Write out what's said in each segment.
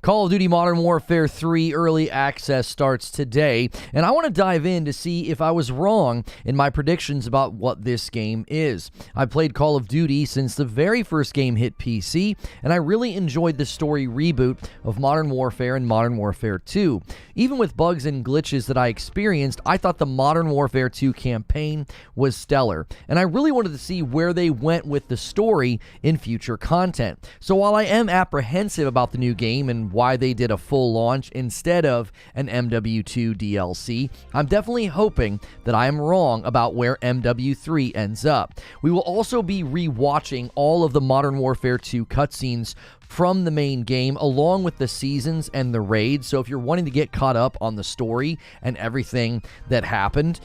Call of Duty Modern Warfare 3 Early Access starts today, and I want to dive in to see if I was wrong in my predictions about what this game is. I played Call of Duty since the very first game hit PC, and I really enjoyed the story reboot of Modern Warfare and Modern Warfare 2. Even with bugs and glitches that I experienced, I thought the Modern Warfare 2 campaign was stellar, and I really wanted to see where they went with the story in future content. So while I am apprehensive about the new game and why they did a full launch instead of an MW2 DLC, I'm definitely hoping that I am wrong about where MW3 ends up. We will also be re-watching all of the Modern Warfare 2 cutscenes from the main game, along with the seasons and the raids. So if you're wanting to get caught up on the story and everything that happened,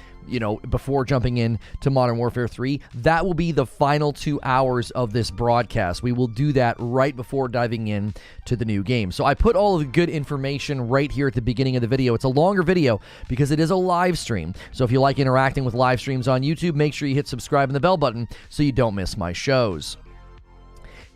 before jumping in to Modern Warfare 3, that will be the final 2 hours of this broadcast. We will do that right before diving in to the new game. So I put all of the good information right here at the beginning of the video. It's a longer video because it is a live stream. So if you like interacting with live streams on YouTube, make sure you hit subscribe and the bell button so you don't miss my shows.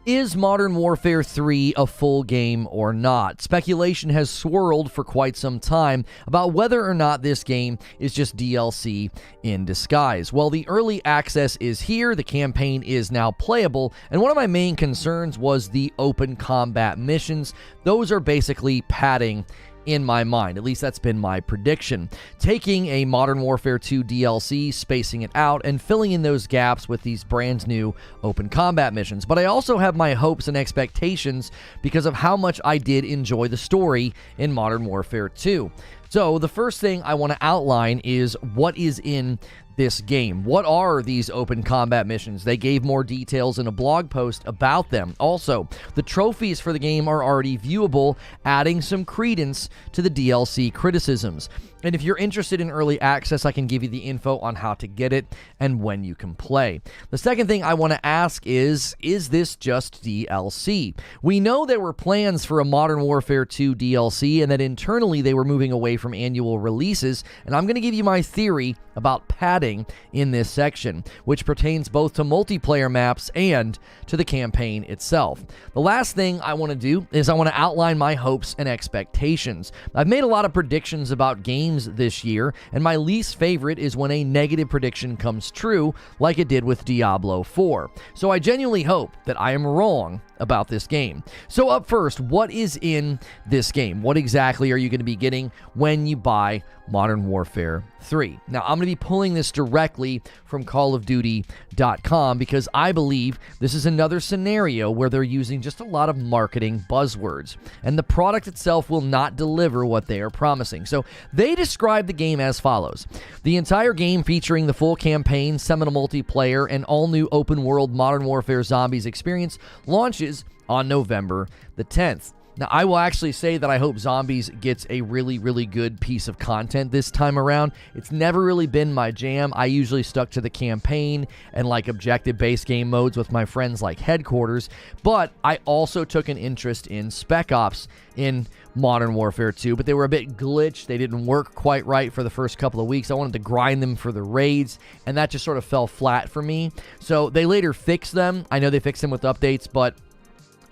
Is Modern Warfare 3 a full game or not? Speculation has swirled for quite some time about whether or not this game is just DLC in disguise. Well, the early access is here, the campaign is now playable, and one of my main concerns was the open combat missions. Those are basically padding in my mind. At least that's been my prediction. Taking a Modern Warfare 2 DLC, spacing it out, and filling in those gaps with these brand new open combat missions. But I also have my hopes and expectations because of how much I did enjoy the story in Modern Warfare 2. So the first thing I want to outline is what is in this game. What are these open combat missions? They gave more details in a blog post about them. Also, the trophies for the game are already viewable, adding some credence to the DLC criticisms. And if you're interested in early access, I can give you the info on how to get it and when you can play. The second thing I want to ask is this just DLC? We know there were plans for a Modern Warfare 2 DLC and that internally they were moving away from annual releases, and I'm going to give you my theory about padding in this section, which pertains both to multiplayer maps and to the campaign itself. The last thing I want to do is I want to outline my hopes and expectations. I've made a lot of predictions about games this year, and my least favorite is when a negative prediction comes true, like it did with Diablo 4. So I genuinely hope that I am wrong about this game. So up first, what is in this game? What exactly are you going to be getting when you buy Modern Warfare 3? Now, I'm going to be pulling this directly from callofduty.com because I believe this is another scenario where they're using just a lot of marketing buzzwords, and the product itself will not deliver what they are promising. So they describe the game as follows: the entire game featuring the full campaign, seminal multiplayer, and all-new open-world Modern Warfare Zombies experience launches on November the 10th. Now, I will actually say that I hope Zombies gets a really, really good piece of content this time around. It's never really been my jam. I usually stuck to the campaign and like objective-based game modes with my friends like Headquarters, but I also took an interest in Spec Ops in Modern Warfare 2, but they were a bit glitched. They didn't work quite right for the first couple of weeks. I wanted to grind them for the raids, and that just sort of fell flat for me. So they later fixed them. I know they fixed them with updates, but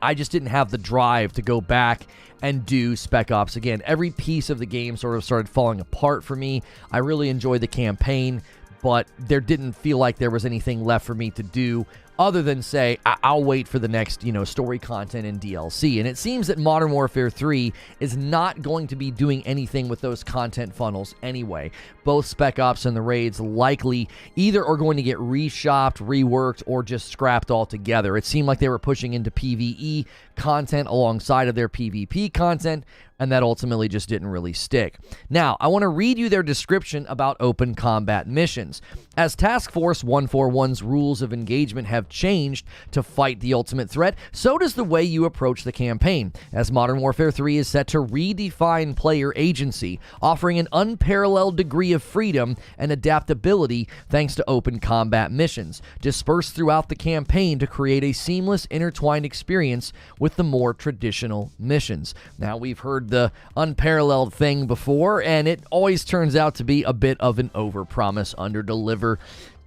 I just didn't have the drive to go back and do Spec Ops again. Every piece of the game sort of started falling apart for me. I really enjoyed the campaign, but there didn't feel like there was anything left for me to do other than say, I'll wait for the next, story content and DLC. And it seems that Modern Warfare 3 is not going to be doing anything with those content funnels anyway. Both Spec Ops and the raids likely either are going to get reshopped, reworked, or just scrapped altogether. It seemed like they were pushing into PvE content alongside of their PvP content, and that ultimately just didn't really stick. Now, I want to read you their description about open combat missions. As Task Force 141's rules of engagement have changed to fight the ultimate threat, so does the way you approach the campaign, as Modern Warfare 3 is set to redefine player agency, offering an unparalleled degree of freedom and adaptability thanks to open combat missions, dispersed throughout the campaign to create a seamless, intertwined experience with the more traditional missions. Now, we've heard the unparalleled thing before, and it always turns out to be a bit of an overpromise, underdeliver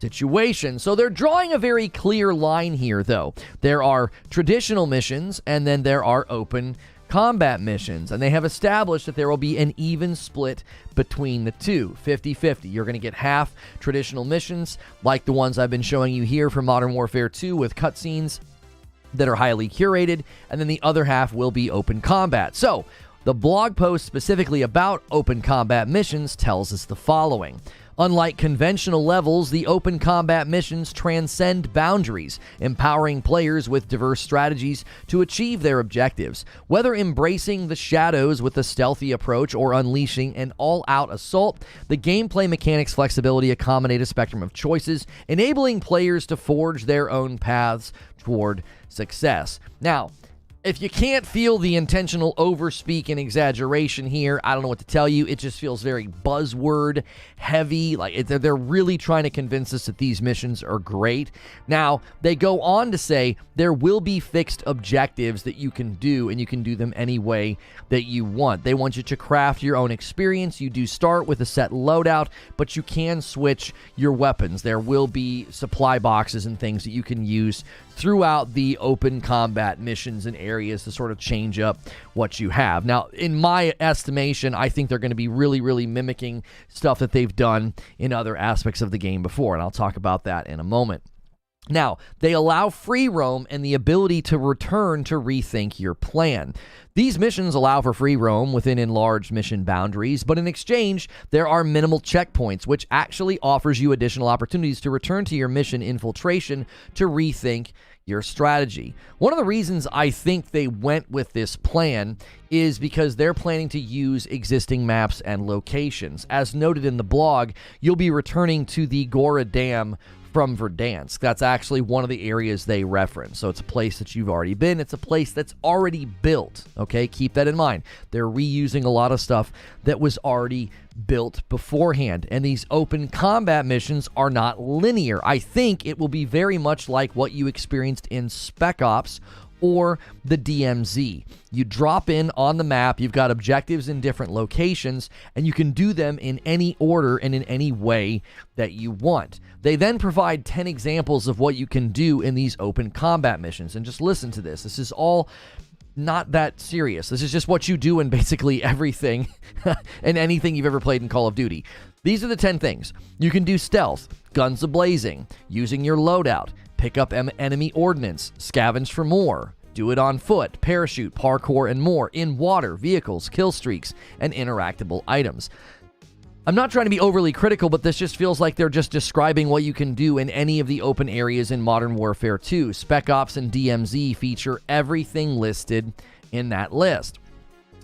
situation. So they're drawing a very clear line here, though. There are traditional missions, and then there are open combat missions, and they have established that there will be an even split between the two, 50-50. You're going to get half traditional missions, like the ones I've been showing you here for Modern Warfare 2 with cutscenes that are highly curated, and then the other half will be open combat. So, the blog post specifically about open combat missions tells us the following. Unlike conventional levels, the open combat missions transcend boundaries, empowering players with diverse strategies to achieve their objectives. Whether embracing the shadows with a stealthy approach or unleashing an all-out assault, the gameplay mechanics flexibility accommodate a spectrum of choices, enabling players to forge their own paths toward success. Now, if you can't feel the intentional overspeak and exaggeration here, I don't know what to tell you. It just feels very buzzword heavy. Like they're really trying to convince us that these missions are great. Now, they go on to say there will be fixed objectives that you can do, and you can do them any way that you want. They want you to craft your own experience. You do start with a set loadout, but you can switch your weapons. There will be supply boxes and things that you can use throughout the open combat missions and areas to sort of change up what you have. Now, in my estimation, I think they're going to be really, really mimicking stuff that they've done in other aspects of the game before, and I'll talk about that in a moment. Now, they allow free roam and the ability to return to rethink your plan. These missions allow for free roam within enlarged mission boundaries, but in exchange, there are minimal checkpoints, which actually offers you additional opportunities to return to your mission infiltration to rethink your strategy. One of the reasons I think they went with this plan is because they're planning to use existing maps and locations. As noted in the blog, you'll be returning to the Gora Dam from Verdansk. That's actually one of the areas they reference. So it's a place that you've already been. It's a place that's already built. Okay, keep that in mind. They're reusing a lot of stuff that was already built beforehand. And these open combat missions are not linear. I think it will be very much like what you experienced in Spec Ops or the DMZ. You drop in on the map, you've got objectives in different locations, and you can do them in any order and in any way that you want. They then provide 10 examples of what you can do in these open combat missions. And just listen to this. This is all not that serious. This is just what you do in basically everything and anything you've ever played in Call of Duty. These are the 10 things. You can do stealth, guns a-blazing, using your loadout, pick up enemy ordnance, scavenge for more, do it on foot, parachute, parkour, and more, in water, vehicles, kill streaks, and interactable items. I'm not trying to be overly critical, but this just feels like they're just describing what you can do in any of the open areas in Modern Warfare 2. Spec Ops and DMZ feature everything listed in that list.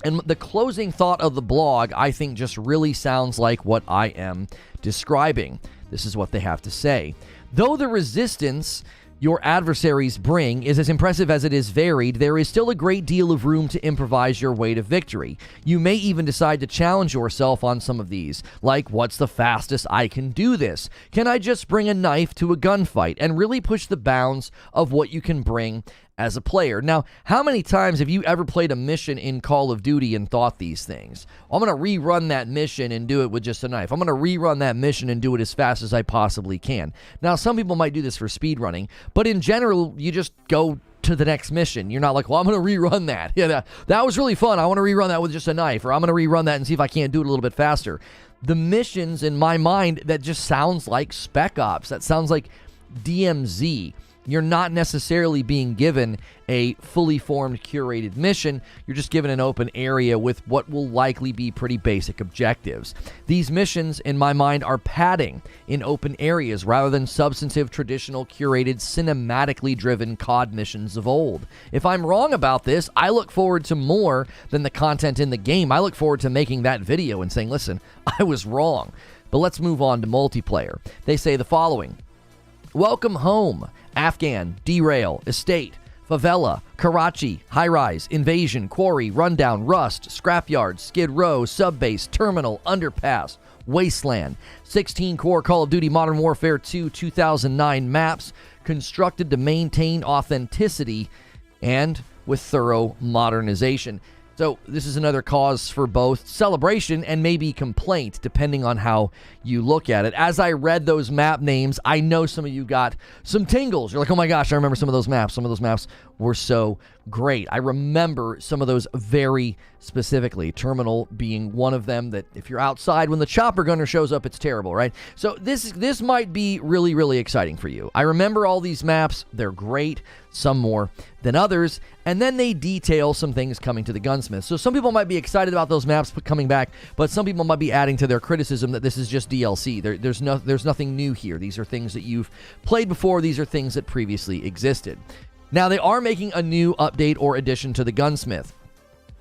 And the closing thought of the blog, I think, just really sounds like what I am describing. This is what they have to say. Though the resistance your adversaries bring is as impressive as it is varied, there is still a great deal of room to improvise your way to victory. You may even decide to challenge yourself on some of these, like, what's the fastest I can do this? Can I just bring a knife to a gunfight? And really push the bounds of what you can bring as a player. Now, how many times have you ever played a mission in Call of Duty and thought these things? I'm going to rerun that mission and do it with just a knife. I'm going to rerun that mission and do it as fast as I possibly can. Now, some people might do this for speedrunning, but in general, you just go to the next mission. You're not like, well, I'm going to rerun that. Yeah, that was really fun. I want to rerun that with just a knife, or I'm going to rerun that and see if I can't do it a little bit faster. The missions, in my mind, that just sounds like Spec Ops. That sounds like DMZ. You're not necessarily being given a fully formed, curated mission. You're just given an open area with what will likely be pretty basic objectives. These missions, in my mind, are padding in open areas rather than substantive, traditional, curated, cinematically driven COD missions of old. If I'm wrong about this, I look forward to more than the content in the game. I look forward to making that video and saying, listen, I was wrong. But let's move on to multiplayer. They say the following. Welcome home. Afghan, Derail, Estate, Favela, Karachi, High Rise, Invasion, Quarry, Rundown, Rust, Scrapyard, Skid Row, Subbase, Terminal, Underpass, Wasteland. 16 core Call of Duty Modern Warfare 2 2009 maps constructed to maintain authenticity and with thorough modernization. So this is another cause for both celebration and maybe complaint, depending on how you look at it. As I read those map names, I know some of you got some tingles. You're like, oh my gosh, I remember some of those maps. Some of those maps were so great. I remember some of those very specifically, Terminal being one of them, that if you're outside when the chopper gunner shows up, it's terrible, right? So this might be really, really exciting for you. I remember all these maps. They're great, some more than others, and then they detail some things coming to the Gunsmith. So some people might be excited about those maps coming back, but some people might be adding to their criticism that this is just DLC. There's nothing new here. These are things that you've played before. These are things that previously existed. Now, they are making a new update or addition to the Gunsmith.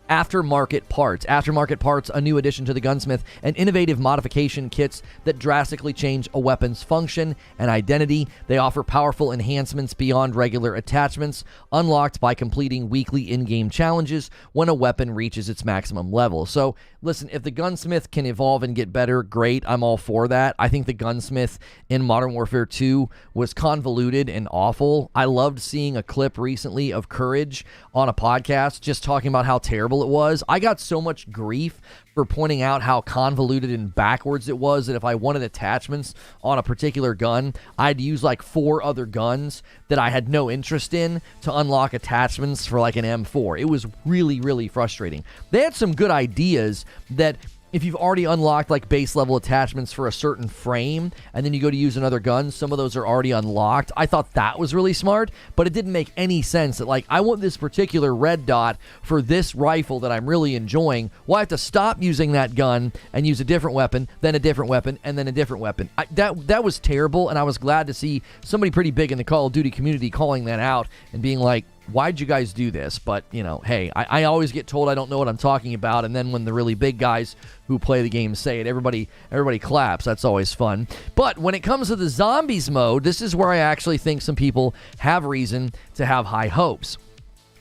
Aftermarket parts, a new addition to the Gunsmith, and innovative modification kits that drastically change a weapon's function and identity. They offer powerful enhancements beyond regular attachments, unlocked by completing weekly in-game challenges when a weapon reaches its maximum level. So, listen, if the Gunsmith can evolve and get better, great, I'm all for that. I think the Gunsmith in Modern Warfare 2 was convoluted and awful. I loved seeing a clip recently of Courage on a podcast just talking about how terrible it was. I got so much grief for pointing out how convoluted and backwards it was that if I wanted attachments on a particular gun, I'd use like 4 other guns that I had no interest in to unlock attachments for like an M4. It was really, really frustrating. They had some good ideas that if you've already unlocked like base level attachments for a certain frame and then you go to use another gun, some of those are already unlocked. I thought that was really smart, but it didn't make any sense that like I want this particular red dot for this rifle that I'm really enjoying. Well, I have to stop using that gun and use a different weapon, then a different weapon, and then a different weapon. That was terrible, and I was glad to see somebody pretty big in the Call of Duty community calling that out and being like, why'd you guys do this? But, you know, hey, I always get told I don't know what I'm talking about, and then when the really big guys who play the game say it, everybody claps. That's always fun. But when it comes to the zombies mode, this is where I actually think some people have reason to have high hopes.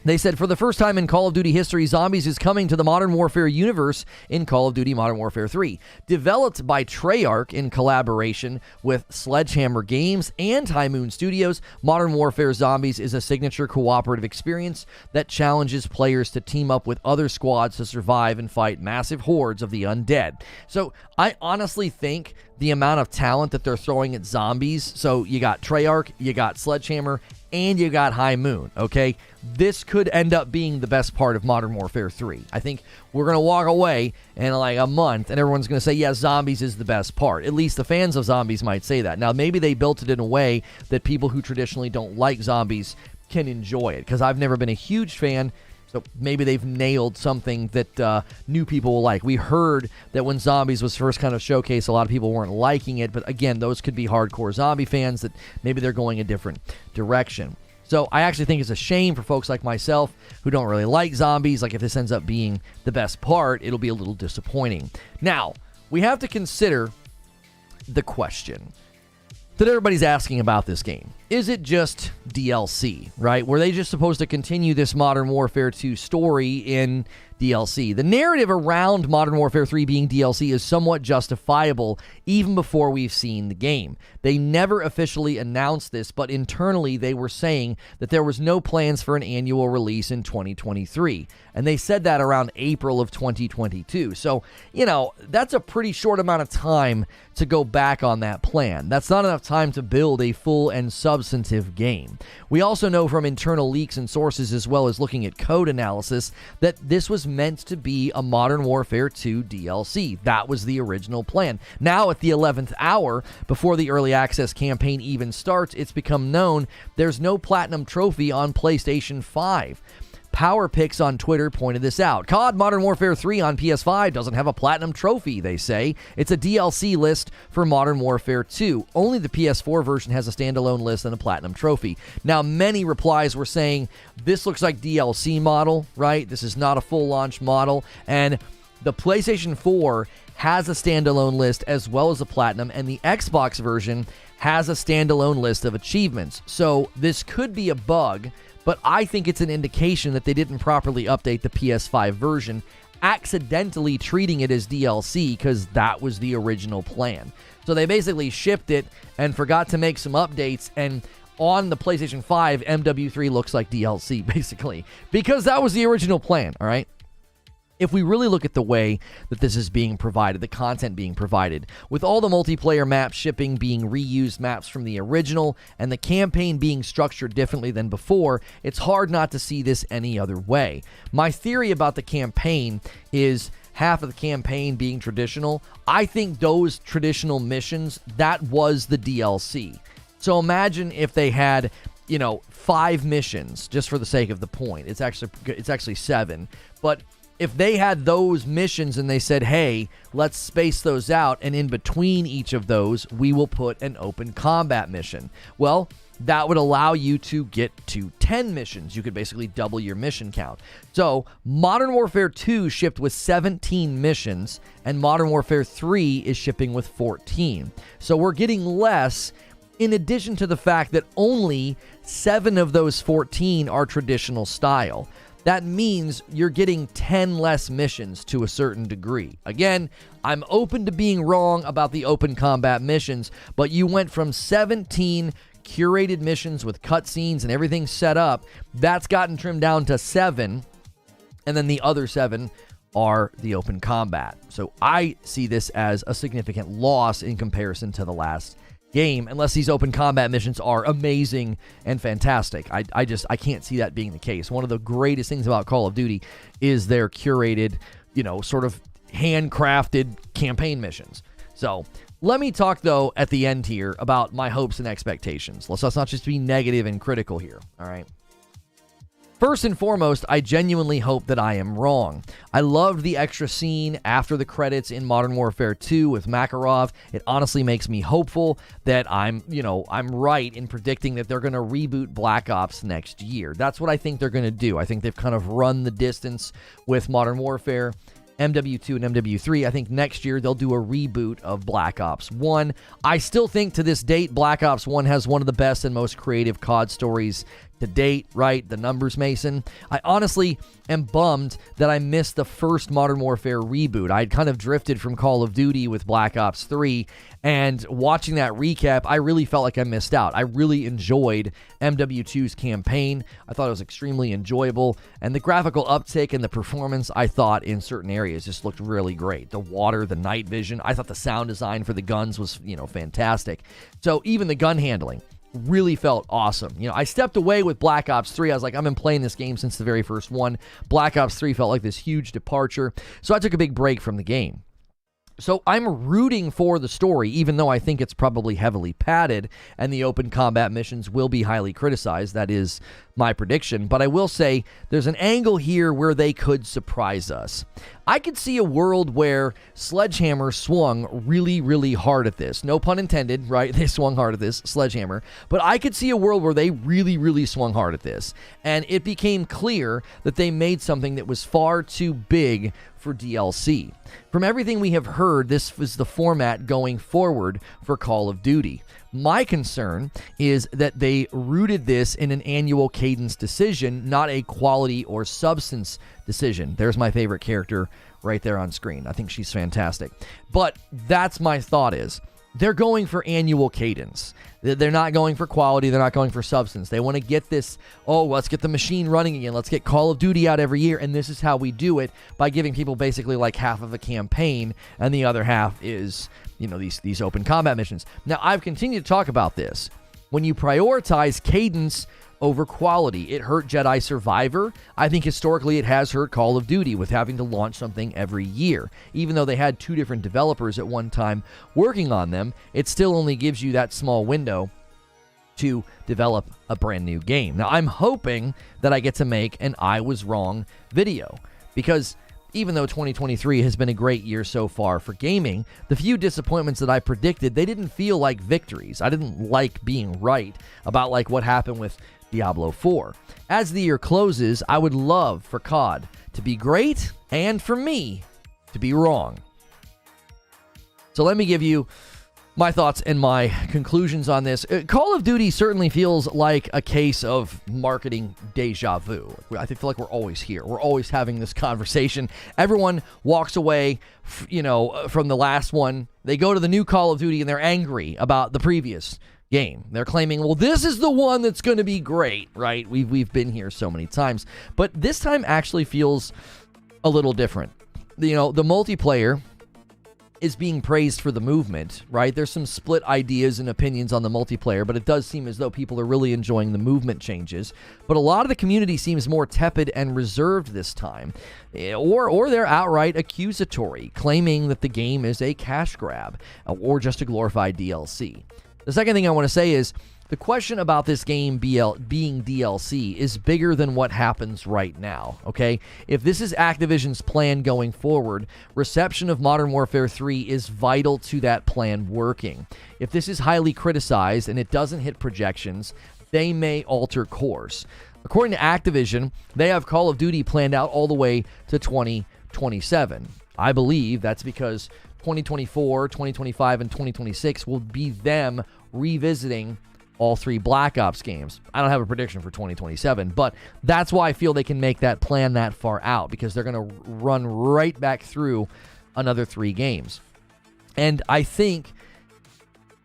They said, for the first time in Call of Duty history, zombies is coming to the Modern Warfare universe in Call of Duty Modern Warfare 3. Developed by Treyarch in collaboration with Sledgehammer Games and High Moon Studios, Modern Warfare Zombies is a signature cooperative experience that challenges players to team up with other squads to survive and fight massive hordes of the undead. So I honestly think the amount of talent that they're throwing at zombies, so you got Treyarch, you got Sledgehammer, and you got High Moon, okay? This could end up being the best part of Modern Warfare 3. I think we're going to walk away in like a month, and everyone's going to say, yeah, zombies is the best part. At least the fans of zombies might say that. Now, maybe they built it in a way that people who traditionally don't like zombies can enjoy it, because I've never been a huge fan. So maybe they've nailed something that new people will like. We heard that when Zombies was first kind of showcased, a lot of people weren't liking it. But again, those could be hardcore zombie fans that maybe they're going a different direction. So I actually think it's a shame for folks like myself who don't really like zombies. Like if this ends up being the best part, it'll be a little disappointing. Now, we have to consider the question that everybody's asking about this game. Is it just DLC, right? Were they just supposed to continue this Modern Warfare 2 story in DLC? The narrative around Modern Warfare 3 being DLC is somewhat justifiable even before we've seen the game. They never officially announced this, but internally they were saying that there was no plans for an annual release in 2023. And they said that around April of 2022. So, you know, that's a pretty short amount of time to go back on that plan. That's not enough time to build a full and substantive game. We also know from internal leaks and sources, as well as looking at code analysis, that this was meant to be a Modern Warfare 2 DLC. That was the original plan. Now, at the 11th hour, before the early access campaign even starts, it's become known there's no Platinum Trophy on PlayStation 5. Power Picks on Twitter pointed this out. COD Modern Warfare 3 on PS5 doesn't have a Platinum Trophy, they say. It's a DLC list for Modern Warfare 2. Only the PS4 version has a standalone list and a Platinum Trophy. Now, many replies were saying, this looks like DLC model, right? This is not a full launch model. And the PlayStation 4 has a standalone list as well as a Platinum, and the Xbox version has a standalone list of achievements. So this could be a bug, but I think it's an indication that they didn't properly update the PS5 version, accidentally treating it as DLC because that was the original plan. So they basically shipped it and forgot to make some updates, and on the PlayStation 5, MW3 looks like DLC, basically, because that was the original plan, all right? If we really look at the way that this is being provided, the content being provided, with all the multiplayer map shipping being reused maps from the original and the campaign being structured differently than before, it's hard not to see this any other way. My theory about the campaign is half of the campaign being traditional. I think those traditional missions, that was the DLC. So imagine if they had, 5 missions, just for the sake of the point. It's actually 7. But if they had those missions and they said, hey, let's space those out, and in between each of those, we will put an open combat mission. Well, that would allow you to get to 10 missions. You could basically double your mission count. So Modern Warfare 2 shipped with 17 missions, and Modern Warfare 3 is shipping with 14. So we're getting less, in addition to the fact that only 7 of those 14 are traditional style. That means you're getting 10 less missions to a certain degree. Again, I'm open to being wrong about the open combat missions, but you went from 17 curated missions with cutscenes and everything set up. That's gotten trimmed down to 7, and then the other 7 are the open combat. So I see this as a significant loss in comparison to the last game, unless these open combat missions are amazing and fantastic. I can't see that being the case. One of the greatest things about Call of Duty is their curated, sort of handcrafted campaign missions. So let me talk, though, at the end here about my hopes and expectations. Let's not just be negative and critical here, all right? First and foremost, I genuinely hope that I am wrong. I loved the extra scene after the credits in Modern Warfare 2 with Makarov. It honestly makes me hopeful that I'm right in predicting that they're going to reboot Black Ops next year. That's what I think they're going to do. I think they've kind of run the distance with Modern Warfare, MW2 and MW3. I think next year they'll do a reboot of Black Ops 1. I still think to this date, Black Ops 1 has one of the best and most creative COD stories to date, right? The numbers, Mason. I honestly am bummed that I missed the first Modern Warfare reboot. I'd kind of drifted from Call of Duty with Black Ops 3, and watching that recap, I really felt like I missed out. I really enjoyed MW2's campaign. I thought it was extremely enjoyable, and the graphical uptick and the performance, I thought, in certain areas just looked really great. The water, the night vision. I thought the sound design for the guns was, fantastic. So even the gun handling really felt awesome. I stepped away with Black Ops 3. I was like, I've been playing this game since the very first one. Black Ops 3 felt like this huge departure. So I took a big break from the game. So I'm rooting for the story, even though I think it's probably heavily padded and the open combat missions will be highly criticized. That is my prediction. But I will say there's an angle here where they could surprise us. I could see a world where Sledgehammer swung really, really hard at this. No pun intended, right? They swung hard at this, Sledgehammer. But I could see a world where they really, really swung hard at this. And it became clear that they made something that was far too big for DLC. From everything we have heard, this was the format going forward for Call of Duty. My concern is that they rooted this in an annual cadence decision, not a quality or substance decision. There's my favorite character right there on screen. I think she's fantastic. But that's my thought is, they're going for annual cadence. They're not going for quality. They're not going for substance. They want to get this, let's get the machine running again. Let's get Call of Duty out every year. And this is how we do it, by giving people basically like half of a campaign, and the other half is, these open combat missions. Now, I've continued to talk about this. When you prioritize cadence over quality, it hurt Jedi Survivor. I think historically it has hurt Call of Duty with having to launch something every year. Even though they had 2 different developers at one time working on them, it still only gives you that small window to develop a brand new game. Now, I'm hoping that I get to make an I was wrong video, because even though 2023 has been a great year so far for gaming, the few disappointments that I predicted, they didn't feel like victories. I didn't like being right about like what happened with Diablo 4. As the year closes, I would love for COD to be great and for me to be wrong. So let me give you my thoughts and my conclusions on this. Call of Duty certainly feels like a case of marketing deja vu. I feel like we're always here. We're always having this conversation. Everyone walks away, from the last one. They go to the new Call of Duty and they're angry about the previous game. They're claiming, well, this is the one that's going to be great, right? We've been here so many times. But this time actually feels a little different. The multiplayer is being praised for the movement, right? There's some split ideas and opinions on the multiplayer, but it does seem as though people are really enjoying the movement changes. But a lot of the community seems more tepid and reserved this time, or they're outright accusatory, claiming that the game is a cash grab or just a glorified DLC. The second thing I want to say is the question about this game being DLC is bigger than what happens right now, okay? If this is Activision's plan going forward, reception of Modern Warfare 3 is vital to that plan working. If this is highly criticized and it doesn't hit projections, they may alter course. According to Activision, they have Call of Duty planned out all the way to 2027. I believe that's because 2024, 2025, and 2026 will be them revisiting all three Black Ops games. I don't have a prediction for 2027, but that's why I feel they can make that plan that far out, because they're going to run right back through another 3 games. And I think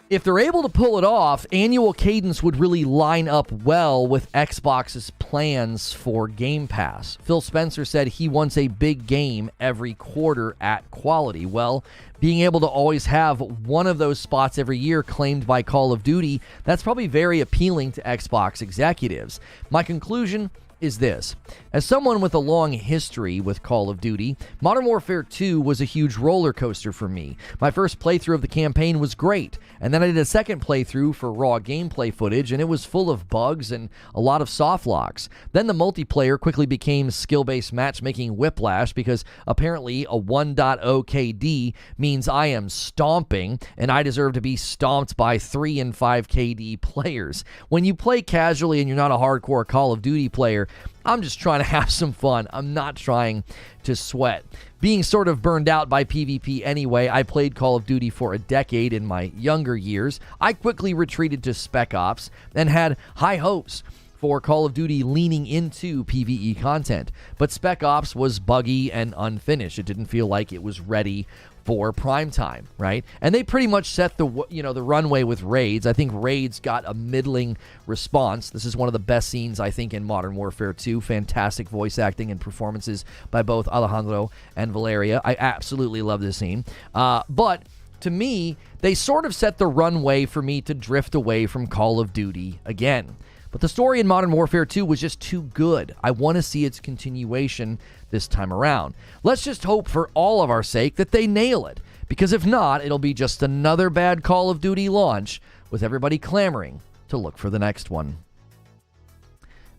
if they're able to pull it off, annual cadence would really line up well with Xbox's plans for Game Pass. Phil Spencer said he wants a big game every quarter at quality. Well, being able to always have one of those spots every year claimed by Call of Duty, that's probably very appealing to Xbox executives. My conclusion is this. As someone with a long history with Call of Duty, Modern Warfare 2 was a huge roller coaster for me. My first playthrough of the campaign was great, and then I did a second playthrough for raw gameplay footage, and it was full of bugs and a lot of soft locks. Then the multiplayer quickly became skill-based matchmaking whiplash, because apparently a 1.0 KD means I am stomping, and I deserve to be stomped by 3 and 5 KD players. When you play casually and you're not a hardcore Call of Duty player, I'm just trying to have some fun. I'm not trying to sweat. Being sort of burned out by PvP anyway, I played Call of Duty for a decade in my younger years. I quickly retreated to Spec Ops and had high hopes for Call of Duty leaning into PvE content. But Spec Ops was buggy and unfinished. It didn't feel like it was ready for prime time, right? And they pretty much set the runway with Raids. I think Raids got a middling response. This is one of the best scenes, I think, in Modern Warfare 2. Fantastic voice acting and performances by both Alejandro and Valeria. I absolutely love this scene. But to me, they sort of set the runway for me to drift away from Call of Duty again. But the story in Modern Warfare 2 was just too good. I want to see its continuation this time around. Let's just hope for all of our sake that they nail it, because if not, it'll be just another bad Call of Duty launch with everybody clamoring to look for the next one.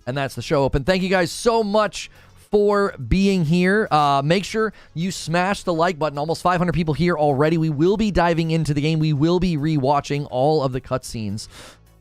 And that's the show open. Thank you guys so much for being here. Make sure you smash the like button. Almost 500 people here already. We will be diving into the game. We will be rewatching all of the cutscenes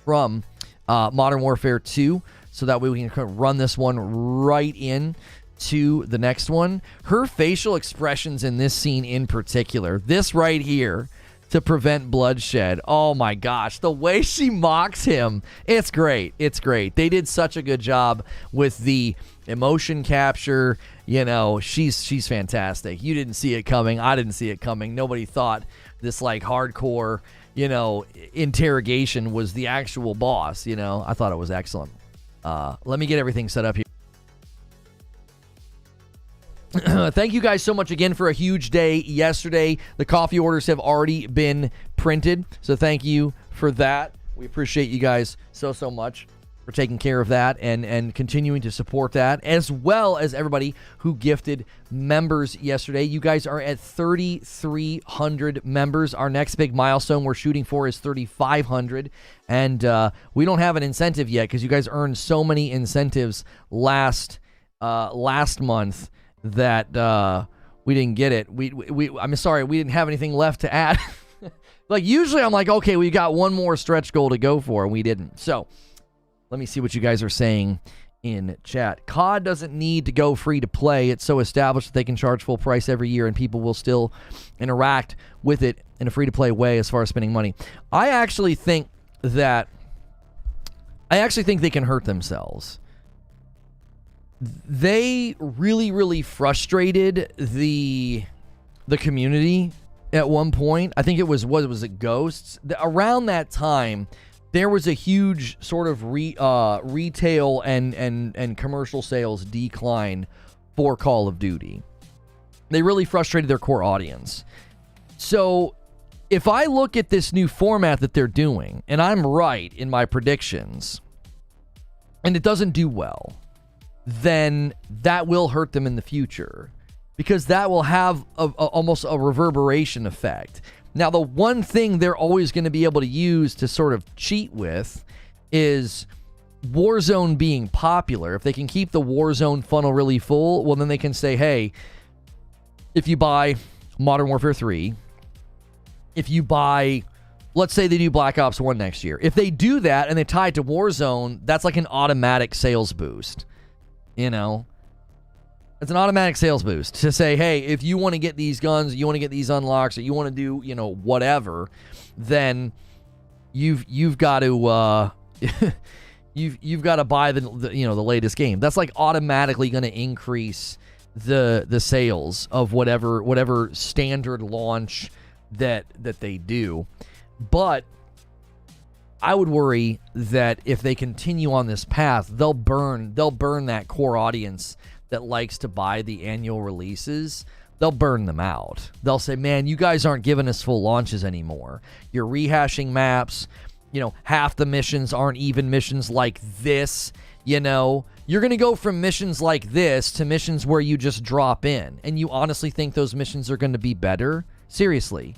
from Modern Warfare 2, so that way we can kind of run this one right in to the next one. Her facial expressions in this scene in particular, this right here, to prevent bloodshed. Oh my gosh, the way she mocks him, it's great. It's great. They did such a good job with the emotion capture. You know, she's fantastic. You didn't see it coming. I didn't see it coming. Nobody thought this like hardcore, interrogation was the actual boss. I thought it was excellent. Let me get everything set up here. Thank you guys so much again for a huge day yesterday. The coffee orders have already been printed, so thank you for that. We appreciate you guys so much for taking care of that and continuing to support that, as well as everybody who gifted members yesterday. You guys are at 3,300 members. Our next big milestone we're shooting for is 3,500, and we don't have an incentive yet because you guys earned so many incentives last month that we didn't get it. I'm sorry, we didn't have anything left to add. Like usually I'm like, okay, we got one more stretch goal to go for, and we didn't. So let me see what you guys are saying in chat. COD doesn't need to go free to play. It's so established that they can charge full price every year and people will still interact with it in a free to play way as far as spending money. I actually think they can hurt themselves. They really frustrated the community at one point. I think it was Ghosts? Around that time, there was a huge sort of retail and commercial sales decline for Call of Duty. They really frustrated their core audience. So if I look at this new format that they're doing, and I'm right in my predictions, and it doesn't do well, then that will hurt them in the future, because that will have almost a reverberation effect. Now, the one thing they're always going to be able to use to sort of cheat with is Warzone being popular. If they can keep the Warzone funnel really full, well, then they can say, hey, if you buy Modern Warfare 3, if you buy, let's say they do Black Ops 1 next year. If they do that and they tie it to Warzone, that's like an automatic sales boost. You know? It's an automatic sales boost to say, hey, if you want to get these guns, you want to get these unlocks, or you want to do, you know, whatever, then you've got to you've got to buy the you know, the latest game. That's like automatically going to increase the sales of whatever standard launch that they do. But I would worry that if they continue on this path, they'll burn that core audience that likes to buy the annual releases. They'll burn them out. They'll say, man, you guys aren't giving us full launches anymore. You're rehashing maps. You know, half the missions aren't even missions like this. You know, you're going to go from missions like this to missions where you just drop in. And you honestly think those missions are going to be better? Seriously.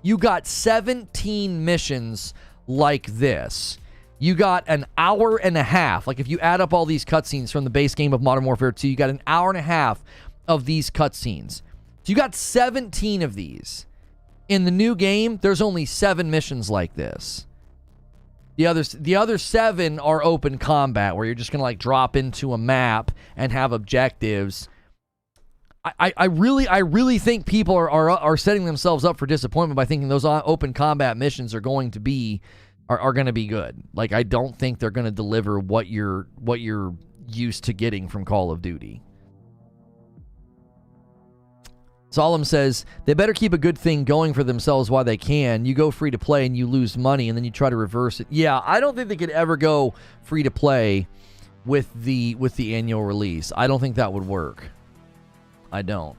You got 17 missions like this. You got an hour and a half. Like, if you add up all these cutscenes from the base game of Modern Warfare 2, you got an hour and a half of these cutscenes. So you got 17 of these. In the new game, there's only 7 missions like this. The other 7 are open combat, where you're just going to, like, drop into a map and have objectives. I really think people are setting themselves up for disappointment by thinking those open combat missions are going to be going to be good. Like, I don't think they're going to deliver what you're used to getting from Call of Duty. Solemn says, they better keep a good thing going for themselves while they can. You go free to play and you lose money, and then you try to reverse it. Yeah, I don't think they could ever go free to play with the annual release. I don't think that would work. I don't.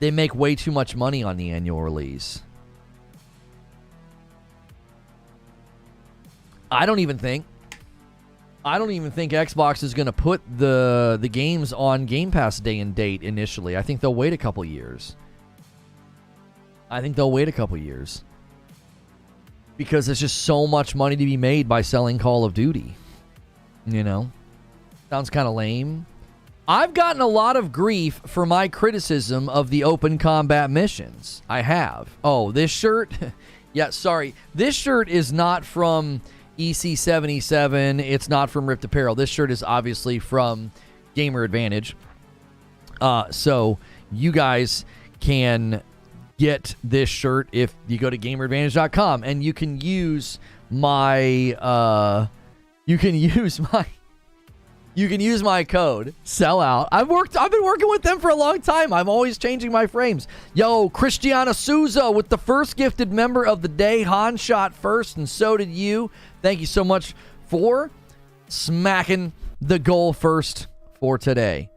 They make way too much money on the annual release. I don't even think Xbox is going to put the games on Game Pass day and date initially. I think they'll wait a couple years. Because there's just so much money to be made by selling Call of Duty. You know? Sounds kind of lame. I've gotten a lot of grief for my criticism of the open combat missions. I have. Oh, this shirt? Yeah, sorry. This shirt is not from EC77. It's not from Ripped Apparel. This shirt is obviously from Gamer Advantage. So you guys can get this shirt if you go to gameradvantage.com, and you can use my code sellout. I've been working with them for a long time. I'm always changing my frames. Yo, Christiana Souza with the first gifted member of the day. Han shot first, and so did you. Thank you so much for smacking the goal first for today.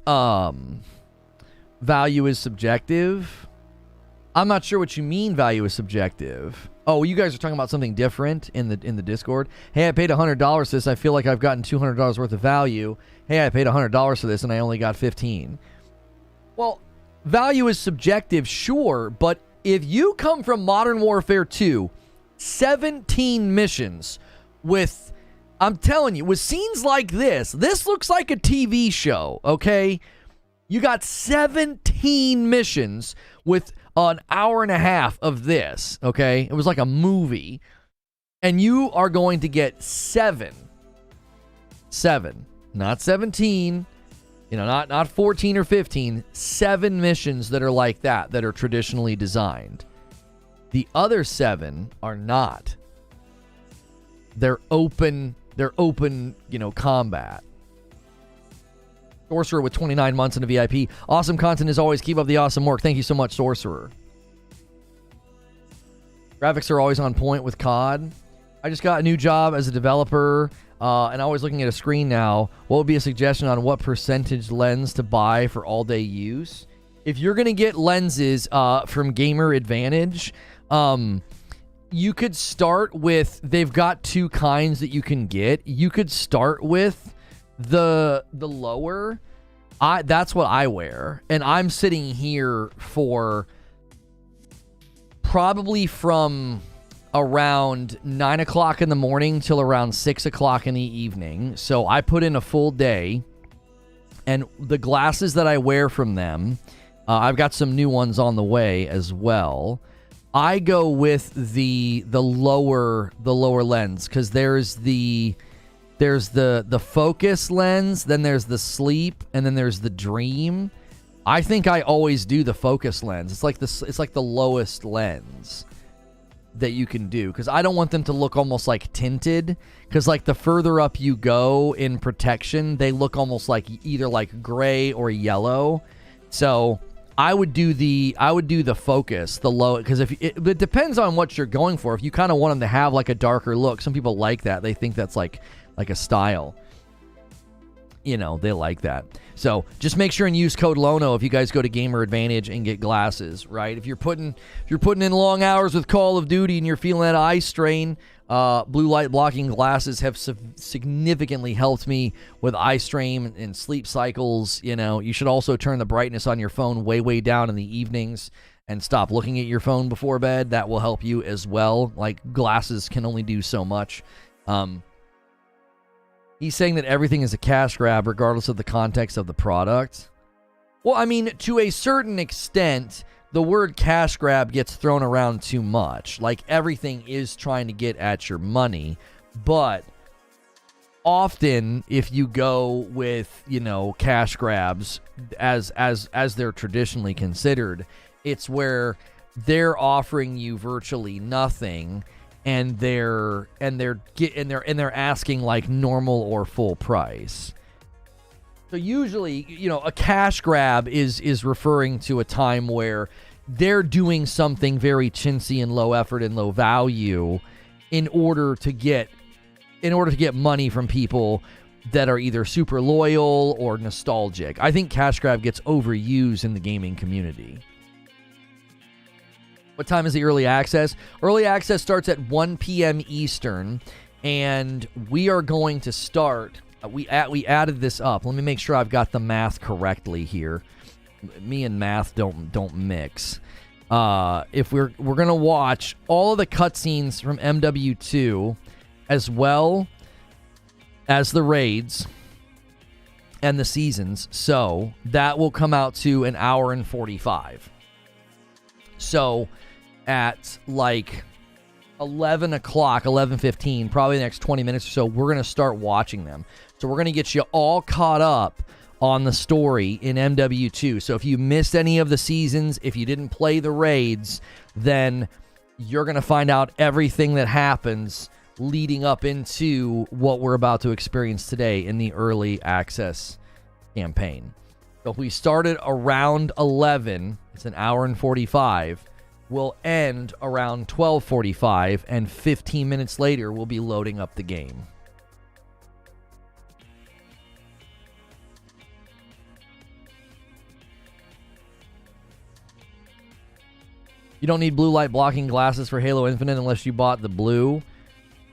Value is subjective. I'm not sure what you mean value is subjective. Oh, you guys are talking about something different in the Discord. Hey, I paid $100 for this. I feel like I've gotten $200 worth of value. Hey, I paid $100 for this and I only got 15. Well, value is subjective, sure, but if you come from Modern Warfare 2, 17 missions with, I'm telling you, with scenes like this looks like a TV show, okay? You got 17 missions with an hour and a half of this, okay? It was like a movie. And you are going to get 7, not 17, you know, not 14 or 15, 7 missions that are like that are traditionally designed. The other 7 are not. They're open, you know, combat. Sorcerer with 29 months in a VIP. Awesome content as always. Keep up the awesome work. Thank you so much, Sorcerer. Graphics are always on point with COD. I just got a new job as a developer and I was looking at a screen now. What would be a suggestion on what percentage lens to buy for all-day use? If you're going to get lenses from Gamer Advantage, you could start with, they've got two kinds that you can get. You could start with the lower. That's what I wear. And I'm sitting here for probably from around 9 o'clock in the morning till around 6 o'clock in the evening. So I put in a full day. And the glasses that I wear from them, I've got some new ones on the way as well. I go with the lower lens, because there's the focus lens, then there's the sleep, and then there's the dream. I think I always do the focus lens. It's like the lowest lens that you can do, because I don't want them to look almost like tinted, because like the further up you go in protection, they look almost like either like gray or yellow. So I would do the focus, the low, because it depends on what you're going for. If you kind of want them to have like a darker look, some people like that. They think that's like a style. You know, they like that. So just make sure and use code Lono if you guys go to Gamer Advantage and get glasses, right? If you're putting in long hours with Call of Duty and you're feeling that eye strain, blue light blocking glasses have significantly helped me with eye strain and sleep cycles. You know, you should also turn the brightness on your phone way down in the evenings and stop looking at your phone before bed. That will help you as well. Like, glasses can only do so much. He's saying that everything is a cash grab regardless of the context of the product. Well, I mean, to a certain extent, the word cash grab gets thrown around too much. Like, everything is trying to get at your money, but often if you go with, you know, cash grabs as they're traditionally considered, it's where they're offering you virtually nothing, and they're asking like normal or full price. So usually, you know, a cash grab is referring to a time where they're doing something very chintzy and low effort and low value in order to get money from people that are either super loyal or nostalgic. I think cash grab gets overused in the gaming community. What time is the early access? Early access starts at 1 p.m. Eastern, and we are going to start. We added this up. Let me make sure I've got the math correctly here. Me and math don't mix. If we're gonna watch all of the cutscenes from MW2, as well as the raids and the seasons, so that will come out to an hour and 45. So at like 11 o'clock, 11:15, probably the next 20 minutes or so, we're going to start watching them. So we're going to get you all caught up on the story in MW2. So if you missed any of the seasons, if you didn't play the raids, then you're going to find out everything that happens leading up into what we're about to experience today in the early access campaign. So if we started around 11, it's an hour and 45. We'll end around 12:45, and 15 minutes later, we'll be loading up the game. You don't need blue light blocking glasses for Halo Infinite unless you bought the blue.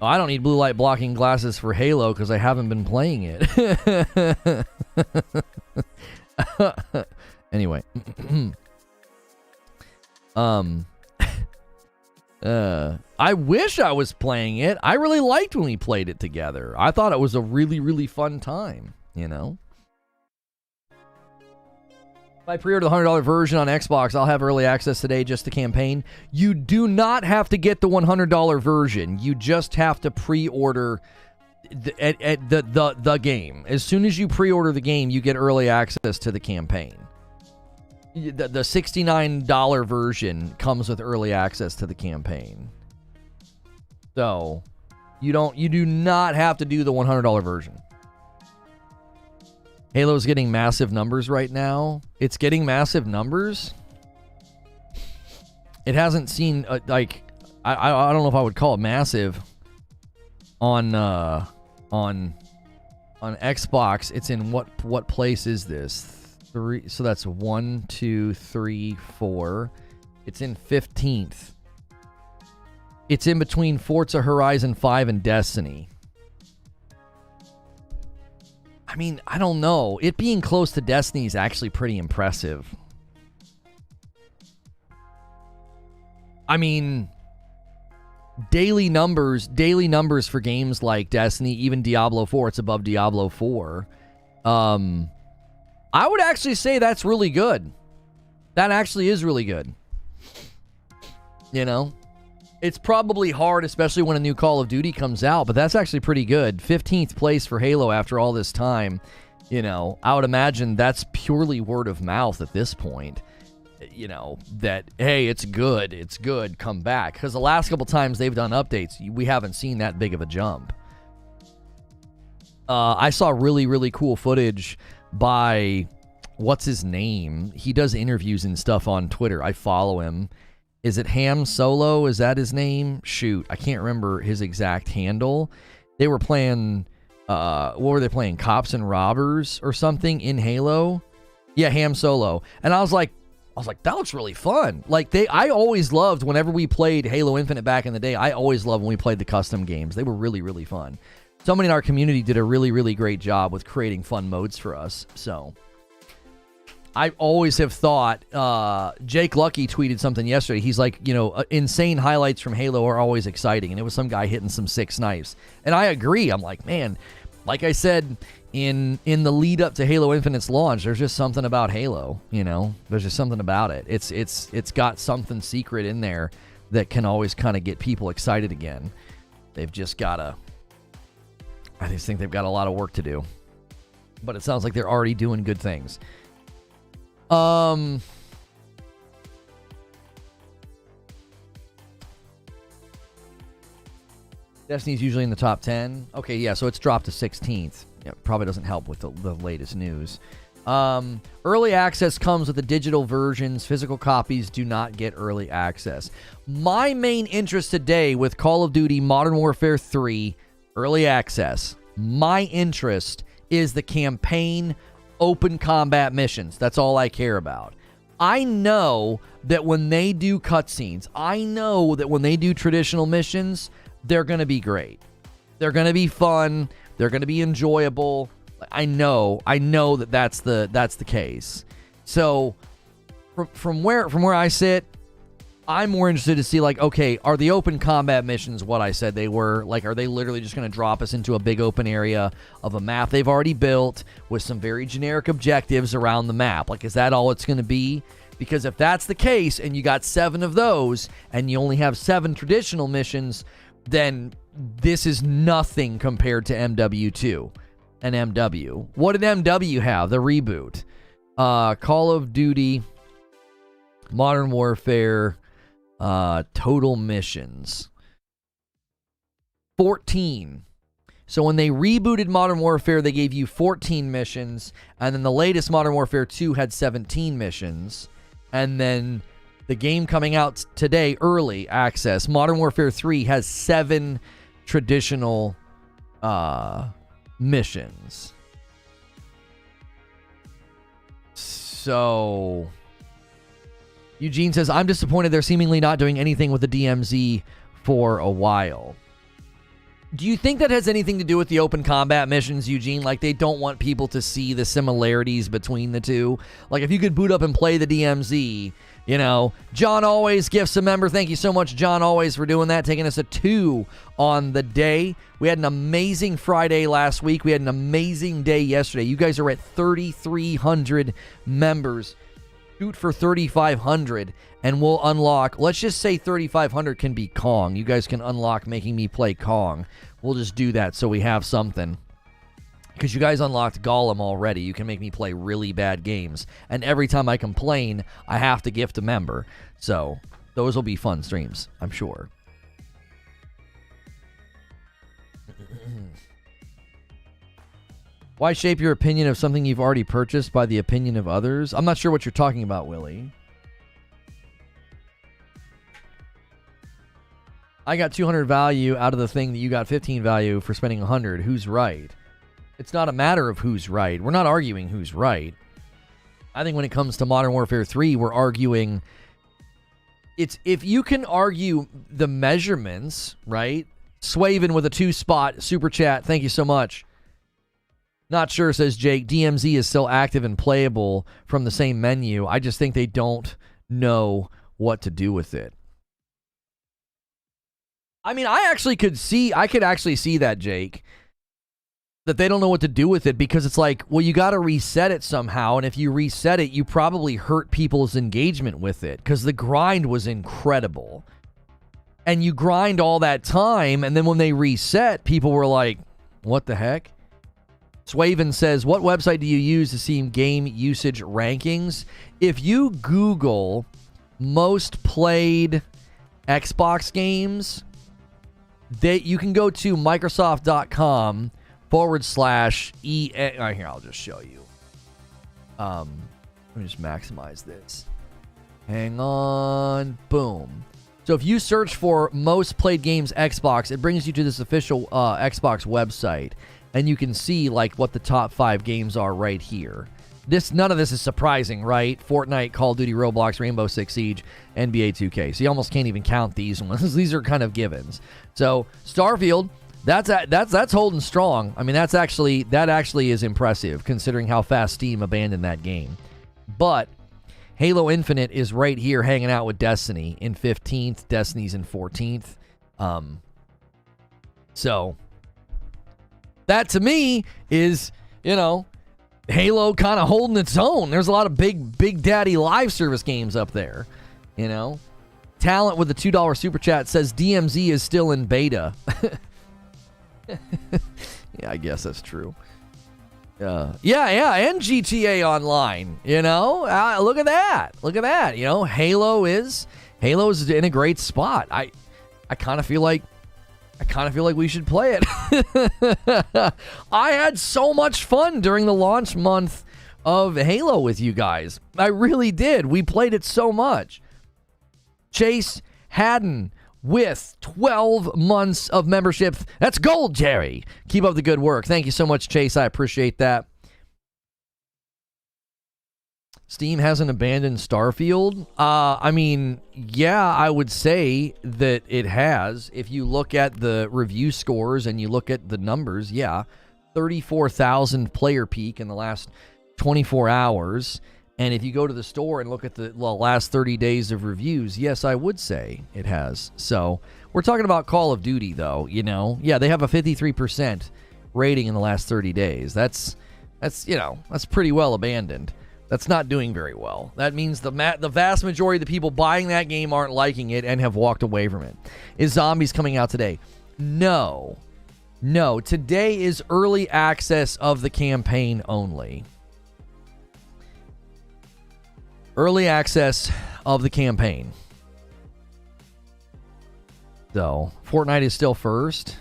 Oh, I don't need blue light blocking glasses for Halo because I haven't been playing it. Anyway. I wish I was playing it. I really liked when we played it together. I thought it was a really, really fun time, you know? If I pre-order the $100 version on Xbox, I'll have early access today, just the campaign. You do not have to get the $100 version. You just have to pre-order the game. As soon as you pre-order the game, you get early access to the campaign. The $69 version comes with early access to the campaign. So, you do not have to do the $100 version. Halo's getting massive numbers right now. It's getting massive numbers. It hasn't seen I don't know if I would call it massive on on Xbox, it's in what place is this? 3. So that's 1, 2, 3, 4. It's in 15th. It's in between Forza Horizon 5 and Destiny. I mean, I don't know. It being close to Destiny is actually pretty impressive. I mean, daily numbers for games like Destiny, even Diablo 4, it's above Diablo 4. I would actually say that's really good. That actually is really good. You know? It's probably hard, especially when a new Call of Duty comes out, but that's actually pretty good. 15th place for Halo after all this time. You know, I would imagine that's purely word of mouth at this point. You know, that, hey, it's good, come back. Because the last couple times they've done updates, we haven't seen that big of a jump. I saw really, really cool footage by, what's his name? He does interviews and stuff on Twitter. I follow him. Is it Ham Solo? Is that his name? Shoot, I can't remember his exact handle. They were playing, what were they playing? Cops and Robbers or something in Halo? Yeah, Ham Solo. And I was like, that looks really fun. Like, I always loved, whenever we played Halo Infinite back in the day, I always loved when we played the custom games. They were really, really fun. Somebody in our community did a really, really great job with creating fun modes for us. So I always have thought, Jake Lucky tweeted something yesterday. He's like, you know, insane highlights from Halo are always exciting. And it was some guy hitting some sick snipes. And I agree. I'm like, man, like I said, in the lead up to Halo Infinite's launch, there's just something about Halo, you know? There's just something about it. It's got something secret in there that can always kind of get people excited again. They've just got to... I just think they've got a lot of work to do. But it sounds like they're already doing good things. Destiny's usually in the top 10. Okay, yeah, so it's dropped to 16th. Yeah, probably doesn't help with the latest news. Early access comes with the digital versions. Physical copies do not get early access. My main interest today with Call of Duty Modern Warfare 3 early access, my interest is the campaign open combat missions. That's all I care about. I know that when they do cutscenes, I know that when they do traditional missions, they're going to be great. They're going to be fun. They're going to be enjoyable. I know that that's the case. So from where I sit, I'm more interested to see, like, okay, are the open combat missions what I said they were? Like, are they literally just going to drop us into a big open area of a map they've already built with some very generic objectives around the map? Like, is that all it's going to be? Because if that's the case and you got 7 of those and you only have 7 traditional missions, then this is nothing compared to MW2 and MW. What did MW have? The reboot. Call of Duty Modern Warfare total missions 14. So when they rebooted Modern Warfare, they gave you 14 missions, and then the latest Modern Warfare 2 had 17 missions, and then the game coming out today, early access, Modern Warfare 3 has 7 traditional missions. So Eugene says, I'm disappointed they're seemingly not doing anything with the DMZ for a while. Do you think that has anything to do with the open combat missions, Eugene? Like, they don't want people to see the similarities between the two? Like, if you could boot up and play the DMZ, you know, John Always gifts a member. Thank you so much, John Always, for doing that, taking us a 2 on the day. We had an amazing Friday last week. We had an amazing day yesterday. You guys are at 3,300 members. Shoot for 3,500, and we'll unlock, let's just say 3,500 can be Kong. You guys can unlock making me play Kong. We'll just do that so we have something. Because you guys unlocked Gollum already. You can make me play really bad games. And every time I complain, I have to gift a member. So those will be fun streams, I'm sure. Why shape your opinion of something you've already purchased by the opinion of others? I'm not sure what you're talking about, Willie. I got 200 value out of the thing that you got 15 value for spending 100. Who's right? It's not a matter of who's right. We're not arguing who's right. I think when it comes to Modern Warfare 3, we're arguing... It's if you can argue the measurements, right? Swaven with a 2-spot super chat. Thank you so much. Not sure, says Jake. DMZ is still active and playable from the same menu. I just think they don't know what to do with it. I mean, I could actually see that, Jake. That they don't know what to do with it because it's like, well, you got to reset it somehow. And if you reset it, you probably hurt people's engagement with it because the grind was incredible. And you grind all that time. And then when they reset, people were like, what the heck? Swaven says, what website do you use to see game usage rankings? If you Google most played Xbox games, you can go to Microsoft.com/E. Here, I'll just show you. Let me just maximize this. Hang on. Boom. So if you search for most played games Xbox, it brings you to this official Xbox website, and you can see like what the top 5 games are right here. None of this is surprising, right? Fortnite, Call of Duty, Roblox, Rainbow Six Siege, NBA 2K. So you almost can't even count these ones. These are kind of givens. So Starfield, that's holding strong. I mean, that actually is impressive considering how fast Steam abandoned that game. But Halo Infinite is right here hanging out with Destiny in 15th. Destiny's in 14th. So that to me is, Halo kind of holding its own. There's a lot of big daddy live service games up there, Talent with the $2 super chat says DMZ is still in beta. Yeah, I guess that's true. Yeah, and GTA Online, look at that. Halo is in a great spot. I kind of feel like we should play it. I had so much fun during the launch month of Halo with you guys. I really did. We played it so much. Chase Haddon with 12 months of membership. That's gold, Jerry. Keep up the good work. Thank you so much, Chase. I appreciate that. Steam hasn't abandoned Starfield. I mean, yeah, I would say that it has. If you look at the review scores and you look at the numbers, yeah, 34,000 player peak in the last 24 hours. And if you go to the store and look at the last 30 days of reviews, yes, I would say it has. So we're talking about Call of Duty, though. Yeah, they have a 53% rating in the last 30 days. That's pretty well abandoned. That's not doing very well. That means the vast majority of the people buying that game aren't liking it and have walked away from it. Is Zombies coming out today? No. Today is early access of the campaign only. Early access of the campaign. So, Fortnite is still first.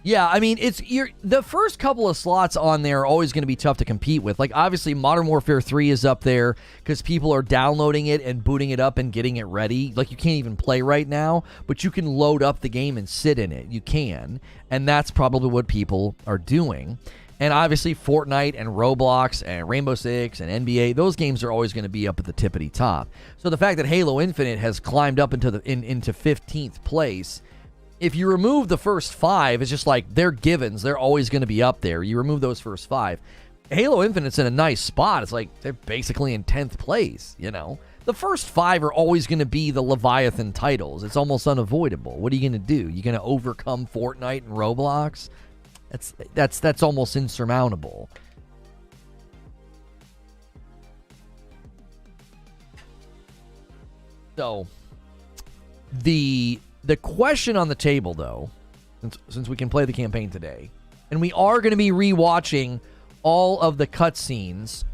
Yeah, I mean, the first couple of slots on there are always going to be tough to compete with. Like, obviously, Modern Warfare 3 is up there because people are downloading it and booting it up and getting it ready. Like, you can't even play right now, but you can load up the game and sit in it. You can, and that's probably what people are doing. And obviously, Fortnite and Roblox and Rainbow Six and NBA, those games are always going to be up at the tippity top. So the fact that Halo Infinite has climbed up into 15th place, if you remove the first 5, it's just like they're givens. They're always going to be up there. You remove those first 5. Halo Infinite's in a nice spot. It's like they're basically in 10th place, The first 5 are always going to be the Leviathan titles. It's almost unavoidable. What are you going to do? You going to overcome Fortnite and Roblox? That's almost insurmountable. So the question on the table, though, since we can play the campaign today, and we are going to be rewatching all of the cutscenes.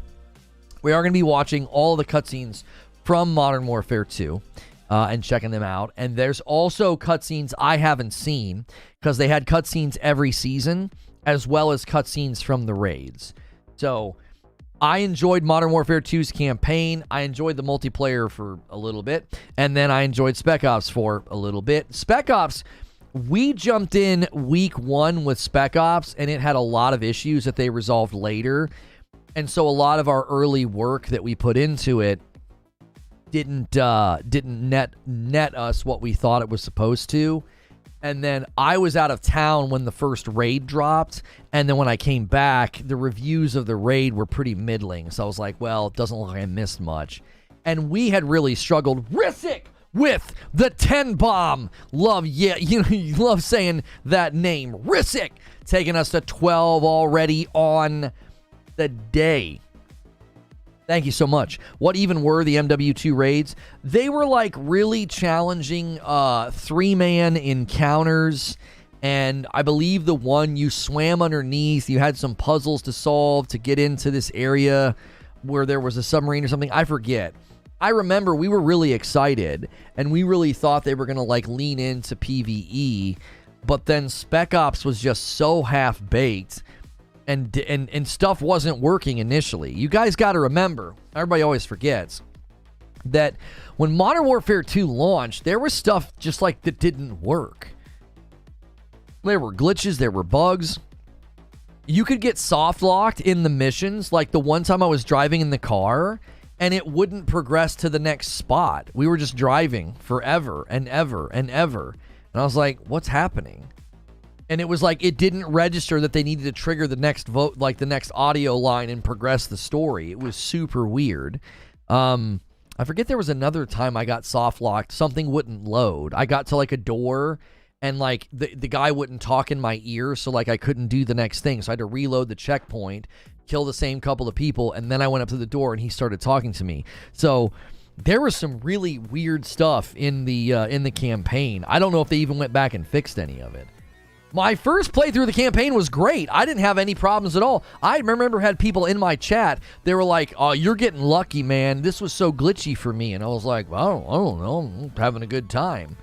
We are going to be watching all the cutscenes from Modern Warfare 2 and checking them out. And there's also cutscenes I haven't seen because they had cutscenes every season as well as cutscenes from the raids. So I enjoyed Modern Warfare 2's campaign. I enjoyed the multiplayer for a little bit. And then I enjoyed Spec Ops for a little bit. Spec Ops, we jumped in week 1 with Spec Ops, and it had a lot of issues that they resolved later. And so a lot of our early work that we put into it didn't net us what we thought it was supposed to. And then I was out of town when the first raid dropped. And then when I came back, the reviews of the raid were pretty middling. So I was like, well, it doesn't look like I missed much. And we had really struggled with the 10 bomb. Love, yeah, you love saying that name. Rissick, taking us to 12 already on the day. Thank you so much. What even were the MW2 raids? They were like really challenging 3-man encounters. And I believe the one you swam underneath, you had some puzzles to solve to get into this area where there was a submarine or something. I forget. I remember we were really excited and we really thought they were going to like lean into PvE. But then Spec Ops was just so half-baked. And stuff wasn't working initially. You guys got to remember, everybody always forgets, that when Modern Warfare 2 launched, there was stuff just like that didn't work. There were glitches, there were bugs. You could get soft locked in the missions, like the one time I was driving in the car, and it wouldn't progress to the next spot. We were just driving forever and ever and ever. And I was like, what's happening? And it was like it didn't register that they needed to trigger the next vote, like the next audio line, and progress the story. It was super weird. I forget, there was another time I got soft locked. Something wouldn't load. I got to like a door, and like the guy wouldn't talk in my ear, so like I couldn't do the next thing. So I had to reload the checkpoint, kill the same couple of people, and then I went up to the door and he started talking to me. So there was some really weird stuff in the campaign. I don't know if they even went back and fixed any of it. My first playthrough of the campaign was great. I didn't have any problems at all. I remember had people in my chat, they were like, oh, you're getting lucky, man. This was so glitchy for me. And I was like, well, I don't know. I'm having a good time.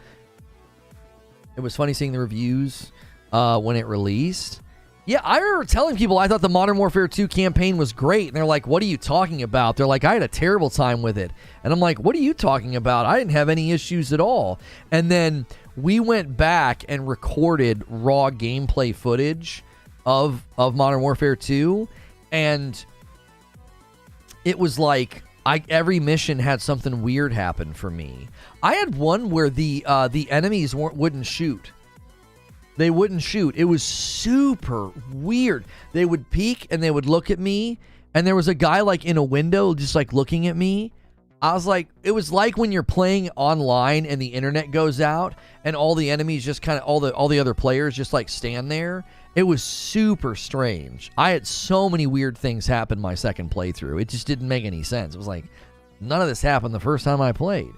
It was funny seeing the reviews when it released. Yeah, I remember telling people I thought the Modern Warfare 2 campaign was great. And they're like, what are you talking about? They're like, I had a terrible time with it. And I'm like, what are you talking about? I didn't have any issues at all. And then we went back and recorded raw gameplay footage of Modern Warfare 2. And it was like every mission had something weird happen for me. I had one where the enemies wouldn't shoot. They wouldn't shoot. It was super weird. They would peek and they would look at me, and there was a guy like in a window just like looking at me. I was like, it was like when you're playing online and the internet goes out and all the enemies just kind of, all the other players just like stand there. It was super strange. I had so many weird things happen my second playthrough. It just didn't make any sense. It was like, none of this happened the first time I played.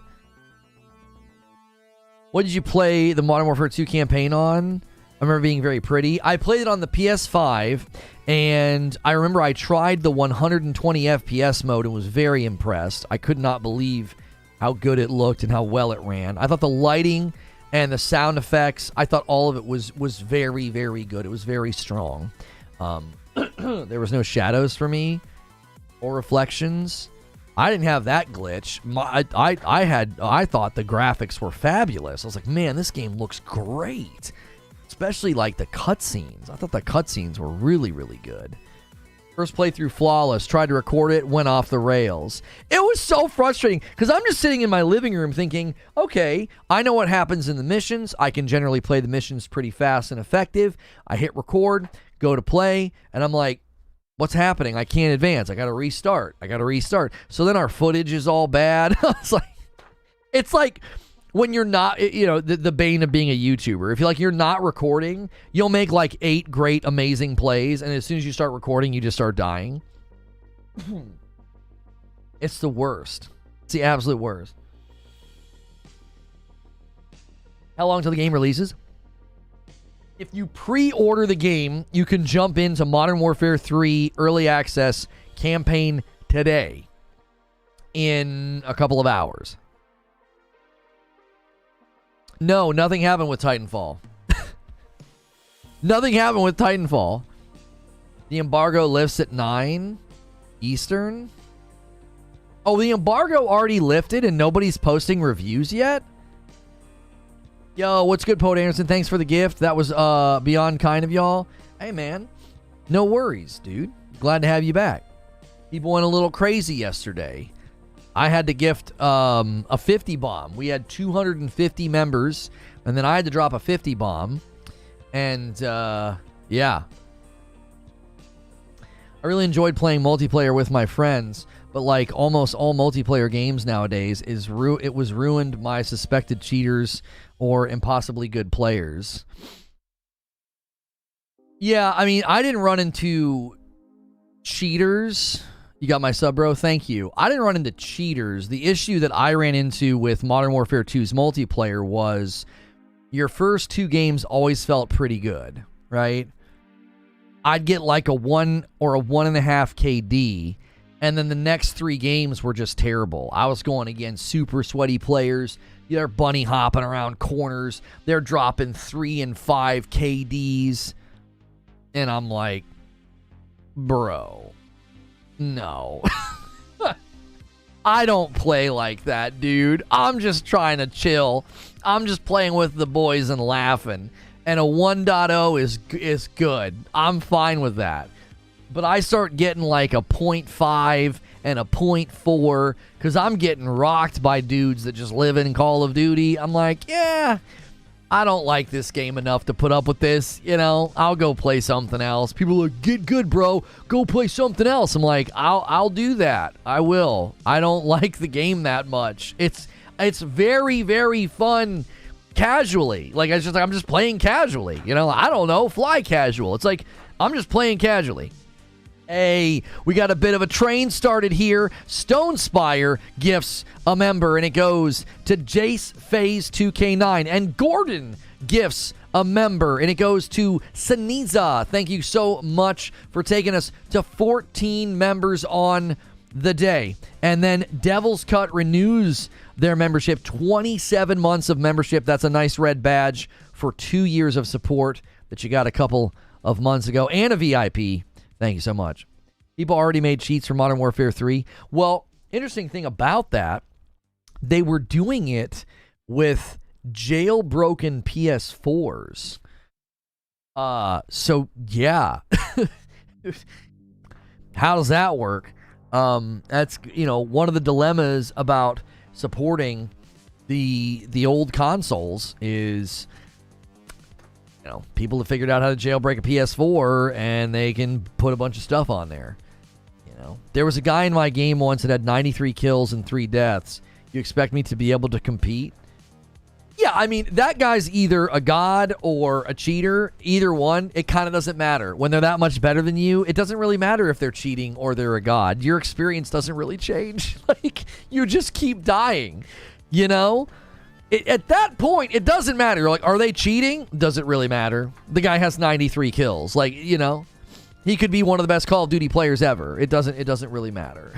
What did you play the Modern Warfare 2 campaign on? I remember being very pretty. I played it on the PS5, and I remember I tried the 120 FPS mode and was very impressed. I could not believe how good it looked and how well it ran. I thought the lighting and the sound effects, I thought all of it was very, very good. It was very strong. There was no shadows for me or reflections. I didn't have that glitch. I thought the graphics were fabulous. I was like, man, this game looks great. Especially like the cutscenes. I thought the cutscenes were really, really good. First playthrough flawless. Tried to record it, went off the rails. It was so frustrating because I'm just sitting in my living room thinking, okay, I know what happens in the missions. I can generally play the missions pretty fast and effective. I hit record, go to play, and I'm like, what's happening? I can't advance. I got to restart. So then our footage is all bad. It's like when you're not, the bane of being a YouTuber. If you're not recording, you'll make like 8 great, amazing plays. And as soon as you start recording, you just start dying. It's the worst. It's the absolute worst. How long till the game releases? If you pre-order the game, you can jump into Modern Warfare 3 Early Access campaign today in a couple of hours. No, nothing happened with Titanfall. Nothing happened with Titanfall. The embargo lifts at 9. Eastern? Oh, the embargo already lifted and nobody's posting reviews yet? Yo, what's good, Poet Anderson? Thanks for the gift. That was beyond kind of y'all. Hey, man. No worries, dude. Glad to have you back. People went a little crazy yesterday. I had to gift a 50 bomb. We had 250 members, and then I had to drop a 50 bomb. And, yeah. I really enjoyed playing multiplayer with my friends, but like almost all multiplayer games nowadays, it was ruined by suspected cheaters or impossibly good players. Yeah, I mean, I didn't run into cheaters. You got my sub, bro? Thank you. I didn't run into cheaters. The issue that I ran into with Modern Warfare 2's multiplayer was your first 2 games always felt pretty good, right? I'd get like a 1 or a 1.5 KD, and then the next 3 games were just terrible. I was going against super sweaty players. They're bunny hopping around corners. They're dropping 3 and 5 KDs. And I'm like, bro, no. I don't play like that, dude. I'm just trying to chill. I'm just playing with the boys and laughing. And a 1.0 is good. I'm fine with that. But I start getting like a 0.5 and a 0.4 because I'm getting rocked by dudes that just live in Call of Duty. I'm like, yeah, I don't like this game enough to put up with this. You know, I'll go play something else. People are like, get good, bro. Go play something else. I'm like, I'll do that. I will. I don't like the game that much. It's very, very fun casually. Like, I'm just playing casually. You know, I don't know. Fly casual. It's like, I'm just playing casually. Hey, we got a bit of a train started here. Stone Spire gifts a member, and it goes to Jace Phase 2K9. And Gordon gifts a member, and it goes to Saniza. Thank you so much for taking us to 14 members on the day. And then Devil's Cut renews their membership. 27 months of membership. That's a nice red badge for 2 years of support that you got a couple of months ago. And a VIP. Thank you so much. People already made cheats for Modern Warfare 3. Well, interesting thing about that, they were doing it with jailbroken PS4s. So yeah. How does that work? That's, you know, one of the dilemmas about supporting the old consoles is, you know, people have figured out how to jailbreak a PS4 and they can put a bunch of stuff on there. You know, there was a guy in my game once that had 93 kills and 3 deaths. You expect me to be able to compete? Yeah, I mean, that guy's either a god or a cheater. Either one, it kind of doesn't matter. When they're that much better than you, it doesn't really matter if they're cheating or they're a god. Your experience doesn't really change. Like, you just keep dying, you know? At that point, it doesn't matter. You're like, are they cheating? Does it really matter? The guy has 93 kills. Like, you know, he could be one of the best Call of Duty players ever. It doesn't really matter.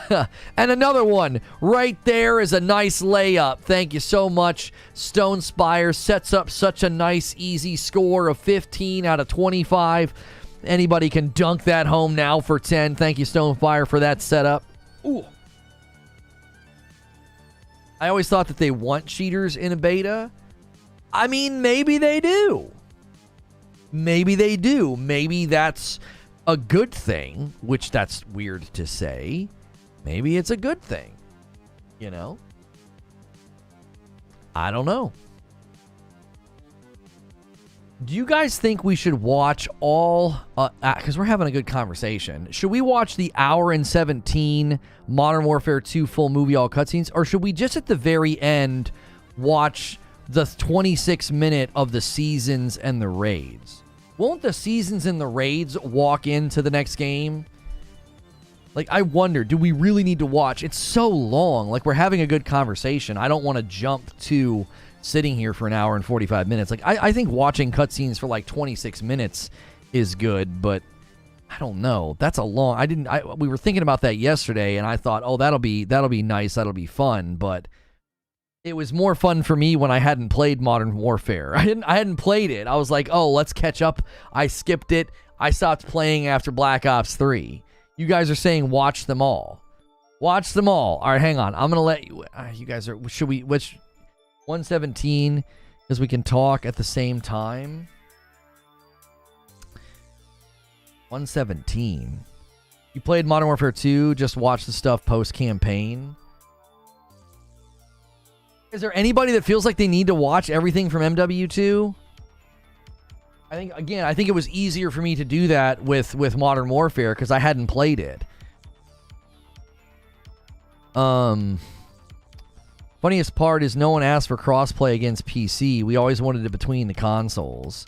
And another one right there is a nice layup. Thank you so much. Stone Spire sets up such a nice, easy score of 15 out of 25. Anybody can dunk that home now for 10. Thank you, Stone Spire, for that setup. Ooh. I always thought that they want cheaters in a beta. I mean, maybe they do. Maybe they do. Maybe that's a good thing, which that's weird to say. Maybe it's a good thing. You know? I don't know. Do you guys think we should watch all... because we're having a good conversation. Should we watch the hour and 17 Modern Warfare 2 full movie, all cutscenes? Or should we just at the very end watch the 26-minute of the seasons and the raids? Won't the seasons and the raids walk into the next game? Like, I wonder, do we really need to watch? It's so long. Like, we're having a good conversation. I don't want to jump to... sitting here for an hour and 45 minutes. Like, I think watching cutscenes for like 26 minutes is good, but I don't know. That's a long... we were thinking about that yesterday, and I thought, oh, that'll be nice. That'll be fun, but It was more fun for me when I hadn't played Modern Warfare. I hadn't played it. I was like, oh, let's catch up. I skipped it. I stopped playing after Black Ops 3. You guys are saying watch them all. Watch them all. All right, hang on. I'm going to let you... you guys are... Should we... Which... 117, because we can talk at the same time. 117. You played Modern Warfare 2, just watch the stuff post-campaign. Is there anybody that feels like they need to watch everything from MW2? I think it was easier for me to do that with Modern Warfare because I hadn't played it. Funniest part is no one asked for crossplay against PC. We always wanted it between the consoles.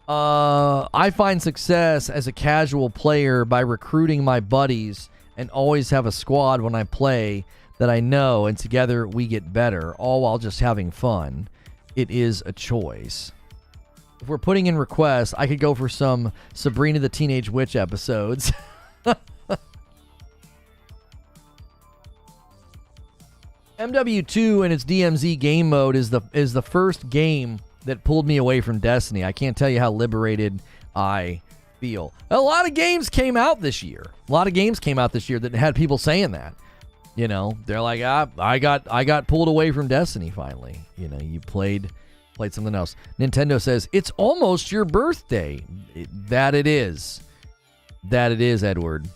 I find success as a casual player by recruiting my buddies and always have a squad when I play that I know, and together we get better, all while just having fun. It is a choice. If we're putting in requests, I could go for some Sabrina the Teenage Witch episodes. MW2 and its DMZ game mode is the first game that pulled me away from Destiny. I can't tell you how liberated I feel. A lot of games came out this year. That had people saying that. You know, they're like, I got pulled away from Destiny finally. You know, you played something else. Nintendo says, it's almost your birthday. That it is, Edward.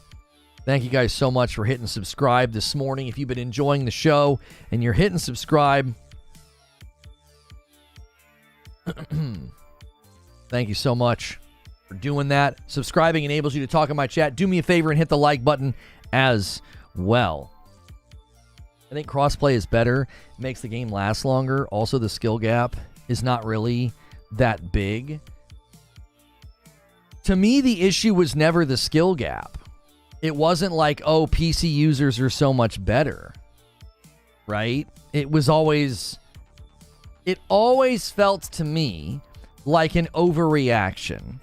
Thank you guys so much for hitting subscribe this morning. If you've been enjoying the show and you're hitting subscribe, thank you so much for doing that. Subscribing enables you to talk in my chat. Do me a favor and hit the like button as well. I think crossplay is better. It makes the game last longer. Also, the skill gap is not really that big. To me, the issue was never the skill gap. It wasn't like, oh, PC users are so much better, right? It always felt to me like an overreaction.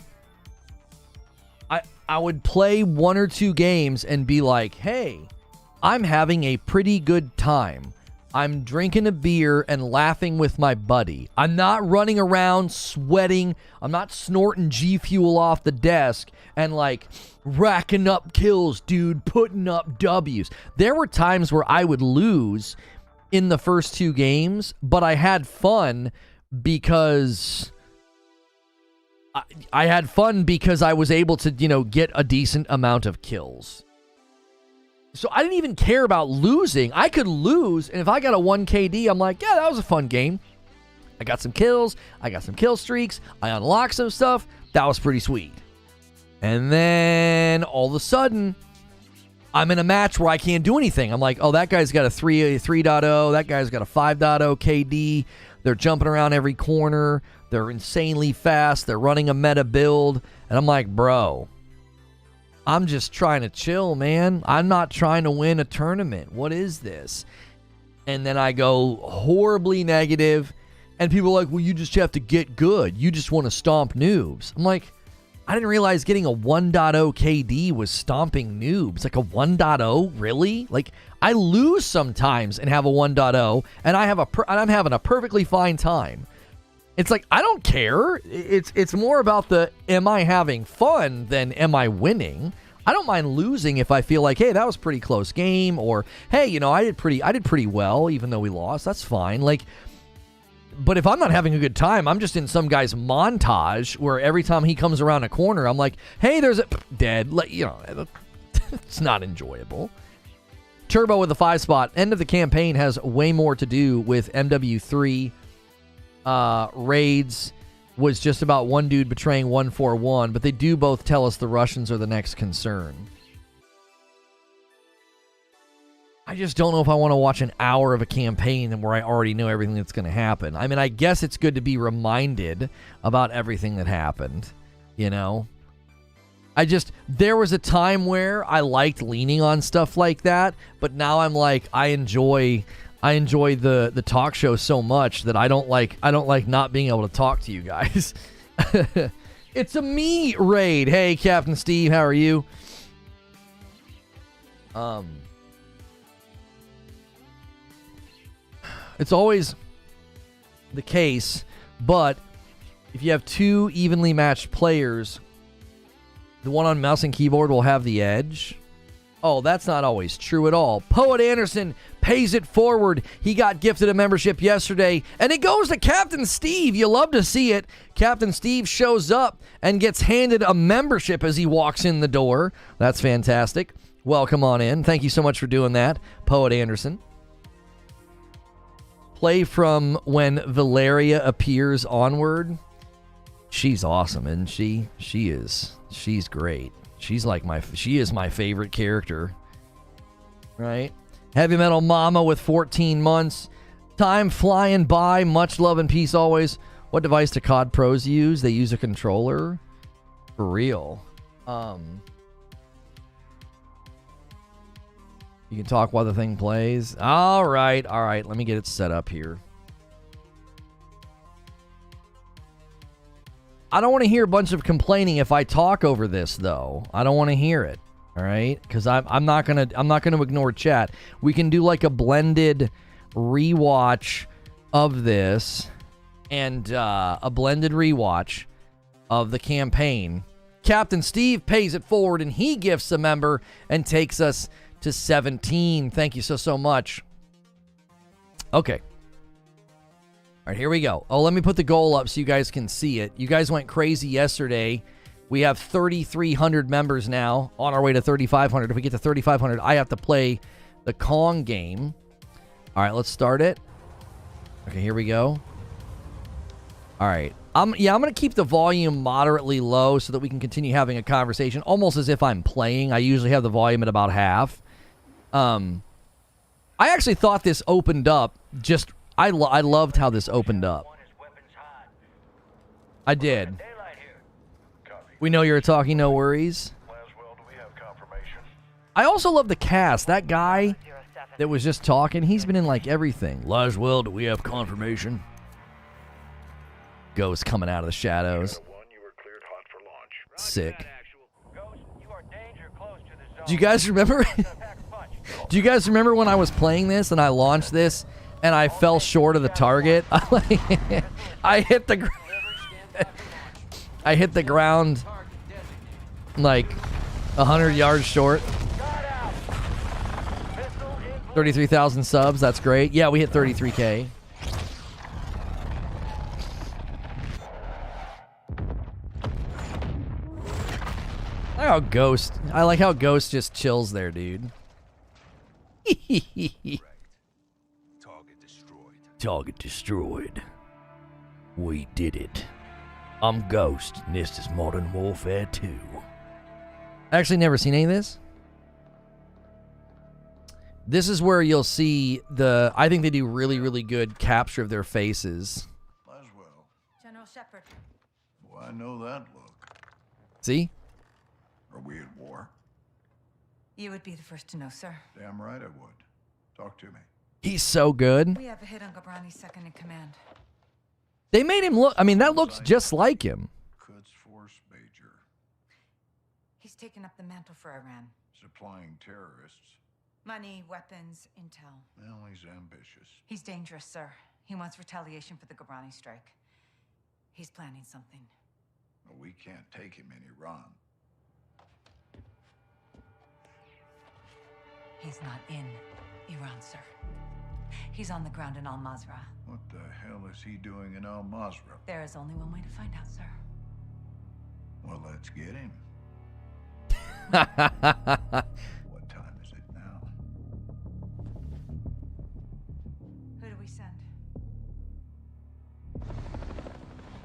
I would play one or two games and be like, hey, I'm having a pretty good time. I'm drinking a beer and laughing with my buddy. I'm not running around sweating. I'm not snorting G Fuel off the desk and like racking up kills, dude, putting up W's. There were times where I would lose in the first two games, but I had fun because I was able to, get a decent amount of kills. So I didn't even care about losing. I could lose, and if I got a 1 KD, I'm like, yeah, that was a fun game. I got some kills. I got some kill streaks. I unlocked some stuff. That was pretty sweet. And then all of a sudden, I'm in a match where I can't do anything. I'm like, oh, that guy's got a 3.0. That guy's got a 5.0 KD. They're jumping around every corner. They're insanely fast. They're running a meta build. And I'm like, bro, I'm just trying to chill, man. I'm not trying to win a tournament. What is this? And then I go horribly negative, and people are like, well, you just have to get good. You just want to stomp noobs. I'm like, I didn't realize getting a 1.0 KD was stomping noobs. Like a 1.0? Really? Like, I lose sometimes and have a 1.0, and I'm having a perfectly fine time. It's like, I don't care. It's more about the am I having fun than am I winning. I don't mind losing if I feel like, hey, that was a pretty close game, or hey, I did pretty well even though we lost. That's fine. Like, but if I'm not having a good time, I'm just in some guy's montage where every time he comes around a corner, I'm like, hey, there's a dead. Like, it's not enjoyable. Turbo with the 5 spot. End of the campaign has way more to do with MW3. Raids was just about one dude betraying 141, but they do both tell us the Russians are the next concern. I just don't know if I want to watch an hour of a campaign where I already know everything that's going to happen. I mean, I guess it's good to be reminded about everything that happened, there was a time where I liked leaning on stuff like that, but now I'm like, I enjoy the talk show so much that I don't like not being able to talk to you guys. It's a me raid. Hey, Captain Steve, how are you? it's always the case, but if you have two evenly matched players, the one on mouse and keyboard will have the edge. Oh, that's not always true at all. Poet Anderson pays it forward. He got gifted a membership yesterday, and it goes to Captain Steve. You love to see it. Captain Steve shows up and gets handed a membership as he walks in the door. That's fantastic. Welcome on in. Thank you so much for doing that, Poet Anderson. Play from when Valeria appears onward. She's awesome, isn't she? She's great. She is my favorite character. Right? Heavy Metal Mama with 14 months. Time flying by. Much love and peace always. What device do COD pros use? They use a controller? For real. You can talk while the thing plays. All right. Let me get it set up here. I don't want to hear a bunch of complaining if I talk over this, though. I don't want to hear it. All right, because I'm not gonna ignore chat. We can do like a blended rewatch of this, and a blended rewatch of the campaign. Captain Steve pays it forward, and he gifts a member and takes us to 17. Thank you so much. Okay. All right, here we go. Oh, let me put the goal up so you guys can see it. You guys went crazy yesterday. We have 3,300 members now, on our way to 3,500. If we get to 3,500, I have to play the Kong game. All right, let's start it. Okay, here we go. All right. I'm going to keep the volume moderately low so that we can continue having a conversation, almost as if I'm playing. I usually have the volume at about half. I actually thought this opened up just... I loved how this opened up. I did. We know you're talking, no worries. I also love the cast. That guy that was just talking, he's been in like everything. Laswell, do we have confirmation? Ghost coming out of the shadows. Sick. Do you guys remember? Do you guys remember when I was playing this and I launched this and I fell short of the target? I hit the ground like 100 yards short. 33,000 subs, that's great. Yeah, we hit 33K. I like how Ghost just chills there, dude. Target destroyed. We did it. I'm Ghost, and this is Modern Warfare 2. I actually never seen any of this. This is where you'll see the... I think they do really, really good capture of their faces. Laswell. General Shepard. Well, I know that look. See? Are we at war? You would be the first to know, sir. Damn right I would. Talk to me. He's so good. We have a hit on Gabrani's second in command. They made him look... I mean, that looks just like him. Quds Force Major. He's taken up the mantle for Iran. Supplying terrorists. Money, weapons, intel. Well, he's ambitious. He's dangerous, sir. He wants retaliation for the Gabrani strike. He's planning something. Well, we can't take him in Iran. He's not in Iran, sir. He's on the ground in Al-Mazrah. What the hell is he doing in Al-Mazrah? There is only one way to find out, sir. Well, let's get him. What time is it now? Who do we send?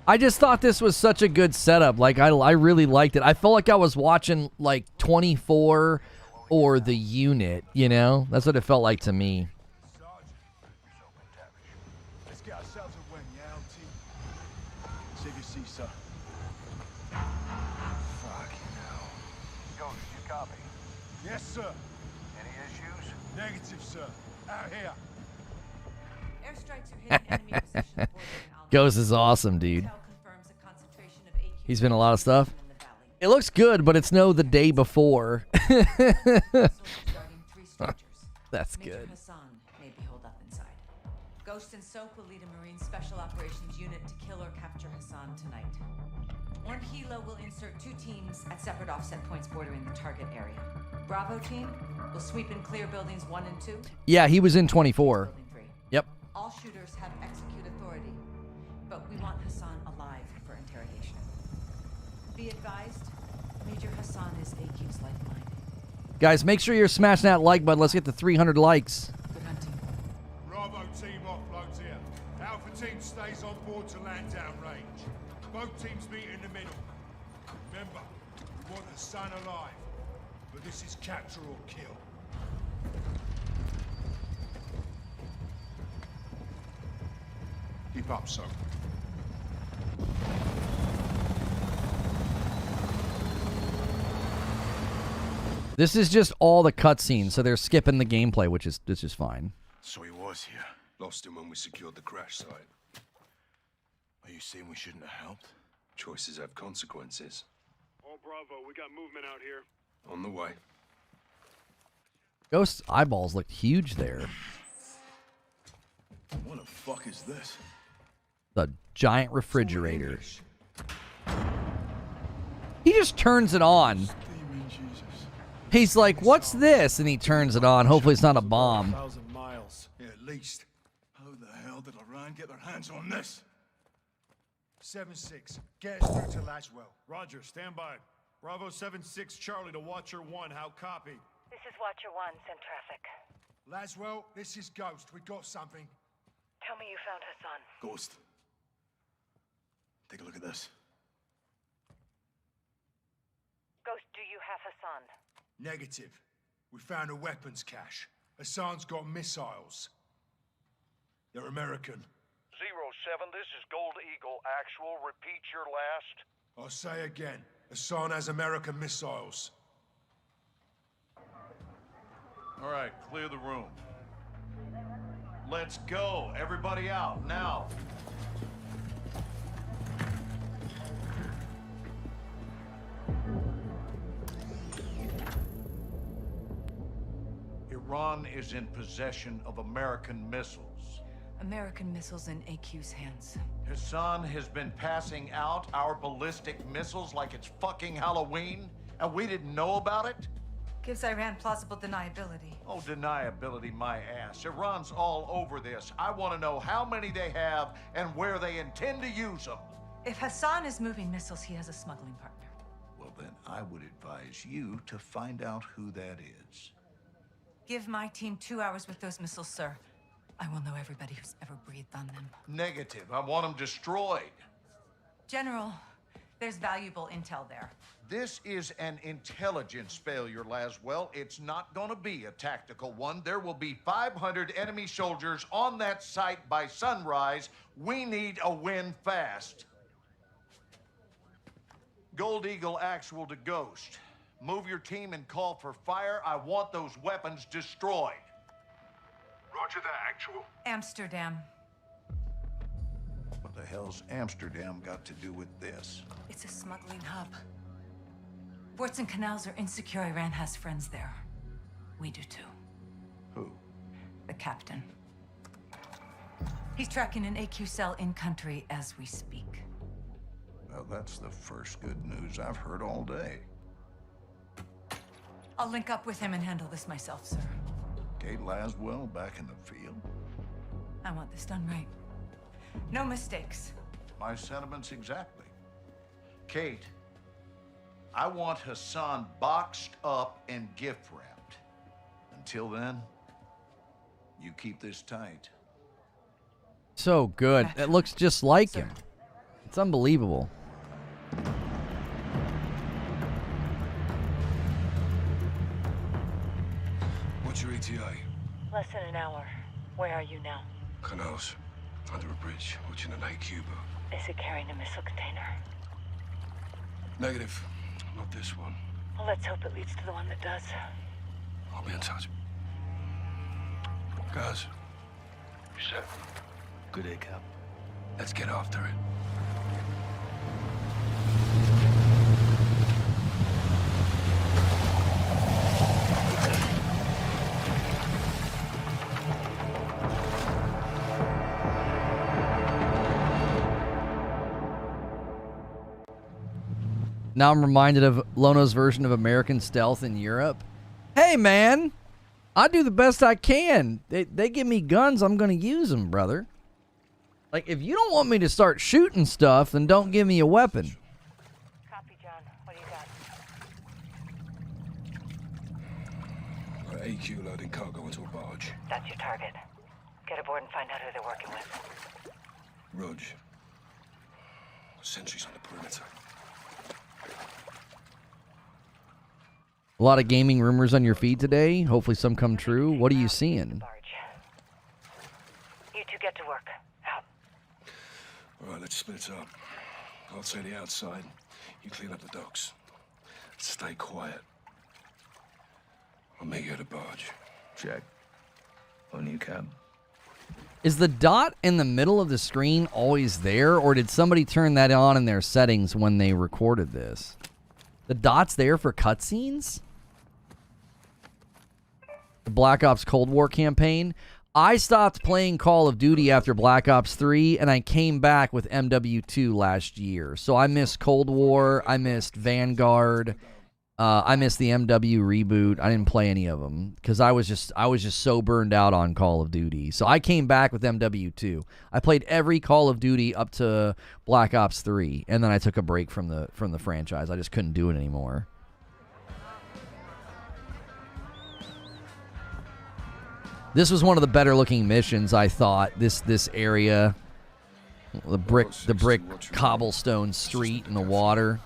I just thought this was such a good setup. Like, I really liked it. I felt like I was watching, like, 24 or The Unit, you know? That's what it felt like to me. Let's get ourselves a win, yeah, LT? Save your seat, sir. Fucking hell. Ghost, you copy? Yes, sir. Any issues? Negative, sir. Out here. Airstrikes are hitting enemy positions bordering Al-Mazrah. Ghost is awesome, dude. Intel confirms a concentration of AQ He's been in a lot of stuff. in the valley. It looks good, but it's no the day before. Soldiers guarding 3 structures. That's Major good. Hassan may be holed up inside. Go Ghost and Soap will lead a Marine Special Operations unit to kill or capture Hassan tonight. One helo will insert 2 teams at separate offset points bordering the target area. Bravo team will sweep and clear buildings 1 and 2. Yeah, he was in 24. Building 3. Yep. All shooters have execute authority, but we want Hassan alive for interrogation. Be advised, Major Hassan is AQ's lifeline. Guys, make sure you're smashing that like button. Let's get to 300 likes. Good hunting. Bravo team offloads here. Alpha team stays on board to land downrange. Both teams meet in the middle. Remember, we want Hassan alive, but this is capture or kill. Keep up, son. This is just all the cutscenes, so they're skipping the gameplay, which is fine. So he was here. Lost him when we secured the crash site. Are you saying we shouldn't have helped? Choices have consequences. All Bravo, we got movement out here. On the way. Ghost's eyeballs looked huge there. What the fuck is this? The giant refrigerator. He just turns it on. Demon Jesus. He's like, what's this? And he turns it on. Hopefully it's not a bomb. 1,000 miles. Yeah, at least. How the hell did Iran get their hands on this? 7-6. Get us through to Laswell. Roger, stand by. Bravo 7-6 Charlie to Watcher 1. How copied? This is Watcher 1, send traffic. Laswell, this is Ghost. We got something. Tell me you found Hassan. Ghost. Take a look at this. Ghost, do you have Hassan? Negative. We found a weapons cache. Hassan's got missiles. They're American. 07, this is Gold Eagle. Actual, repeat your last. I'll say again. Hassan has American missiles. All right, clear the room. Let's go. Everybody out, now. Iran is in possession of American missiles. American missiles in AQ's hands. Hassan has been passing out our ballistic missiles like it's fucking Halloween, and we didn't know about it? Gives Iran plausible deniability. Oh, deniability my ass. Iran's all over this. I want to know how many they have and where they intend to use them. If Hassan is moving missiles, he has a smuggling partner. Well, then I would advise you to find out who that is. Give my team 2 hours with those missiles, sir. I will know everybody who's ever breathed on them. Negative. I want them destroyed. General, there's valuable intel there. This is an intelligence failure, Laswell. It's not going to be a tactical one. There will be 500 enemy soldiers on that site by sunrise. We need a win fast. Gold Eagle actual to Ghost. Move your team and call for fire. I want those weapons destroyed. Roger that, actual. Amsterdam. What the hell's Amsterdam got to do with this? It's a smuggling hub. Ports and canals are insecure. Iran has friends there. We do too. Who? The captain. He's tracking an AQ cell in country as we speak. Well, that's the first good news I've heard all day. I'll link up with him and handle this myself, sir. Kate Laswell back in the field? I want this done right. No mistakes. My sentiments exactly. Kate, I want Hassan boxed up and gift wrapped. Until then, you keep this tight. So good. It looks just like him. It's unbelievable. What's your ETA? Less than an hour. Where are you now? Canals. Under a bridge, watching an AQ boat. Is it carrying a missile container? Negative. Not this one. Well, let's hope it leads to the one that does. I'll be in touch. Guys. You set? Good day, Cap. Let's get after it. Now I'm reminded of Lono's version of American Stealth in Europe. Hey, man, I do the best I can. They give me guns, I'm going to use them, brother. Like, if you don't want me to start shooting stuff, then don't give me a weapon. Copy, John. What do you got? AQ loading cargo onto a barge. That's your target. Get aboard and find out who they're working with. Rog. Sentries on the perimeter. A lot of gaming rumors on your feed today. Hopefully some come true. What are you seeing? Barge. You two get to work. Out. All right, let's split up. I'll say the outside. You clean up the docks. Stay quiet. I'll meet you at the barge. Check. On you, Cap. Is the dot in the middle of the screen always there, or did somebody turn that on in their settings when they recorded this? The dot's there for cutscenes? The Black Ops Cold War campaign. I stopped playing Call of Duty after Black Ops 3, and I came back with MW2 last year. So I missed Cold War, I missed Vanguard, I missed the MW reboot. I didn't play any of them because I was just so burned out on Call of Duty. So I came back with MW2. I played every Call of Duty up to Black Ops 3, and then I took a break from the franchise. I just couldn't do it anymore. This was one of the better looking missions, I thought. This area, the brick cobblestone street in the water.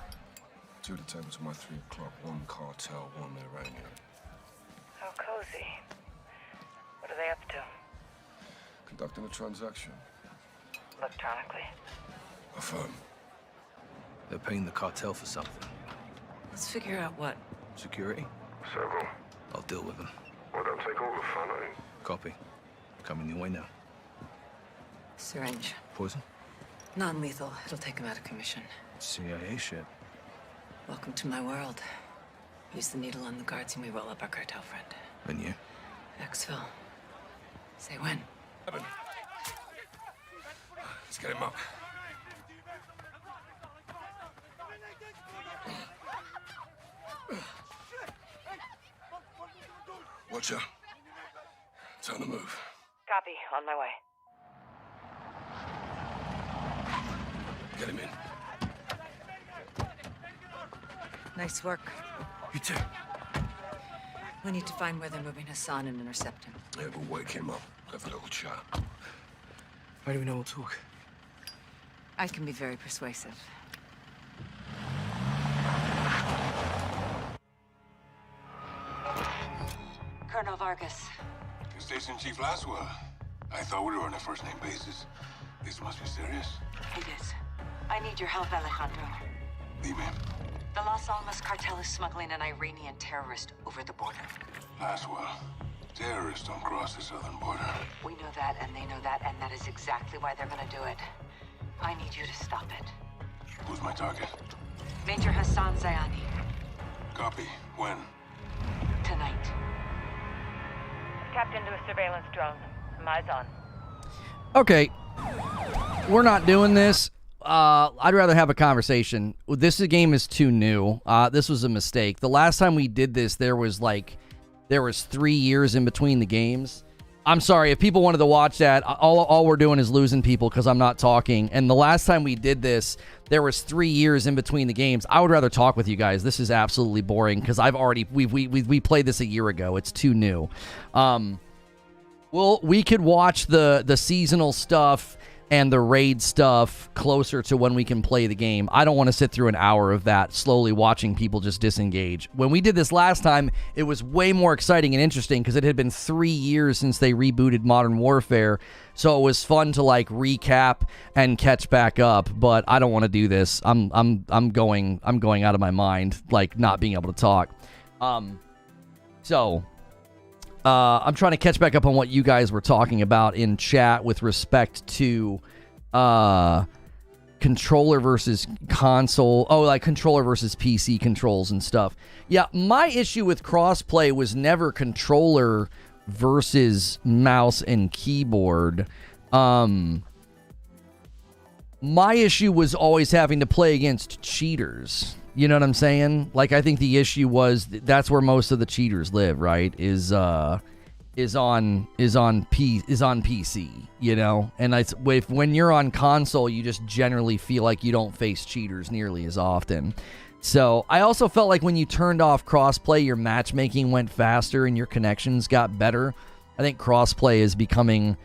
2 to 10 to my 3 o'clock. 1 cartel, 1 Iranian. How cozy. What are they up to? Conducting a transaction. Electronically. Affirm. They're paying the cartel for something. Let's figure out what. Security? Several. I'll deal with them. Well, don't take all the fun, eh? Copy. Coming your way now. Syringe. Poison? Non-lethal. It'll take him out of commission. CIA shit. Welcome to my world. Use the needle on the guards and we roll up our cartel friend. And you? Exfil. Say when. Let's get him up. Watch out. Time to move. Copy. On my way. Get him in. Nice work. You too. We need to find where they're moving Hassan and intercept him. Yeah, we'll wake him up. Have a little chat. Why do we know we'll talk? I can be very persuasive. Colonel Vargas. Station Chief Laswell. I thought we were on a first-name basis. This must be serious. It is. I need your help, Alejandro. Dime. The Los Alamos cartel is smuggling an Iranian terrorist over the border. Laswell. Terrorists don't cross the southern border. We know that, and they know that, and that is exactly why they're gonna do it. I need you to stop it. Who's my target? Major Hassan Zayani. Copy. When? Tonight. Tapped into a surveillance drone. Eyes on. Okay. We're not doing this. I'd rather have a conversation. This game is too new. This was a mistake. The last time we did this, there was 3 years in between the games. I'm sorry, if people wanted to watch that, all we're doing is losing people because I'm not talking. And the last time we did this, there was 3 years in between the games. I would rather talk with you guys. This is absolutely boring because we played this a year ago. It's too new. Well, we could watch the seasonal stuff and the raid stuff closer to when we can play the game. I don't want to sit through an hour of that slowly watching people just disengage. When we did this last time, it was way more exciting and interesting because it had been 3 years since they rebooted Modern Warfare. So it was fun to recap and catch back up, but I don't want to do this. I'm going out of my mind, not being able to talk. I'm trying to catch back up on what you guys were talking about in chat with respect to controller versus console. Oh, controller versus PC controls and stuff. Yeah, my issue with crossplay was never controller versus mouse and keyboard. My issue was always having to play against cheaters. You know what I'm saying? Like, I think the issue was that's where most of the cheaters live, right? Is on PC, you know? And when you're on console, you just generally feel like you don't face cheaters nearly as often. So I also felt like when you turned off crossplay, your matchmaking went faster and your connections got better. I think crossplay is becoming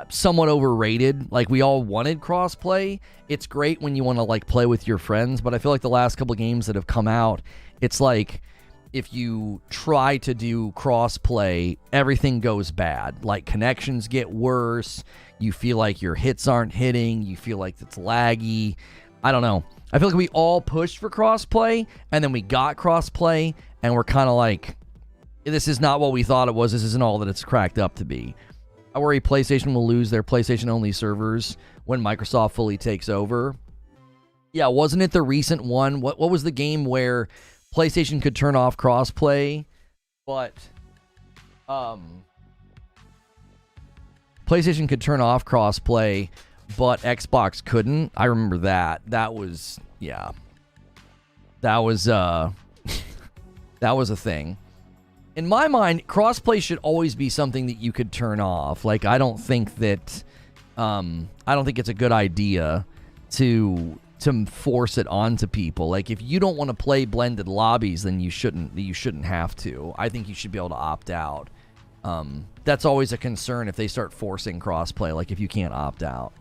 somewhat overrated. Like, we all wanted crossplay. It's great when you want to like play with your friends, but I feel like the last couple games that have come out, it's like if you try to do crossplay, everything goes bad. Like, connections get worse. You feel like your hits aren't hitting. You feel like it's laggy. I don't know. I feel like we all pushed for crossplay, and then we got crossplay, and we're kind of like, this is not what we thought it was. This isn't all that it's cracked up to be. I worry PlayStation will lose their PlayStation-only servers when Microsoft fully takes over. Yeah, wasn't it the recent one? What was the game where PlayStation could turn off crossplay, but PlayStation could turn off crossplay, but Xbox couldn't? I remember that. That was, yeah. That was that was a thing. In my mind, crossplay should always be something that you could turn off. Like, I don't think that I don't think it's a good idea to force it onto people. Like, if you don't want to play blended lobbies, then you shouldn't have to. I think you should be able to opt out. That's always a concern if they start forcing crossplay, like if you can't opt out.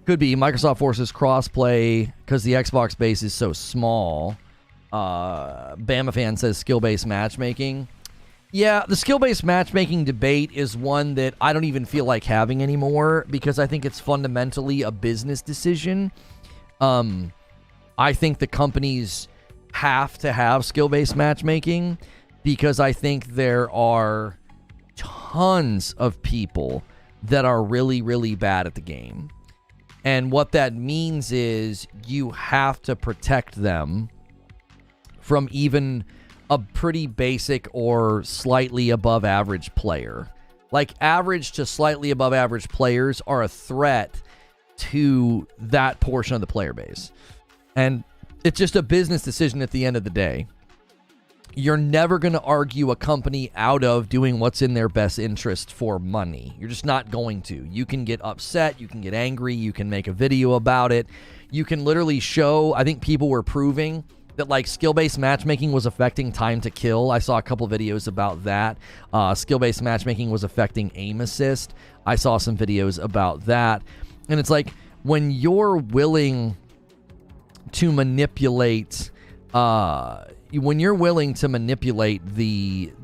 Could be Microsoft forces crossplay because the Xbox base is so small. Bama fan says skill-based matchmaking. Yeah, the skill-based matchmaking debate is one that I don't even feel like having anymore because I think it's fundamentally a business decision. I think the companies have to have skill-based matchmaking because I think there are tons of people that are really, really bad at the game. And what that means is you have to protect them from even a pretty basic or slightly above average player. Like, average to slightly above average players are a threat to that portion of the player base. And it's just a business decision at the end of the day. You're never going to argue a company out of doing what's in their best interest for money. You're just not going to. You can get upset. You can get angry. You can make a video about it. You can literally show, I think people were proving that like skill-based matchmaking was affecting time to kill. I saw a couple videos about that. Skill-based matchmaking was affecting aim assist. I saw some videos about that. And it's like, when you're willing to manipulate the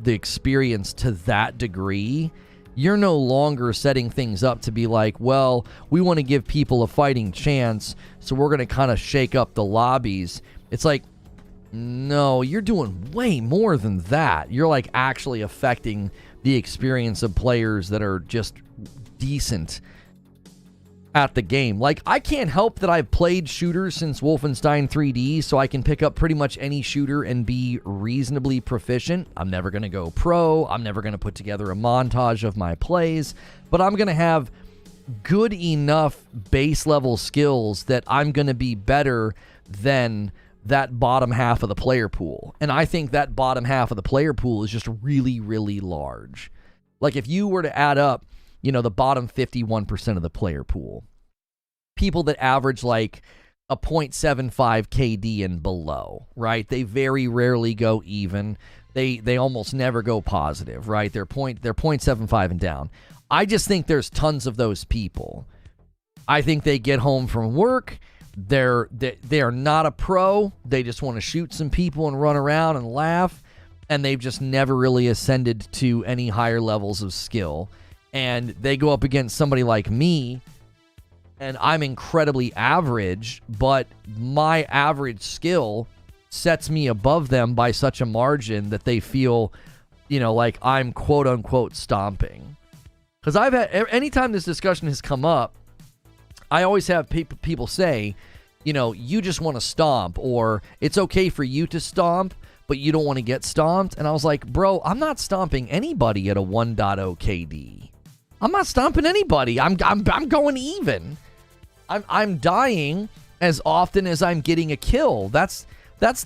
experience to that degree, you're no longer setting things up to be like, well, we want to give people a fighting chance, so we're going to kind of shake up the lobbies. It's like, no, you're doing way more than that. You're like actually affecting the experience of players that are just decent at the game. Like, I can't help that I've played shooters since Wolfenstein 3D, so I can pick up pretty much any shooter and be reasonably proficient. I'm never going to go pro. I'm never going to put together a montage of my plays, but I'm going to have good enough base level skills that I'm going to be better than that bottom half of the player pool. And I think that bottom half of the player pool is just really, really large. Like, if you were to add up, you know, the bottom 51% of the player pool, people that average like a 0.75 KD and below, right? They very rarely go even. They almost never go positive, right? They're 0.75 and down. I just think there's tons of those people. I think they get home from work. They're not a pro. They just want to shoot some people and run around and laugh. And they've just never really ascended to any higher levels of skill. And they go up against somebody like me, and I'm incredibly average, but my average skill sets me above them by such a margin that they feel, you know, like I'm quote unquote stomping. Because I've had, anytime this discussion has come up, I always have people say, you know, you just want to stomp, or it's okay for you to stomp, but you don't want to get stomped. And I was like, bro, I'm not stomping anybody at a 1.0 KD. I'm not stomping anybody. I'm going even. I'm dying as often as I'm getting a kill. That's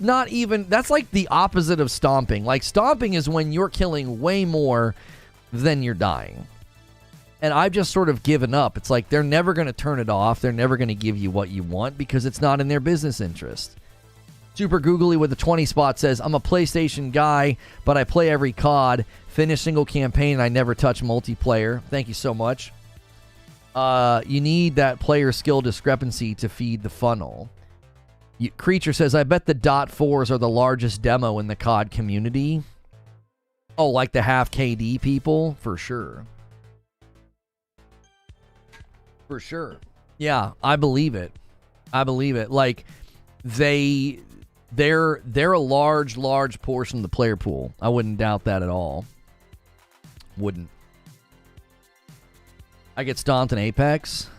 not even, that's like the opposite of stomping. Like, stomping is when you're killing way more than you're dying. And I've just sort of given up. It's like they're never going to turn it off. They're never going to give you what you want because it's not in their business interest. Super Googly with the 20 spot says, I'm a PlayStation guy, but I play every COD, finish single campaign, and I never touch multiplayer. Thank you so much. You need that player skill discrepancy to feed the funnel. Creature says, I bet the .4s are the largest demo in the COD community. Oh, like the half KD people? For sure. For sure. Yeah, I believe it. I believe it. Like, they're a large portion of the player pool. I wouldn't doubt that at all. Wouldn't. I get stomped in Apex.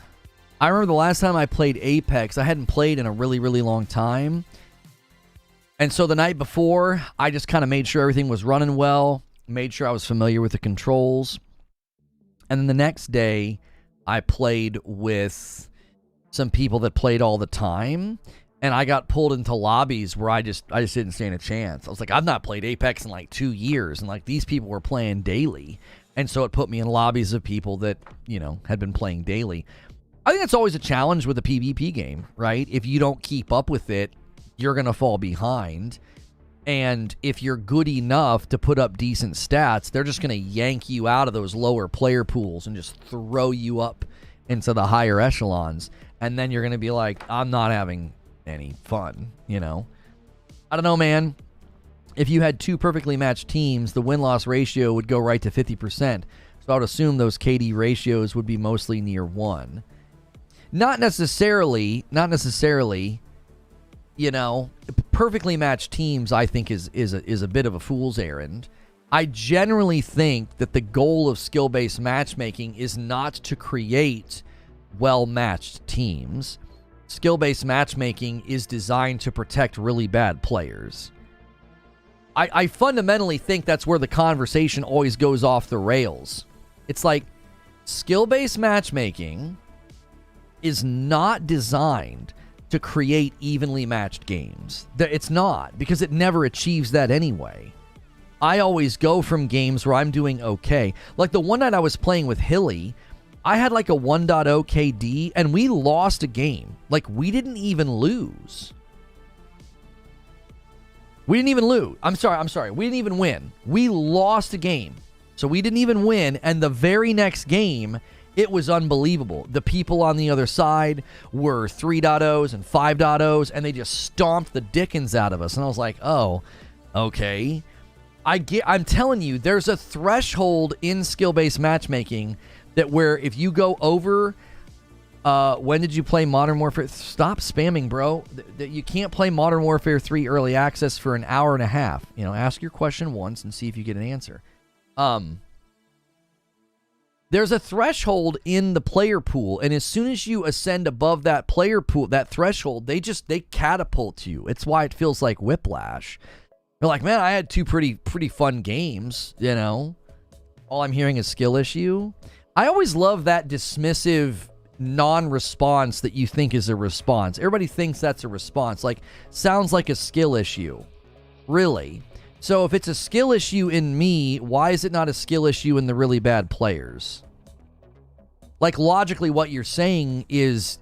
I remember the last time I played Apex, I hadn't played in a really, really long time. And so the night before, I just kind of made sure everything was running well, made sure I was familiar with the controls. And then the next day, I played with some people that played all the time, and I got pulled into lobbies where I just didn't stand a chance. I was like, I've not played Apex in like 2 years, and like these people were playing daily. And so it put me in lobbies of people that, you know, had been playing daily. I think that's always a challenge with a PvP game, right? If you don't keep up with it, you're going to fall behind. And if you're good enough to put up decent stats, they're just going to yank you out of those lower player pools and just throw you up into the higher echelons. And then you're going to be like, I'm not having any fun, you know? I don't know, man. If you had 2 perfectly matched teams, the win-loss ratio would go right to 50%. So I would assume those KD ratios would be mostly near 1. Not necessarily, you know, perfectly matched teams, I think, is a bit of a fool's errand. I generally think that the goal of skill-based matchmaking is not to create well-matched teams. Skill-based matchmaking is designed to protect really bad players. I fundamentally think that's where the conversation always goes off the rails. It's like, skill-based matchmaking is not designed to create evenly matched games. It's not, because it never achieves that anyway. I always go from games where I'm doing okay. Like the one night I was playing with Hilly, I had like a 1.0 KD, and we lost a game. Like, we didn't even lose. We didn't even lose. I'm sorry. We didn't even win. We lost a game. So we didn't even win, and the very next game, it was unbelievable. The people on the other side were 3.0s and 5.0s, and they just stomped the dickens out of us. And I was like, oh, okay. I'm telling you, there's a threshold in skill-based matchmaking that where if you go over, when did you play Modern Warfare? Stop spamming, bro. You can't play Modern Warfare 3 early access for an hour and a half. You know, ask your question once and see if you get an answer. There's a threshold in the player pool, and as soon as you ascend above that player pool, that threshold, they catapult you. It's why it feels like whiplash. You're like, man, I had 2 pretty fun games, you know. All I'm hearing is skill issue. I always love that dismissive non-response that you think is a response. Everybody thinks that's a response. Like, sounds like a skill issue. Really? So if it's a skill issue in me, why is it not a skill issue in the really bad players? Like, logically, what you're saying is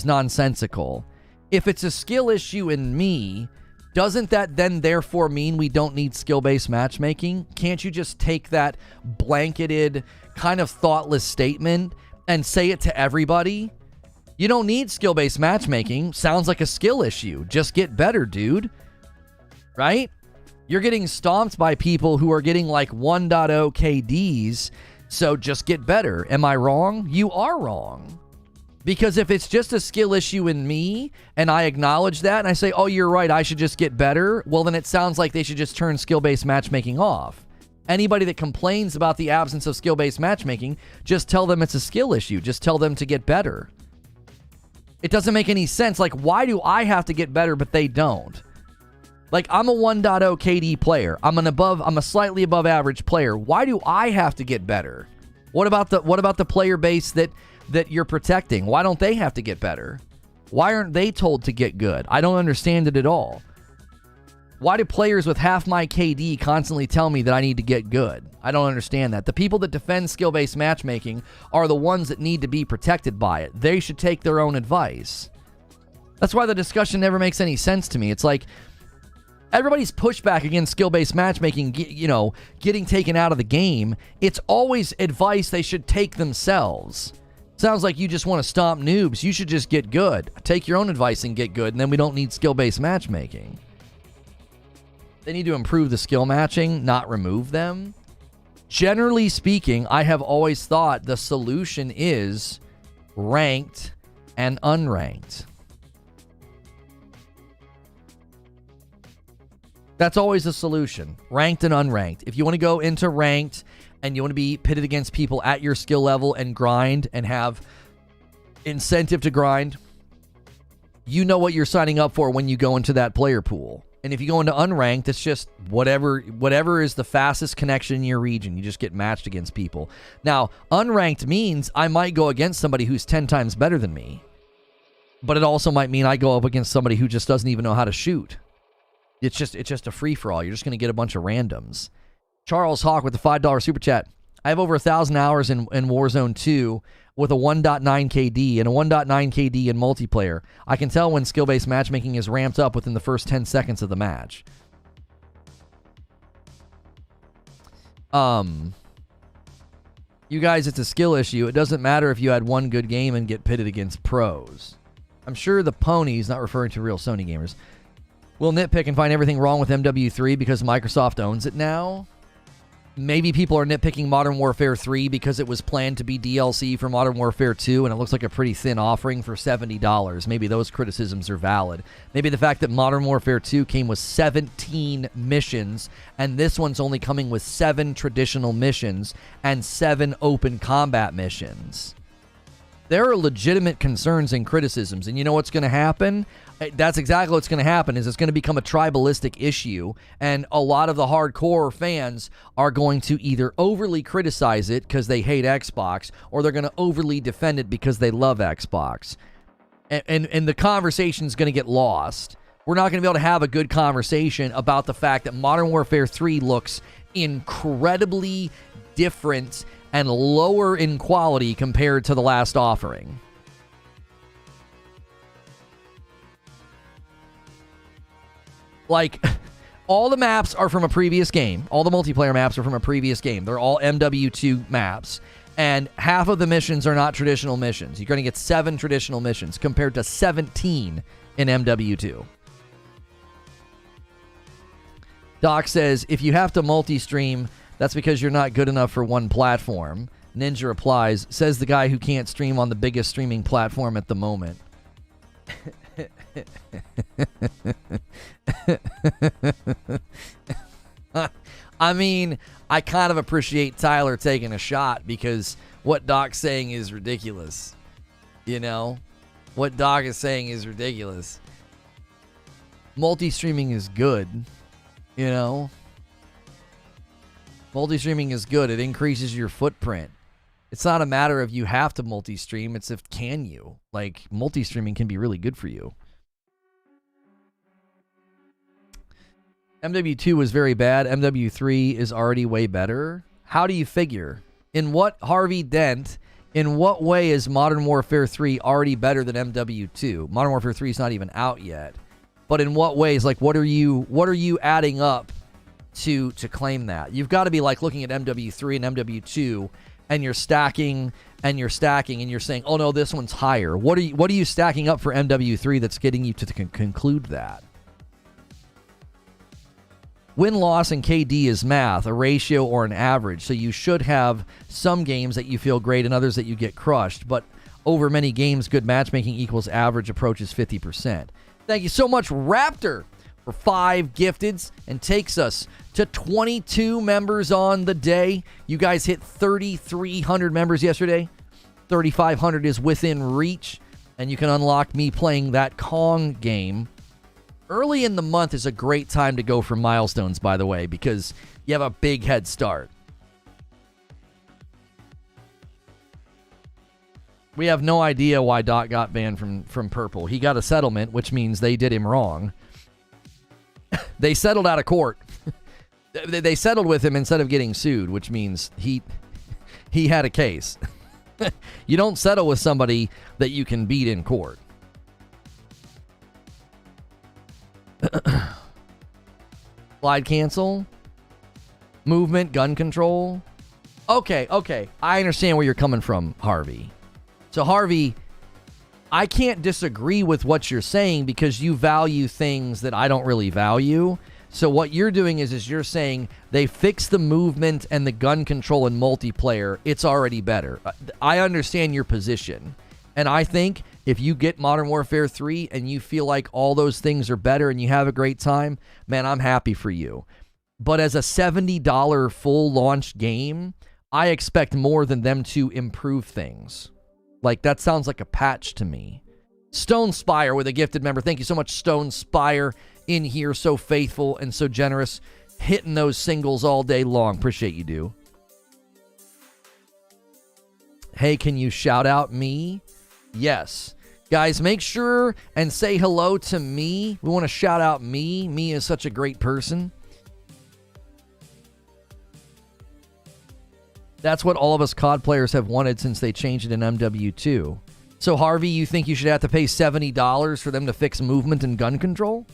nonsensical. If it's a skill issue in me, doesn't that then therefore mean we don't need skill-based matchmaking? Can't you just take that blanketed, kind of thoughtless statement and say it to everybody? You don't need skill-based matchmaking. Sounds like a skill issue. Just get better, dude. Right? You're getting stomped by people who are getting like 1.0 KDs, so just get better. Am I wrong? You are wrong. Because if it's just a skill issue in me, and I acknowledge that, and I say, oh, you're right, I should just get better, well, then it sounds like they should just turn skill-based matchmaking off. Anybody that complains about the absence of skill-based matchmaking, just tell them it's a skill issue. Just tell them to get better. It doesn't make any sense. Like, why do I have to get better, but they don't? Like, I'm a 1.0 KD player. I'm a slightly above average player. Why do I have to get better? What about the player base that you're protecting? Why don't they have to get better? Why aren't they told to get good? I don't understand it at all. Why do players with half my KD constantly tell me that I need to get good? I don't understand that. The people that defend skill-based matchmaking are the ones that need to be protected by it. They should take their own advice. That's why the discussion never makes any sense to me. It's like everybody's pushback against skill-based matchmaking, getting taken out of the game. It's always advice they should take themselves. Sounds like you just want to stomp noobs. You should just get good. Take your own advice and get good, and then we don't need skill-based matchmaking. They need to improve the skill matching, not remove them. Generally speaking, I have always thought the solution is ranked and unranked. That's always the solution, ranked and unranked. If you want to go into ranked and you want to be pitted against people at your skill level and grind and have incentive to grind, you know what you're signing up for when you go into that player pool. And if you go into unranked, it's just whatever is the fastest connection in your region. You just get matched against people. Now, unranked means I might go against somebody who's 10 times better than me. But it also might mean I go up against somebody who just doesn't even know how to shoot. It's just a free-for-all. You're just going to get a bunch of randoms. Charles Hawk with the $5 super chat. I have over 1,000 hours in Warzone 2 with a 1.9 KD and a 1.9 KD in multiplayer. I can tell when skill-based matchmaking is ramped up within the first 10 seconds of the match. You guys, it's a skill issue. It doesn't matter if you had one good game and get pitted against pros. I'm sure the ponies, not referring to real Sony gamers, will nitpick and find everything wrong with MW3 because Microsoft owns it now. Maybe people are nitpicking Modern Warfare 3 because it was planned to be DLC for Modern Warfare 2 and it looks like a pretty thin offering for $70. Maybe those criticisms are valid. Maybe the fact that Modern Warfare 2 came with 17 missions and this one's only coming with 7 traditional missions and 7 open combat missions. There are legitimate concerns and criticisms, and you know what's going to happen? That's exactly what's going to happen, is it's going to become a tribalistic issue, and a lot of the hardcore fans are going to either overly criticize it because they hate Xbox, or they're going to overly defend it because they love Xbox. And the conversation's going to get lost. We're not going to be able to have a good conversation about the fact that Modern Warfare 3 looks incredibly different and lower in quality compared to the last offering. Like, all the maps are from a previous game. All the multiplayer maps are from a previous game. They're all MW2 maps. And half of the missions are not traditional missions. You're going to get 7 traditional missions compared to 17 in MW2. Doc says, if you have to multi-stream, that's because you're not good enough for one platform. Ninja replies, says the guy who can't stream on the biggest streaming platform at the moment. I mean, I kind of appreciate Tyler taking a shot because what Doc's saying is ridiculous. You know? What Doc is saying is ridiculous. Multi-streaming is good. You know? Multi-streaming is good. It increases your footprint. It's not a matter of you have to multi-stream. It's if can you. Like, multi-streaming can be really good for you. MW2 was very bad. MW3 is already way better. How do you figure? In what, Harvey Dent, in what way is Modern Warfare 3 already better than MW2? Modern Warfare 3 is not even out yet. But in what ways? Like, what are you adding up to claim that? You've got to be like looking at MW3 and MW2 and you're stacking and you're saying, oh no, this one's higher. What are you stacking up for MW3 that's getting you to conclude that? Win-loss and KD is math, a ratio or an average, so you should have some games that you feel great and others that you get crushed, but over many games, good matchmaking equals average approaches 50%. Thank you so much, Raptor, for 5 gifteds and takes us to 22 members on the day. You guys hit 3,300 members yesterday. 3,500 is within reach, and you can unlock me playing that Kong game. Early in the month is a great time to go for milestones, by the way, because you have a big head start. We have no idea why Doc got banned from Purple. He got a settlement, which means they did him wrong. They settled out of court. They settled with him instead of getting sued, which means he had a case. You don't settle with somebody that you can beat in court. Slide cancel. Movement, gun control. Okay. I understand where you're coming from, Harvey. So, Harvey, I can't disagree with what you're saying because you value things that I don't really value. So what you're doing is you're saying they fixed the movement and the gun control in multiplayer. It's already better. I understand your position. And I think if you get Modern Warfare 3 and you feel like all those things are better and you have a great time, man, I'm happy for you. But as a $70 full launch game, I expect more than them to improve things. Like, that sounds like a patch to me. Stone Spire with a gifted member. Thank you so much, Stone Spire, in here, so faithful and so generous, hitting those singles all day long. Appreciate you, do. Hey, can you shout out me? Yes. Guys, make sure and say hello to me. We want to shout out me. Me is such a great person. That's what all of us COD players have wanted since they changed it in MW2. So, Harvey, you think you should have to pay $70 for them to fix movement and gun control?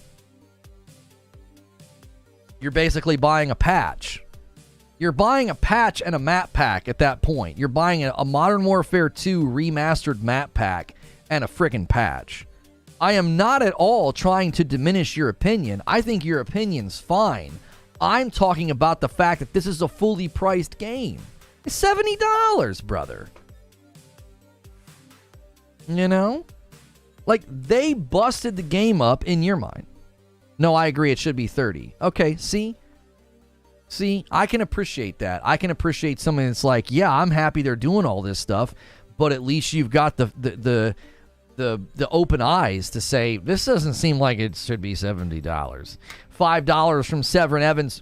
You're basically buying a patch. You're buying a patch and a map pack at that point. You're buying a Modern Warfare 2 remastered map pack and a frickin' patch. I am not at all trying to diminish your opinion. I think your opinion's fine. I'm talking about the fact that this is a fully priced game. It's $70, brother. You know? Like, they busted the game up in your mind. No, I agree. It should be 30. Okay, see? See, I can appreciate that. I can appreciate something that's like, yeah, I'm happy they're doing all this stuff, but at least you've got the open eyes to say, this doesn't seem like it should be $70. $5 from Severin Evans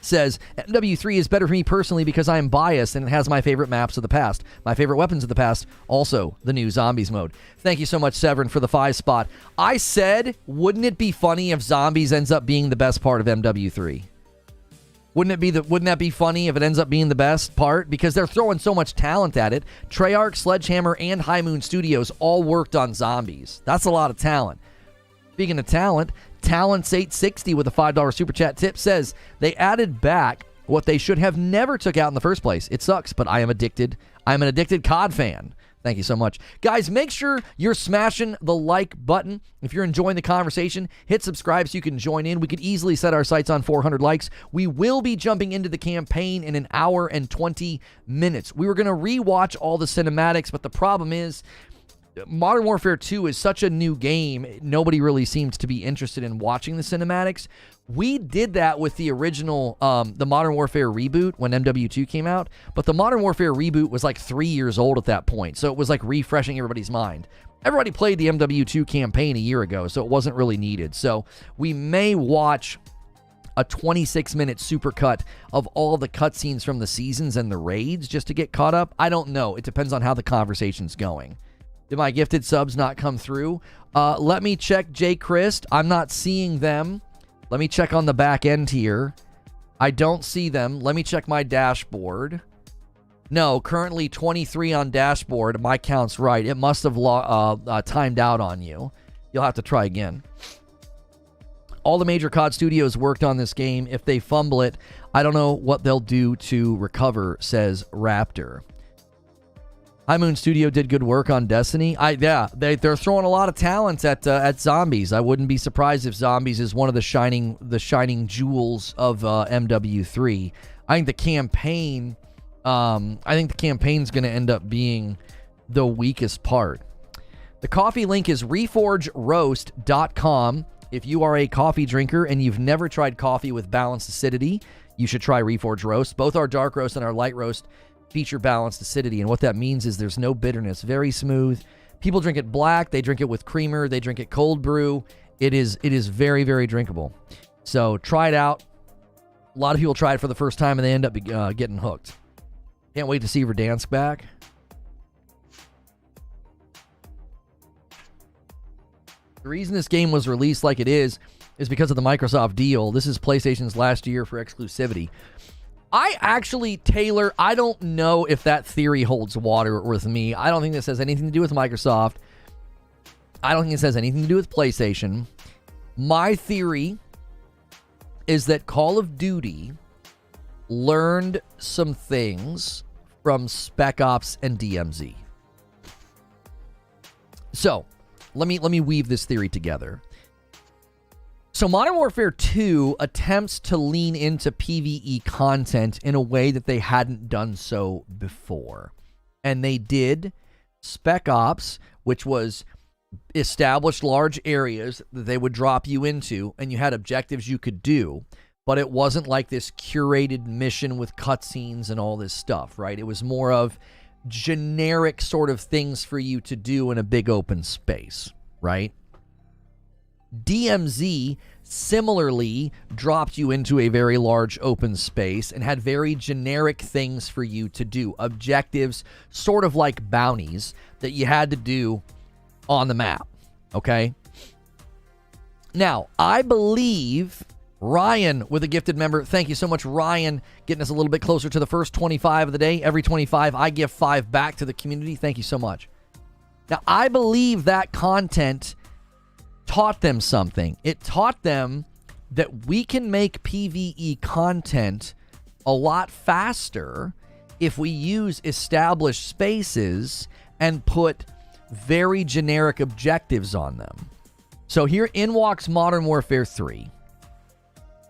says, MW3 is better for me personally because I am biased and it has my favorite maps of the past. My favorite weapons of the past, also the new Zombies mode. Thank you so much, Severin, for the 5 spot. I said, wouldn't it be funny if Zombies ends up being the best part of MW3? Wouldn't that be funny if it ends up being the best part? Because they're throwing so much talent at it. Treyarch, Sledgehammer, and High Moon Studios all worked on Zombies. That's a lot of talent. Speaking of talent, Talents860 with a $5 super chat tip says, they added back what they should have never took out in the first place. It sucks, but I am addicted. I'm an addicted COD fan. Thank you so much. Guys, make sure you're smashing the like button. If you're enjoying the conversation, hit subscribe so you can join in. We could easily set our sights on 400 likes. We will be jumping into the campaign in an hour and 20 minutes. We were going to rewatch all the cinematics, but the problem is Modern Warfare 2 is such a new game, nobody really seems to be interested in watching the cinematics. We did that with the original, the Modern Warfare reboot when MW2 came out, but the Modern Warfare reboot was like 3 years old at that point, so it was like refreshing everybody's mind. Everybody played the MW2 campaign a year ago, so it wasn't really needed. So we may watch a 26-minute supercut of all the cutscenes from the seasons and the raids just to get caught up. I don't know. It depends on how the conversation's going. Did my gifted subs not come through? Let me check J. Christ. I'm not seeing them. Let me check on the back end here. I don't see them. Let me check my dashboard. No, currently 23 on dashboard. My count's right. It must have timed out on you. You'll have to try again. All the major COD studios worked on this game. If they fumble it, I don't know what they'll do to recover, says Raptor. High Moon Studio did good work on Destiny. They're throwing a lot of talent at Zombies. I wouldn't be surprised if Zombies is one of the shining jewels of MW3. I think the campaign, campaign's going to end up being the weakest part. The coffee link is reforgeroast.com. If you are a coffee drinker and you've never tried coffee with balanced acidity, you should try Reforge Roast. Both our dark roast and our light roast feature balanced acidity, and what that means is there's no bitterness. Very smooth. People drink it black, they drink it with creamer, they drink it cold brew. It is very, very drinkable. So try it out. A lot of people try it for the first time and they end up getting hooked. Can't wait to see Verdansk back. The reason this game was released like it is because of the Microsoft deal. This is PlayStation's last year for exclusivity. I actually, Taylor, I don't know if that theory holds water with me. I don't think this has anything to do with Microsoft. I don't think this has anything to do with PlayStation. My theory is that Call of Duty learned some things from Spec Ops and DMZ. So, let me weave this theory together. So Modern Warfare 2 attempts to lean into PvE content in a way that they hadn't done so before. And they did Spec Ops, which was established large areas that they would drop you into, and you had objectives you could do, but it wasn't like this curated mission with cutscenes and all this stuff, right? It was more of generic sort of things for you to do in a big open space, right? DMZ similarly dropped you into a very large open space and had very generic things for you to do, objectives, sort of like bounties that you had to do on the map, okay? Now, I believe Ryan with a gifted member. Thank you so much, Ryan, getting us a little bit closer to the first 25 of the day. Every 25, I give 5 back to the community. Thank you so much. Now, I believe that content taught them something. It taught them that we can make PvE content a lot faster if we use established spaces and put very generic objectives on them. So here in walks Modern Warfare 3.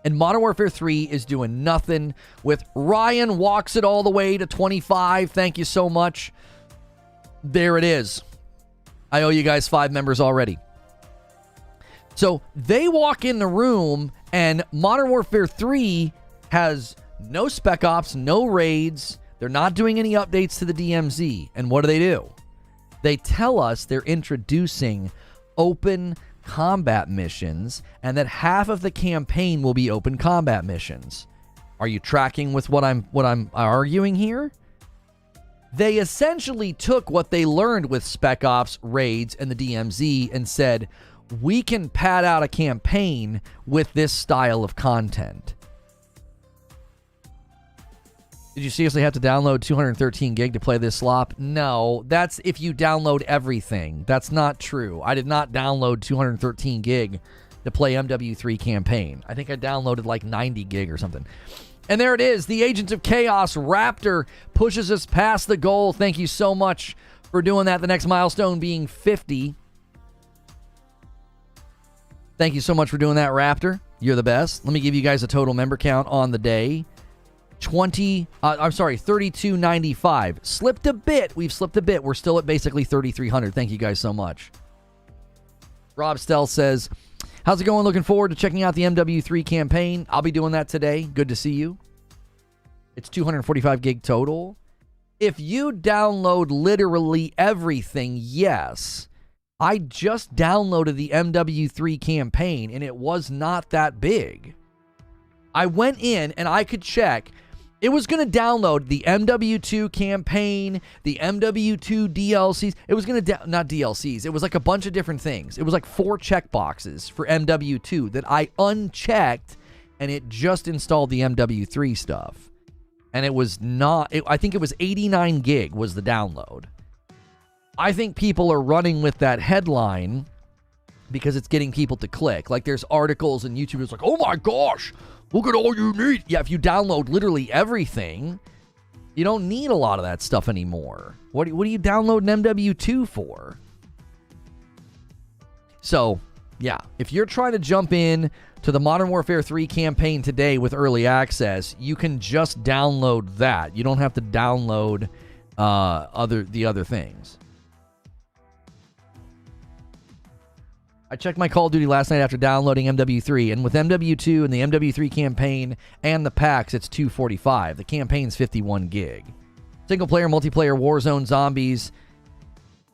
And Modern Warfare 3 is doing nothing with Ryan walks it all the way to 25. Thank you so much. There it is. I owe you guys 5 members already. So they walk in the room and Modern Warfare 3 has no Spec Ops, no raids. They're not doing any updates to the DMZ. And what do? They tell us they're introducing open combat missions and that half of the campaign will be open combat missions. Are you tracking with what I'm arguing here? They essentially took what they learned with Spec Ops, raids, and the DMZ and said, we can pad out a campaign with this style of content. Did you seriously have to download 213 gig to play this slop? No, that's if you download everything. That's not true. I did not download 213 gig to play MW3 campaign. I think I downloaded like 90 gig or something. And there it is. The Agents of Chaos Raptor pushes us past the goal. Thank you so much for doing that. The next milestone being 50. Thank you so much for doing that, Raptor. You're the best. Let me give you guys a total member count on the day. 3295. Slipped a bit. We've slipped a bit. We're still at basically 3,300. Thank you guys so much. Rob Stell says, how's it going? Looking forward to checking out the MW3 campaign. I'll be doing that today. Good to see you. It's 245 gig total. If you download literally everything, yes. I just downloaded the MW3 campaign, and it was not that big. I went in, and I could check. It was going to download the MW2 campaign, the MW2 DLCs. It was going to, not DLCs. It was like a bunch of different things. It was like 4 checkboxes for MW2 that I unchecked, and it just installed the MW3 stuff. And it was not, I think it was 89 gig was the download. I think people are running with that headline because it's getting people to click. Like there's articles and YouTubers like, oh my gosh, look at all you need. Yeah, if you download literally everything, you don't need a lot of that stuff anymore. What are you downloading MW2 for? So, yeah, if you're trying to jump in to the Modern Warfare 3 campaign today with early access, you can just download that. You don't have to download the other things. I checked my Call of Duty last night after downloading MW3, and with MW2 and the MW3 campaign and the packs, it's 245. The campaign's 51 gig. Single player, multiplayer, Warzone, zombies.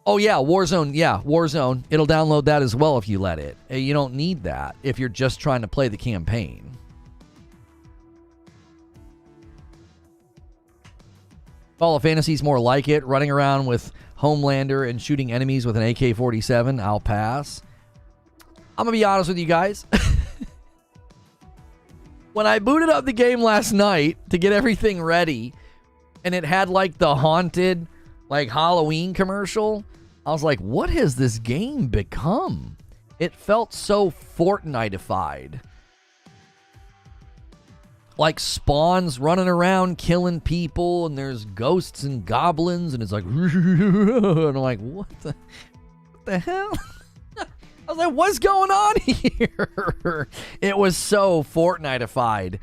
Oh yeah, Warzone. Yeah, Warzone. It'll download that as well if you let it. You don't need that if you're just trying to play the campaign. Fall of Fantasy's more like it. Running around with Homelander and shooting enemies with an AK-47. I'll pass. I'm going to be honest with you guys. When I booted up the game last night to get everything ready, and it had like the haunted, like Halloween commercial, I was like, what has this game become? It felt so Fortnite-ified. Like spawns running around killing people, and there's ghosts and goblins, and it's like, and I'm like, what the hell? I was like, what's going on here? It was so Fortnite-ified.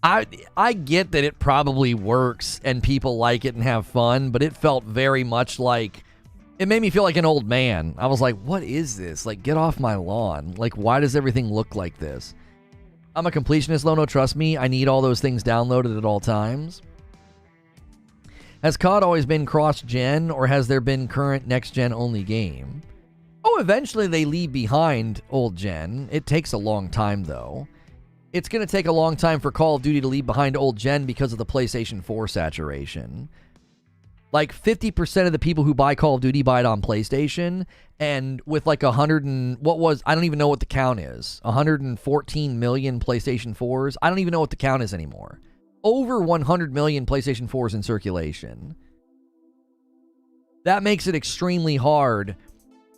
I get that it probably works and people like it and have fun, but it felt very much like, it made me feel like an old man. I was like, what is this? Like, get off my lawn. Like, why does everything look like this? I'm a completionist, Lono, trust me. I need all those things downloaded at all times. Has COD always been cross-gen, or has there been current next-gen only game? Oh, eventually they leave behind old gen. It takes a long time, though. It's going to take a long time for Call of Duty to leave behind old gen because of the PlayStation 4 saturation. Like, 50% of the people who buy Call of Duty buy it on PlayStation, and with like I don't even know what the count is. 114 million PlayStation 4s. I don't even know what the count is anymore. Over 100 million PlayStation 4s in circulation. That makes it extremely hard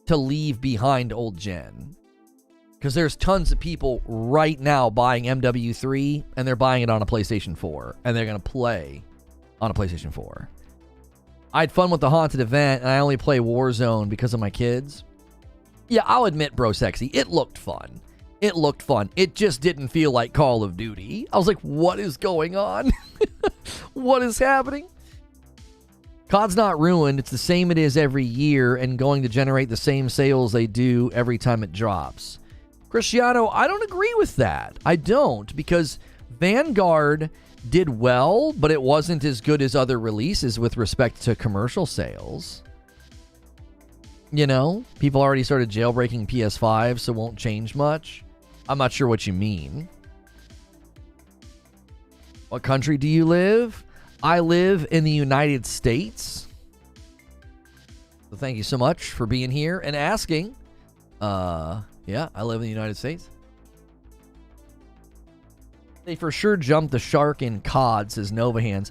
to leave behind old gen, because there's tons of people right now buying MW3 and they're buying it on a PlayStation 4 and they're going to play on a PlayStation 4. I had fun with the haunted event and I only play Warzone because of my kids. Yeah, I'll admit, bro sexy, it looked fun. It just didn't feel like Call of Duty. I was like, what is going on? What is happening? COD's not ruined. It's the same it is every year and going to generate the same sales they do every time it drops. Cristiano, I don't agree with that. I don't, because Vanguard did well, but it wasn't as good as other releases with respect to commercial sales. You know, people already started jailbreaking PS5, so it won't change much. I'm not sure what you mean. What country do you live? I live in the United States. So thank you so much for being here and asking. Yeah, I live in the United States. They for sure jumped the shark in COD, says Nova Hands.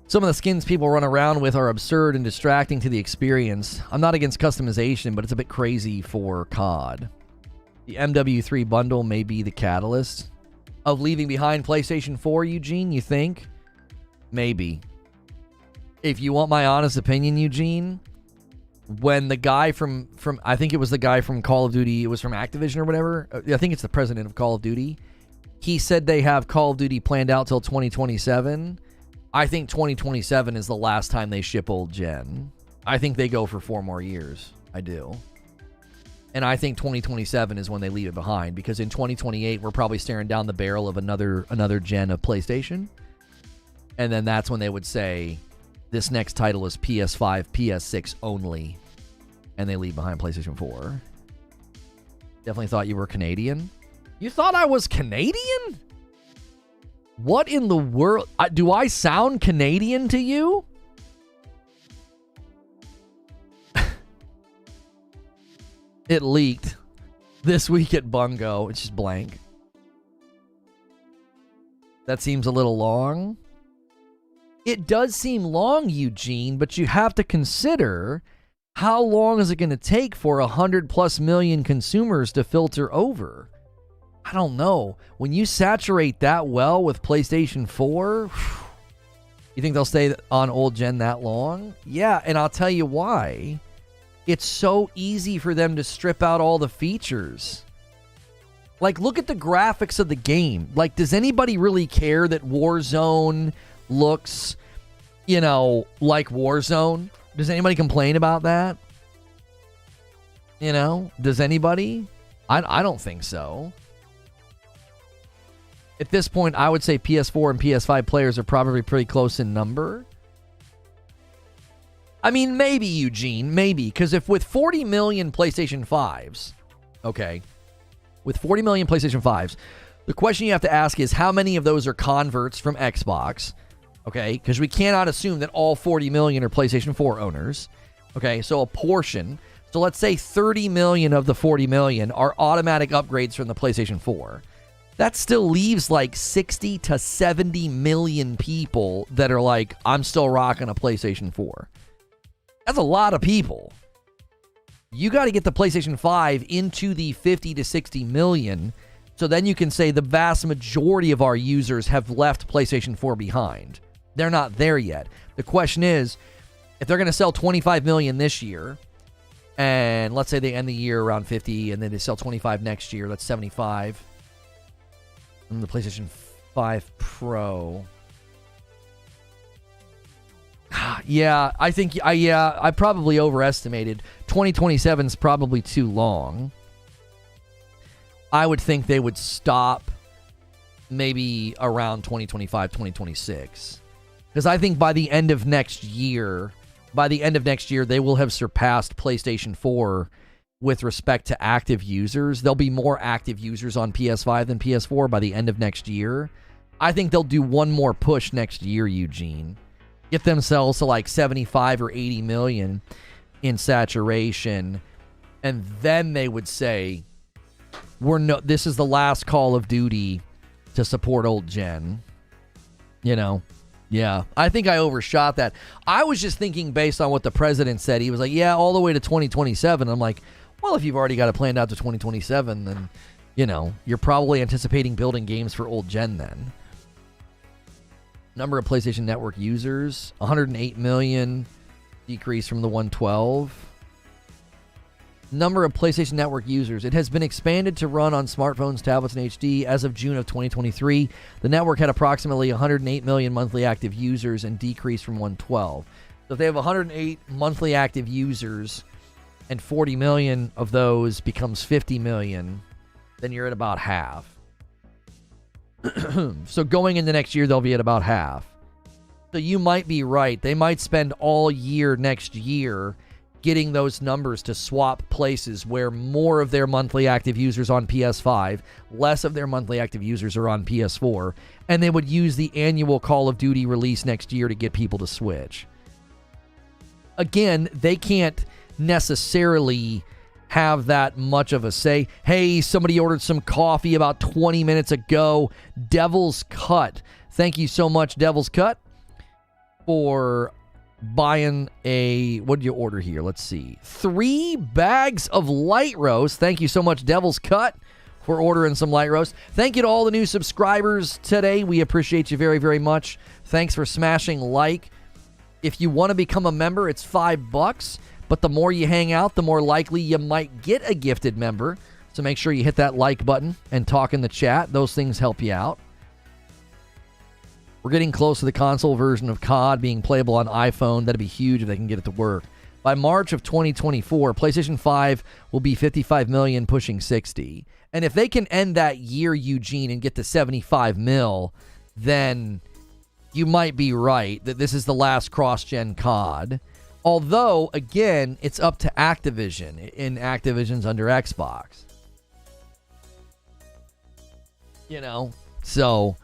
Some of the skins people run around with are absurd and distracting to the experience. I'm not against customization, but it's a bit crazy for COD. The MW3 bundle may be the catalyst of leaving behind PlayStation 4, Eugene, you think? Maybe. If you want my honest opinion, Eugene, when the guy from I think it was the guy from Call of Duty, it was from Activision or whatever. I think it's the president of Call of Duty. He said they have Call of Duty planned out till 2027. I think 2027 is the last time they ship old gen. I think they go for 4 more years. I do. And I think 2027 is when they leave it behind, because in 2028 we're probably staring down the barrel of another gen of PlayStation. And then that's when they would say, this next title is PS5, PS6 only. And they leave behind PlayStation 4. Definitely thought you were Canadian. You thought I was Canadian? What in the world? Do I sound Canadian to you? It leaked this week at Bungo. It's just blank. That seems a little long. It does seem long, Eugene, but you have to consider, how long is it going to take for 100+ million consumers to filter over? I don't know. When you saturate that well with PlayStation 4, you think they'll stay on old gen that long? Yeah, and I'll tell you why. It's so easy for them to strip out all the features. Like, look at the graphics of the game. Like, does anybody really care that Warzone looks, like Warzone? Does anybody complain about that? Does anybody? I don't think so. At this point, I would say PS4 and PS5 players are probably pretty close in number. I mean, maybe, Eugene, maybe. Because if with 40 million PlayStation 5s, okay, with 40 million PlayStation 5s, the question you have to ask is how many of those are converts from Xbox, okay? Because we cannot assume that all 40 million are PlayStation 4 owners, okay? So a portion. So let's say 30 million of the 40 million are automatic upgrades from the PlayStation 4. That still leaves like 60 to 70 million people that are like, I'm still rocking a PlayStation 4. That's a lot of people. You got to get the PlayStation 5 into the 50 to 60 million, so then you can say the vast majority of our users have left PlayStation 4 behind. They're not there yet. The question is, if they're going to sell 25 million this year, and let's say they end the year around 50, and then they sell 25 next year, that's 75. And the PlayStation 5 Pro. Yeah, I think I probably overestimated. 2027 is probably too long. I would think they would stop maybe around 2025, 2026. Because I think by the end of next year, they will have surpassed PlayStation 4 with respect to active users. There'll be more active users on PS5 than PS4 by the end of next year. I think they'll do one more push next year, Eugene. Get themselves to like 75 or 80 million in saturation. And then they would say, this is the last Call of Duty to support old gen. You know? Yeah, I think I overshot that. I was just thinking based on what the president said. He was like, yeah, all the way to 2027. I'm like, well, if you've already got it planned out to 2027, then, you know, you're probably anticipating building games for old gen then. Number of PlayStation Network users, 108 million, decrease from the 112. Number of PlayStation Network users. It has been expanded to run on smartphones, tablets, and HD as of June of 2023. The network had approximately 108 million monthly active users and decreased from 112. So if they have 108 monthly active users and 40 million of those becomes 50 million, then you're at about half. So going into next year, they'll be at about half. So you might be right. They might spend all year next year getting those numbers to swap places where more of their monthly active users on PS5, less of their monthly active users are on PS4, and they would use the annual Call of Duty release next year to get people to switch. Again, they can't necessarily have that much of a say. Hey, somebody ordered some coffee about 20 minutes ago. Devil's Cut. Thank you so much, Devil's Cut, for buying what did you order here? Let's see. 3 bags of light roast. Thank you so much, Devil's Cut, for ordering some light roast. Thank you to all the new subscribers today. We appreciate you very, very much. Thanks for smashing like. If you want to become a member, it's $5. But the more you hang out, the more likely you might get a gifted member. So make sure you hit that like button and talk in the chat. Those things help you out. We're getting close to the console version of COD being playable on iPhone. That'd be huge if they can get it to work. By March of 2024, PlayStation 5 will be 55 million, pushing 60. And if they can end that year, Eugene, and get to 75 mil, then you might be right that this is the last cross-gen COD. Although, again, it's up to Activision, in Activision's under Xbox. You know, so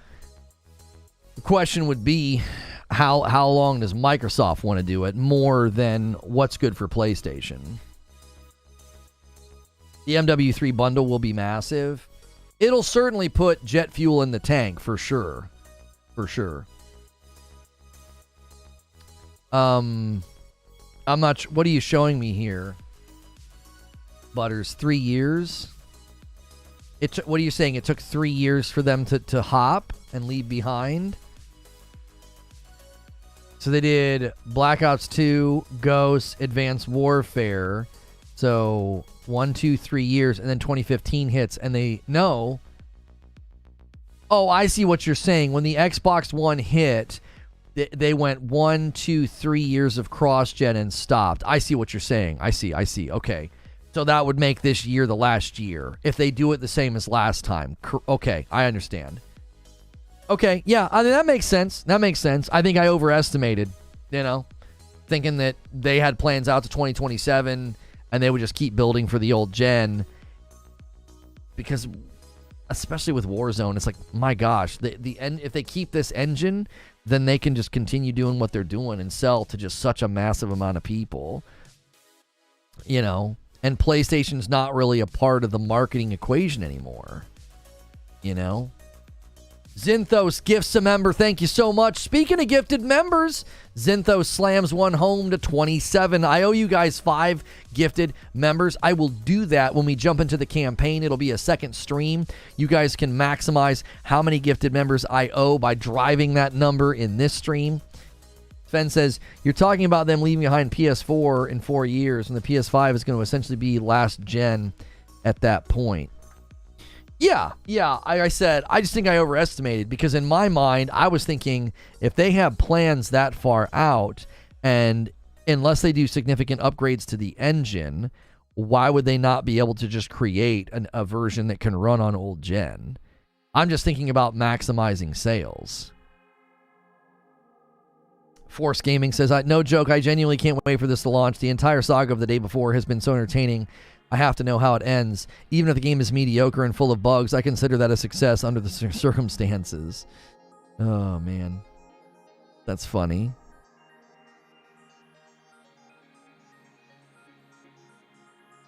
the question would be, how long does Microsoft want to do it more than what's good for PlayStation? The MW3 bundle will be massive. It'll certainly put jet fuel in the tank, for sure. For sure. I'm not. What are you showing me here? Butters, 3 years. What are you saying? It took 3 years for them to hop and leave behind. So they did Black Ops 2, Ghost, Advanced Warfare. So 1, 2, 3 years, and then 2015 hits, and they no. Oh, I see what you're saying. When the Xbox One hit, they went 1, 2, 3 years of cross-gen and stopped. I see what you're saying. I see. Okay. So that would make this year the last year if they do it the same as last time. Okay, I understand. Okay, yeah, I mean, that makes sense. I think I overestimated, thinking that they had plans out to 2027 and they would just keep building for the old gen. Because especially with Warzone, it's like, my gosh, if they keep this engine, then they can just continue doing what they're doing and sell to just such a massive amount of people. You know, and PlayStation's not really a part of the marketing equation anymore. You know? Zinthos gifts a member. Thank you so much. Speaking of gifted members, Zinthos slams one home to 27. I owe you guys 5 gifted members. I will do that when we jump into the campaign. It'll be a second stream. You guys can maximize how many gifted members I owe by driving that number in this stream. Fen says, you're talking about them leaving behind PS4 in 4 years, and the PS5 is going to essentially be last gen at that point. Yeah, I said, I just think I overestimated, because in my mind, I was thinking if they have plans that far out, and unless they do significant upgrades to the engine, why would they not be able to just create a version that can run on old gen? I'm just thinking about maximizing sales. Force Gaming says, no joke, I genuinely can't wait for this to launch. The entire saga of the day before has been so entertaining. I have to know how it ends. Even if the game is mediocre and full of bugs, I consider that a success under the circumstances. Oh, man. That's funny.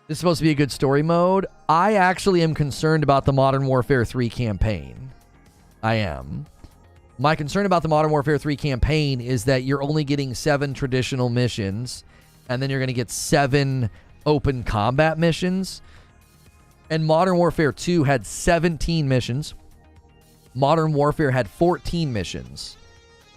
This is supposed to be a good story mode. I actually am concerned about the Modern Warfare 3 campaign. I am. My concern about the Modern Warfare 3 campaign is that you're only getting 7 traditional missions, and then you're going to get 7 open combat missions. And Modern Warfare 2 had 17 missions. Modern Warfare had 14 missions.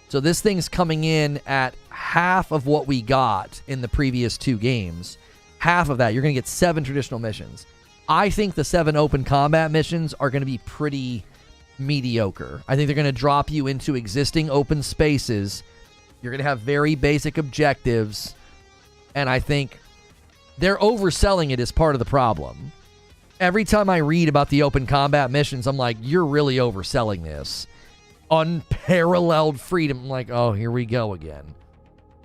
So this thing's coming in at half of what we got in the previous 2 games. Half of that. You're going to get 7 traditional missions. I think the 7 open combat missions are going to be pretty mediocre. I think they're going to drop you into existing open spaces. You're going to have very basic objectives. And I think they're overselling it as part of the problem. Every time I read about the open combat missions, I'm like, you're really overselling this. Unparalleled freedom. I'm like, oh, here we go again.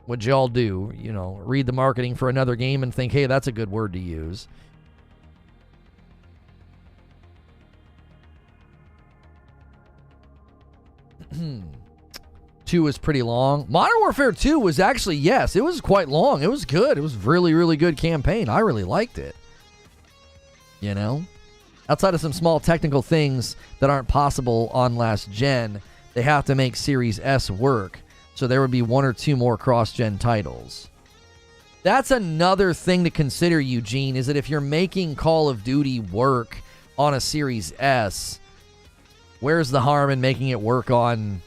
What'd y'all do? You know, read the marketing for another game and think, hey, that's a good word to use. Two was pretty long. Modern Warfare 2 was actually, yes, it was quite long. It was good. It was really, really good campaign. I really liked it. You know? Outside of some small technical things that aren't possible on last gen, they have to make Series S work. So there would be 1 or 2 more cross-gen titles. That's another thing to consider, Eugene, is that if you're making Call of Duty work on a Series S, where's the harm in making it work on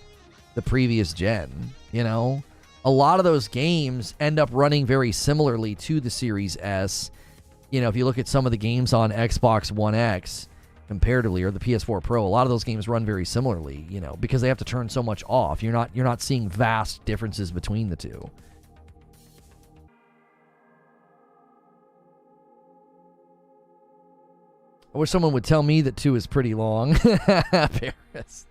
the previous gen? You know, a lot of those games end up running very similarly to the Series S. You know, if you look at some of the games on Xbox One X comparatively, or the PS4 Pro, a lot of those games run very similarly, you know, because they have to turn so much off. You're not seeing vast differences between the two. I wish someone would tell me that 2 is pretty long. Paris.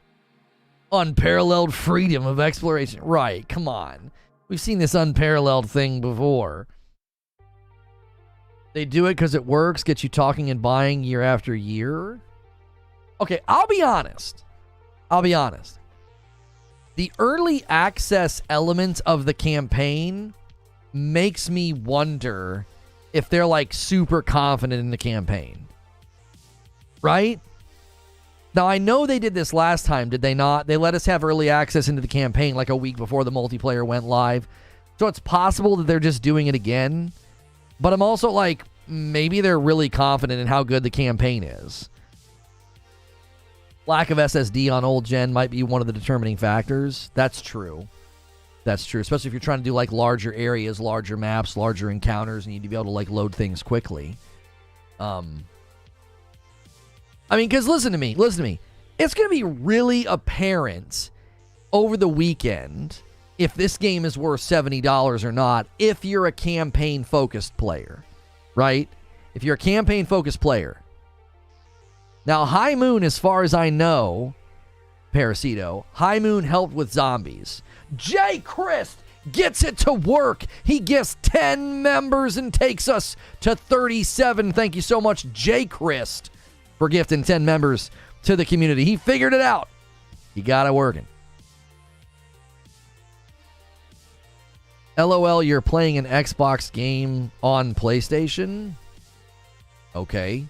Unparalleled freedom of exploration. Right, come on. We've seen this unparalleled thing before. They do it because it works, gets you talking and buying year after year. Okay, I'll be honest. The early access element of the campaign makes me wonder if they're like super confident in the campaign. Right? Now, I know they did this last time, did they not? They let us have early access into the campaign like a week before the multiplayer went live. So it's possible that they're just doing it again. But I'm also like, maybe they're really confident in how good the campaign is. Lack of SSD on old gen might be one of the determining factors. That's true. Especially if you're trying to do like larger areas, larger maps, larger encounters, and you need to be able to like load things quickly. I mean, because listen to me. It's going to be really apparent over the weekend if this game is worth $70 or not if you're a campaign-focused player, right? If you're a campaign-focused player. Now, High Moon, as far as I know, Parasito, High Moon helped with zombies. Jay Christ gets it to work. He gets 10 members and takes us to 37. Thank you so much, Jay Christ, for gifting 10 members to the community. He figured it out. He got it working. LOL, you're playing an Xbox game on PlayStation? Okay.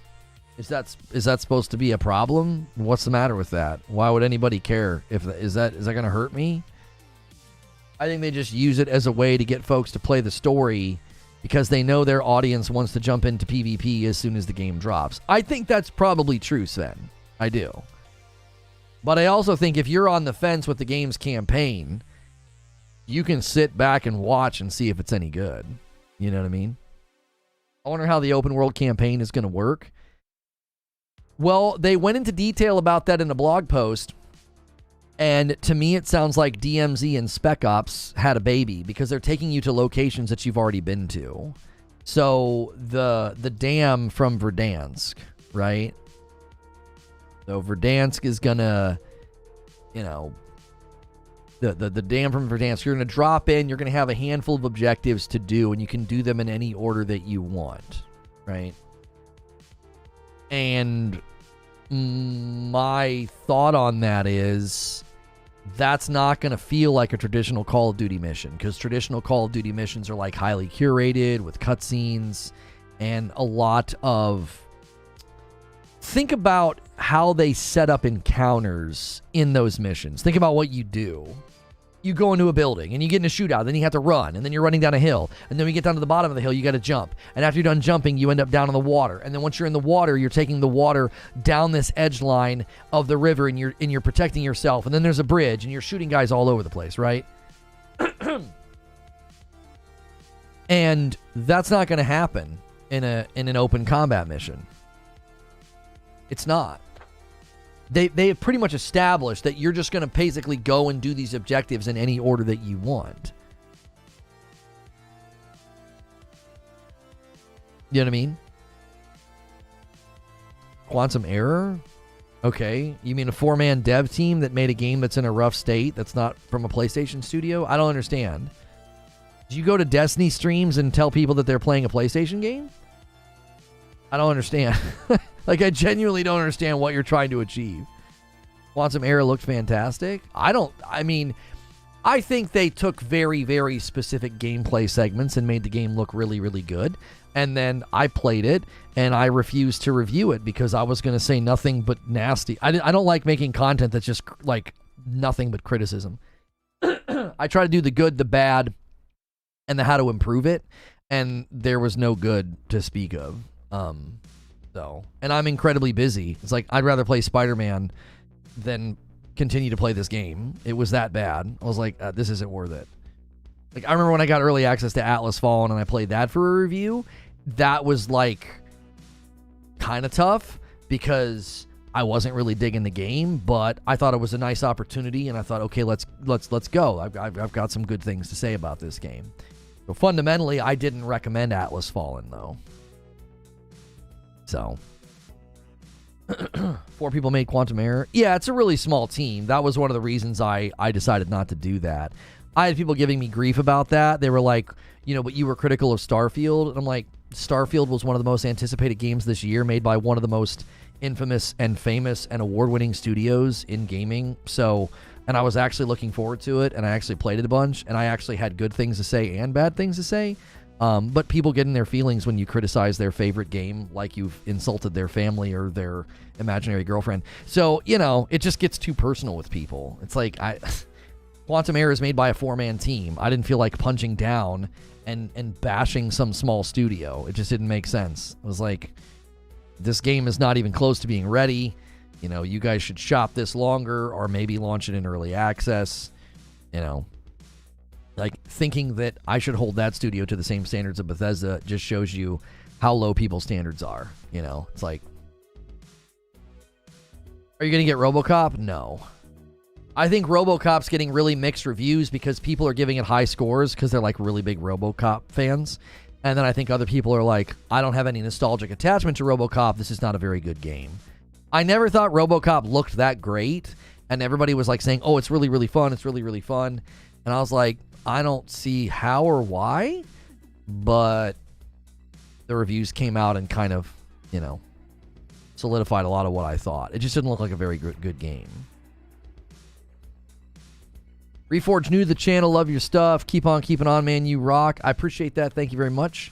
Is that supposed to be a problem? What's the matter with that? Why would anybody care? Is that going to hurt me? I think they just use it as a way to get folks to play the story because they know their audience wants to jump into PvP as soon as the game drops. I think that's probably true, Sven. I do. But I also think if you're on the fence with the game's campaign, you can sit back and watch and see if it's any good. You know what I mean? I wonder how the open world campaign is going to work. Well, they went into detail about that in a blog post, and to me it sounds like DMZ and Spec Ops had a baby because they're taking you to locations that you've already been to. So the dam from Verdansk, right? So Verdansk is gonna, you know, the dam from Verdansk, you're gonna drop in, you're gonna have a handful of objectives to do, and you can do them in any order that you want, right? And my thought on that is that's not going to feel like a traditional Call of Duty mission, because traditional Call of Duty missions are like highly curated with cutscenes and a lot of... Think about how they set up encounters in those missions. Think about what you do. You go into a building and you get in a shootout, then you have to run, and then you're running down a hill, and then when you get down to the bottom of the hill, you got to jump, and after you're done jumping, you end up down in the water, and then once you're in the water, you're taking the water down this edge line of the river, and you're protecting yourself, and then there's a bridge, and you're shooting guys all over the place, right? And that's not going to happen in an open combat mission. It's not. They have pretty much established that you're just going to basically go and do these objectives in any order that you want. You know what I mean? Quantum Error? Okay. You mean a 4-man dev team that made a game that's in a rough state that's not from a PlayStation studio? I don't understand. Did you go to Destiny streams and tell people that they're playing a PlayStation game? I don't understand. Like, I genuinely don't understand what you're trying to achieve. Quantum Error looked fantastic. I think they took very, very specific gameplay segments and made the game look really, really good. And then I played it, and I refused to review it because I was going to say nothing but nasty. I don't like making content that's just, like, nothing but criticism. I try to do the good, the bad, and the how to improve it, and there was no good to speak of. And I'm incredibly busy. It's like, I'd rather play Spider-Man than continue to play this game. It was that bad. I was like, this isn't worth it. Like, I remember when I got early access to Atlas Fallen and I played that for a review, that was like kind of tough because I wasn't really digging the game, but I thought it was a nice opportunity, and I thought, okay, let's go. I've got some good things to say about this game. So fundamentally, I didn't recommend Atlas Fallen though. So 4 people made Quantum Error. Yeah, it's a really small team. That was one of the reasons I decided not to do that. I had people giving me grief about that. They were like, but you were critical of Starfield. And I'm like, Starfield was one of the most anticipated games this year, made by one of the most infamous and famous and award-winning studios in gaming. And I was actually looking forward to it, and I actually played it a bunch, and I actually had good things to say and bad things to say. But people get in their feelings when you criticize their favorite game like you've insulted their family or their imaginary girlfriend. So, it just gets too personal with people. It's like, Quantum Error is made by a 4-man team. I didn't feel like punching down and bashing some small studio. It just didn't make sense. It was like, this game is not even close to being ready. You guys should shop this longer or maybe launch it in early access. Like, thinking that I should hold that studio to the same standards of Bethesda just shows you how low people's standards are. It's like, are you going to get RoboCop? No. I think RoboCop's getting really mixed reviews because people are giving it high scores because they're, like, really big RoboCop fans. And then I think other people are like, I don't have any nostalgic attachment to RoboCop. This is not a very good game. I never thought RoboCop looked that great. And everybody was, like, saying, oh, it's really, really fun. It's really, really fun. And I was like, I don't see how or why, but the reviews came out and kind of, solidified a lot of what I thought. It just didn't look like a very good game. Reforge, new to the channel. Love your stuff. Keep on keeping on, man. You rock. I appreciate that. Thank you very much.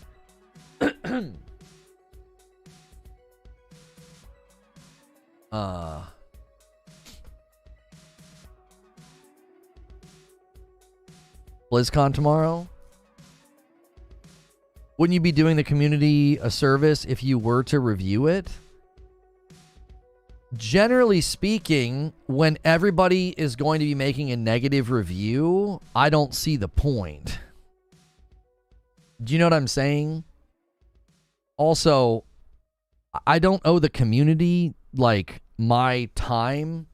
BlizzCon tomorrow. Wouldn't you be doing the community a service if you were to review it? Generally speaking, when everybody is going to be making a negative review, I don't see the point. Do you know what I'm saying? Also, I don't owe the community, like, my time,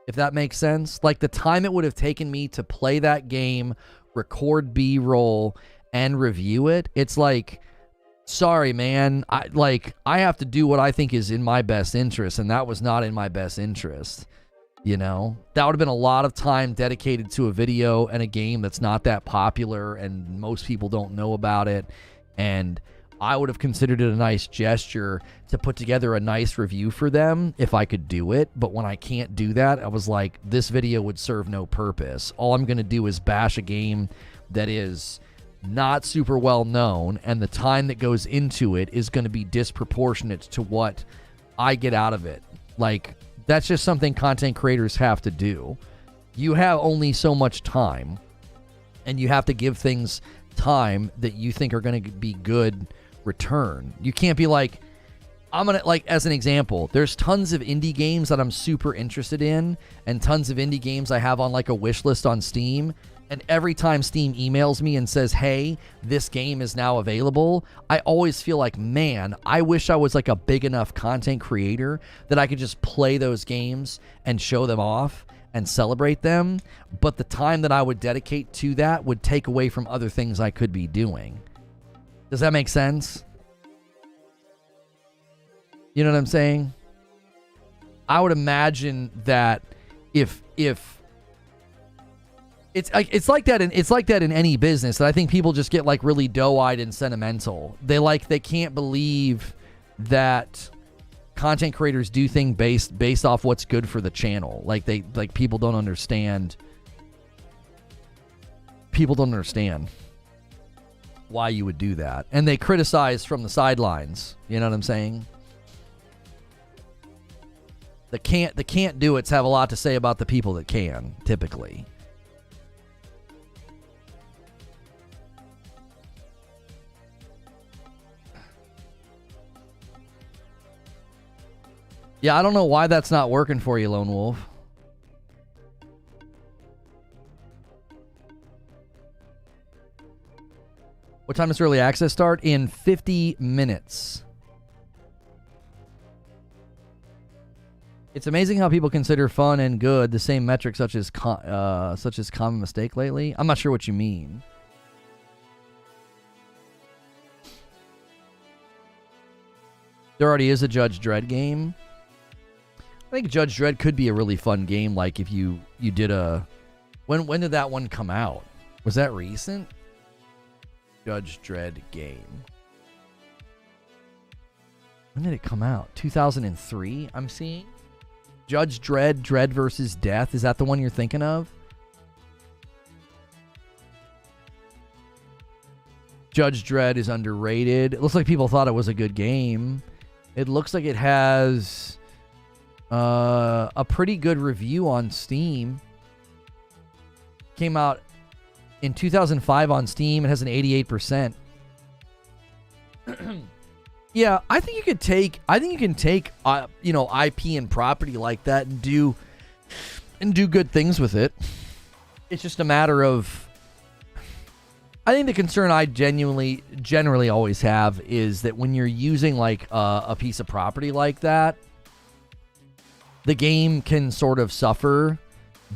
if that makes sense. Like, the time it would have taken me to play that game, record B-roll, and review it, it's like, sorry, man, I have to do what I think is in my best interest, and that was not in my best interest, you know? That would have been a lot of time dedicated to a video and a game that's not that popular, and most people don't know about it, and I would have considered it a nice gesture to put together a nice review for them if I could do it, but when I can't do that, I was like, this video would serve no purpose. All I'm going to do is bash a game that is not super well known, and the time that goes into it is going to be disproportionate to what I get out of it. Like, that's just something content creators have to do. You have only so much time, and you have to give things time that you think are going to be good return. You can't be like, I'm gonna, like, as an example, there's tons of indie games that I'm super interested in, and tons of indie games I have on, like, a wish list on Steam. And every time Steam emails me and says, hey, this game is now available, I always feel like, man, I wish I was like a big enough content creator that I could just play those games and show them off and celebrate them. But the time that I would dedicate to that would take away from other things I could be doing. Does that make sense? You know what I'm saying? I would imagine that if it's like that in any business, that I think people just get like really doe-eyed and sentimental. They can't believe that content creators do things based off what's good for the channel. People don't understand. People don't understand why you would do that, and they criticize from the sidelines. You know what I'm saying? The can't do it's have a lot to say about the people that can, typically. Yeah, I don't know why that's not working for you, Lone Wolf. What time does early access start? In 50 minutes. It's amazing how people consider fun and good the same metric such as common mistake lately. I'm not sure what you mean. There already is a Judge Dredd game. I think Judge Dredd could be a really fun game, like if you did a... When did that one come out? Was that recent? Judge Dredd game. When did it come out? 2003, I'm seeing? Judge Dredd, Dredd versus Death. Is that the one you're thinking of? Judge Dredd is underrated. It looks like people thought it was a good game. It looks like it has... a pretty good review on Steam. Came out in 2005 on Steam. It has an 88%. Yeah, I think you can take IP and property like that and do good things with it. It's just a matter of, I think the concern I generally always have is that when you're using like a piece of property like that, the game can sort of suffer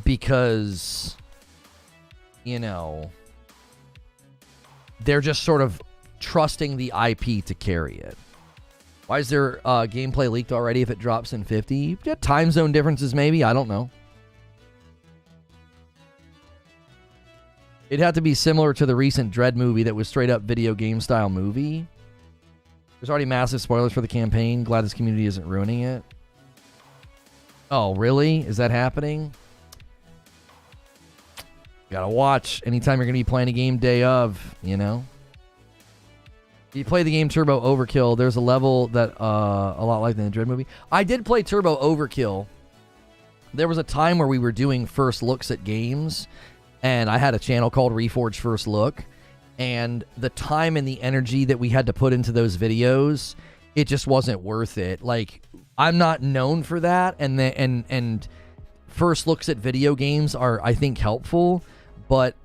because, you know, they're just sort of trusting the IP to carry it. Why is there gameplay leaked already if it drops in 50? Yeah, time zone differences maybe, I don't know. It'd have to be similar to the recent Dredd movie that was straight up video game style movie. There's already massive spoilers for the campaign. Glad this community isn't ruining it. Oh, really? Is that happening? Gotta watch anytime you're gonna be playing a game day of, you know. If you play the game Turbo Overkill, there's a level that a lot like the Dread movie. I did play Turbo Overkill. There was a time where we were doing first looks at games, and I had a channel called Reforge First Look, and the time and the energy that we had to put into those videos, it just wasn't worth it. Like, I'm not known for that, and first looks at video games are, I think, helpful, but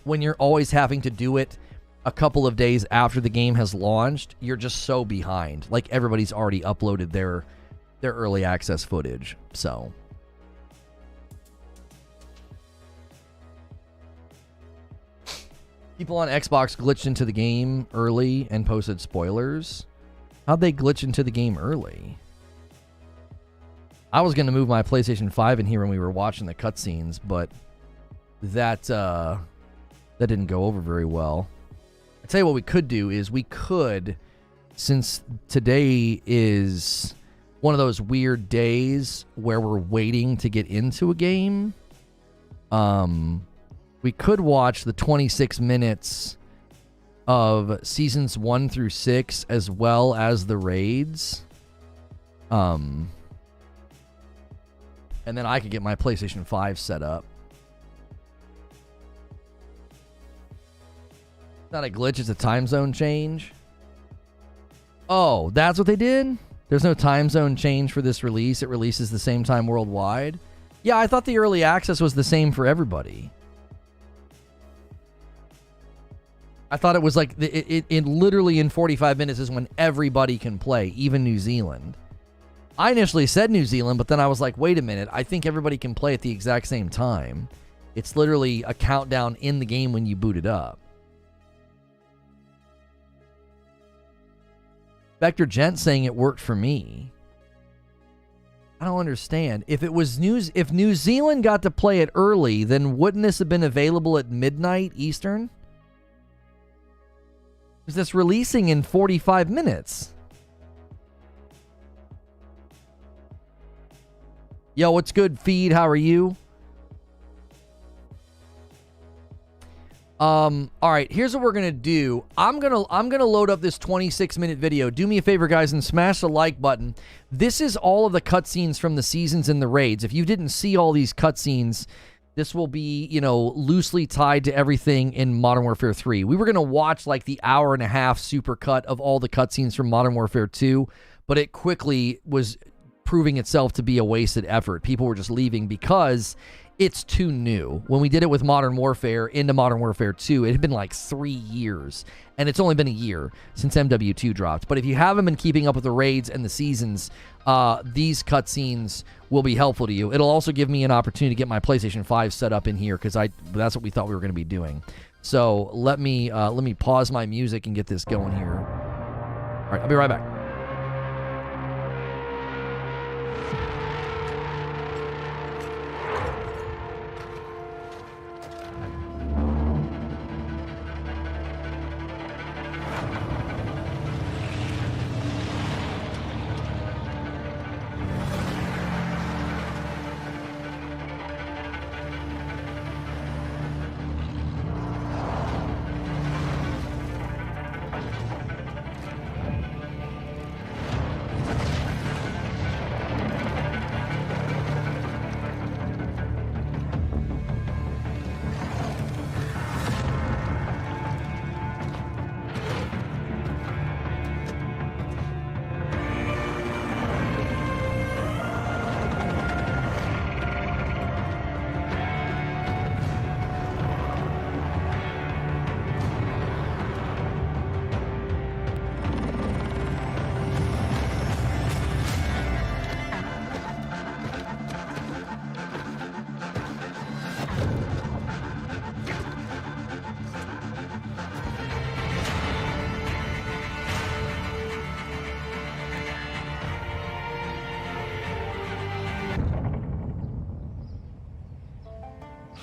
when you're always having to do it a couple of days after the game has launched, you're just so behind. Like, everybody's already uploaded their early access footage. So people on Xbox glitched into the game early and posted spoilers. How'd they glitch into the game early? I was going to move my PlayStation 5 in here when we were watching the cutscenes, but that didn't go over very well. I tell you what we could do is we could, since today is one of those weird days where we're waiting to get into a game, we could watch the 26 minutes of seasons 1 through 6 as well as the raids. And then I could get my PlayStation 5 set up. Not a glitch, it's a time zone change. Oh, that's what they did? There's no time zone change for this release. It releases the same time worldwide. Yeah, I thought the early access was the same for everybody. I thought it was like, it literally in 45 minutes is when everybody can play, even New Zealand. I initially said New Zealand, but then I was like, wait a minute, I think everybody can play at the exact same time. It's literally a countdown in the game when you boot it up. Vector Gent saying it worked for me. I don't understand. If it was if New Zealand got to play it early, then wouldn't this have been available at midnight Eastern? Is this releasing in 45 minutes? Yo, what's good, Feed? How are you? All right, here's what we're gonna do. I'm gonna load up this 26-minute video. Do me a favor, guys, and smash the like button. This is all of the cutscenes from the seasons and the raids. If you didn't see all these cutscenes, this will be, you know, loosely tied to everything in Modern Warfare 3. We were gonna watch like the hour-and-a-half supercut of all the cutscenes from Modern Warfare 2, but it quickly was proving itself to be a wasted effort. People were just leaving because it's too new. When we did it with Modern Warfare into Modern Warfare 2, it had been like 3 years, and it's only been a year since MW2 dropped. But if you haven't been keeping up with the raids and the seasons, these cutscenes will be helpful to you. It'll also give me an opportunity to get my PlayStation 5 set up in here, because that's what we thought we were going to be doing. So let me pause my music and get this going here. All right, I'll be right back.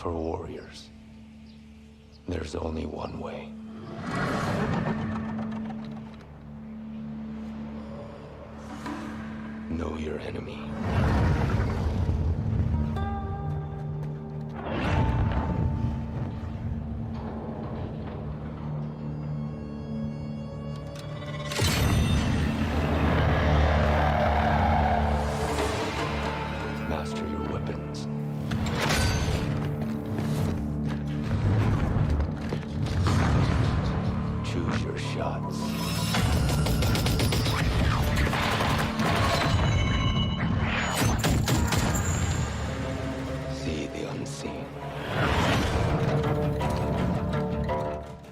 For warriors, there's only one way. Know your enemy.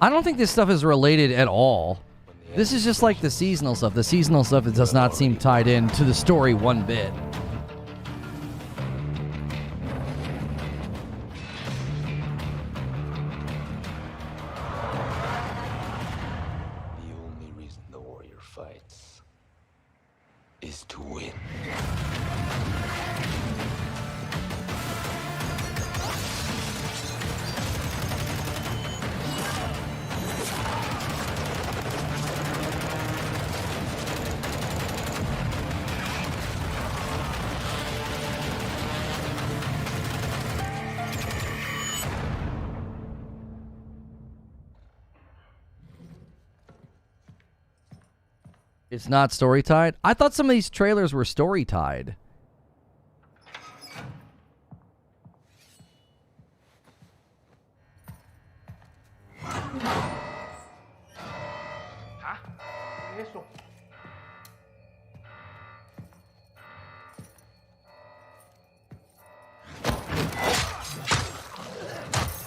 I don't think this stuff is related at all. This is just like the seasonal stuff. The seasonal stuff does not seem tied in to the story one bit. The only reason the warrior fights is to win. It's not story tied? I thought some of these trailers were story tied.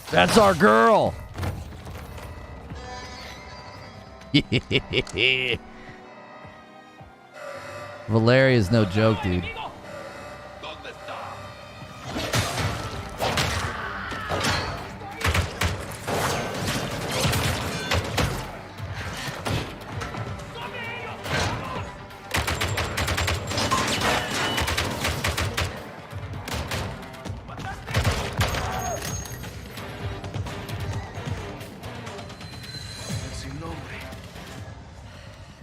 That's our girl. Valeria is no joke, dude.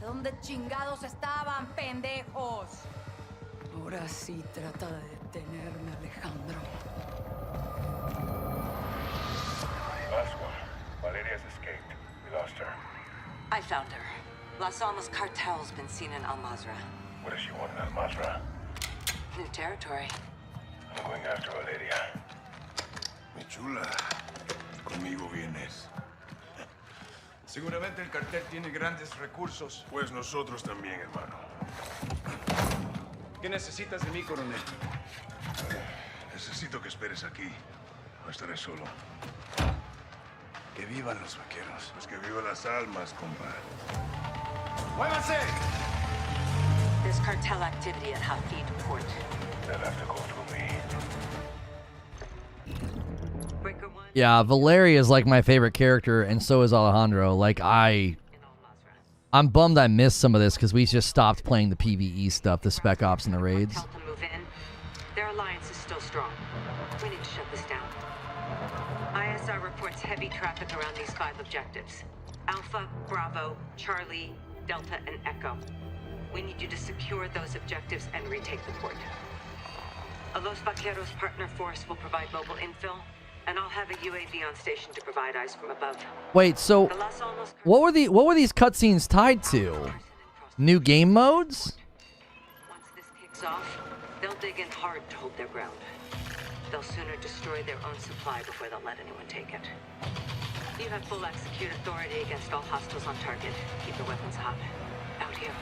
¿Dónde chingados estaban, pendejos? Ahora sí trata de detenerme, Alejandro. Last one. Valeria's escaped. We lost her. I found her. Las Almas cartel's been seen in Al-Mazra. What does she want in Al-Mazra? New territory. I'm going after Valeria. Mi chula, conmigo vienes. Seguramente el cartel tiene grandes recursos. Pues nosotros también, hermano. ¿Qué necesitas de mí, coronel? Necesito que esperes aquí. No estaré solo. Que vivan los vaqueros. Pues que vivan las almas, compadre. ¡Muévanse! There's cartel activity at Hafid Port. They'll have to go through me. Breaker 1. Yeah, Valeria is like my favorite character, and so is Alejandro. Like, I'm bummed I missed some of this because we just stopped playing the PvE stuff, the Spec Ops and the raids. To move in. Their alliance is still strong. We need to shut this down. ISR reports heavy traffic around these 5 objectives. Alpha, Bravo, Charlie, Delta, and Echo. We need you to secure those objectives and retake the port. A Los Vaqueros partner force will provide mobile infill, and I'll have a UAV on station to provide eyes from above. Wait, so what were these cutscenes tied to? New game modes? Once this kicks off, they'll dig in hard to hold their ground. They'll sooner destroy their own supply before they'll let anyone take it. You have full execute authority against all hostiles on target. Keep your weapons hot. Out here.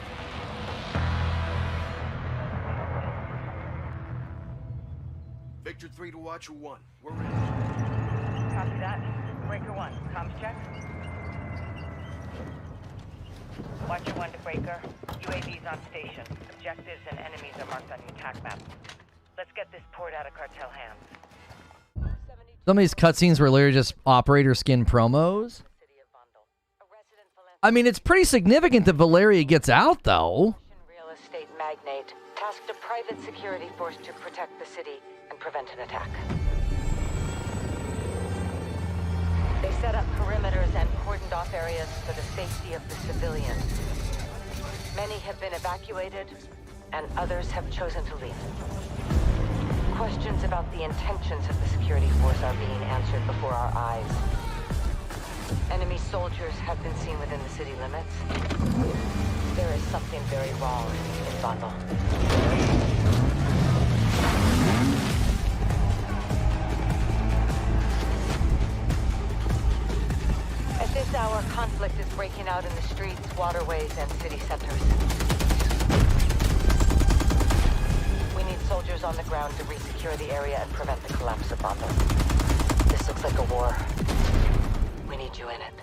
Victor 3 to Watcher 1. We're ready. Copy that. Breaker 1, comms check. Watcher 1 to Breaker. UAVs on station. Objectives and enemies are marked on your attack map. Let's get this port out of cartel hands. Some of these cutscenes were literally just operator skin promos. I mean, it's pretty significant that Valeria gets out, though. Real estate magnate tasked a private security force to protect the city and prevent an attack. They set up perimeters and cordoned off areas for the safety of the civilians. Many have been evacuated, and others have chosen to leave. Questions about the intentions of the security force are being answered before our eyes. Enemy soldiers have been seen within the city limits. There is something very wrong in Vandal. At this hour, conflict is breaking out in the streets, waterways, and city centers. We need soldiers on the ground to resecure the area and prevent the collapse of Vandal. This looks like a war. We need you in it.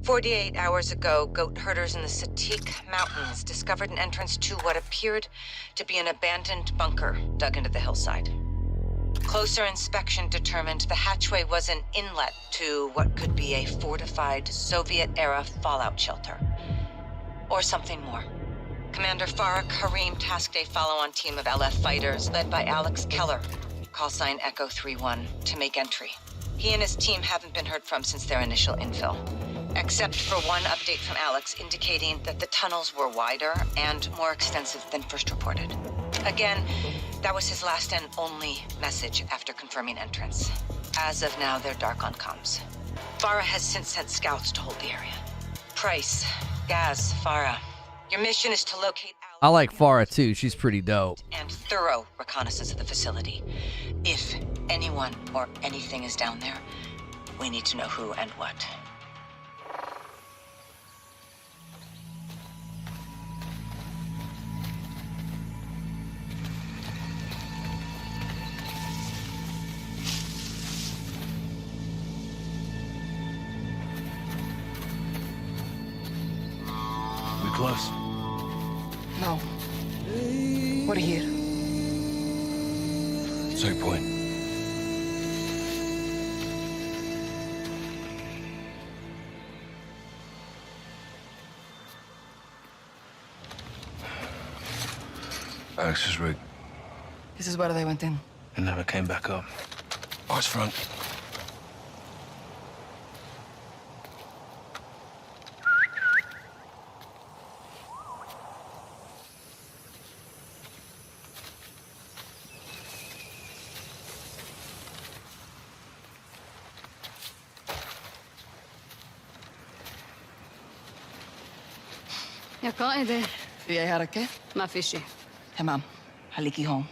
"48 hours ago, goat herders in the Satik Mountains discovered an entrance to what appeared to be an abandoned bunker dug into the hillside. Closer inspection determined the hatchway was an inlet to what could be a fortified Soviet-era fallout shelter. Or something more. Commander Farah Karim tasked a follow-on team of LF fighters led by Alex Keller, callsign Echo 3-1, to make entry. He and his team haven't been heard from since their initial infill, except for one update from Alex indicating that the tunnels were wider and more extensive than first reported. Again, that was his last and only message after confirming entrance. As of now, they're dark on comms. Farah has since sent scouts to hold the area. Price, Gaz, Farah, your mission is to locate I like Farah too. She's pretty dope. and thorough reconnaissance of the facility. If anyone or anything is down there, we need to know who and what. We close? No. We're here. Same point. Alex's rig. This is where they went in. And never came back up. Eyes front. يا قائدة في أي حركة؟ ما في شيء. تمام خليكي هون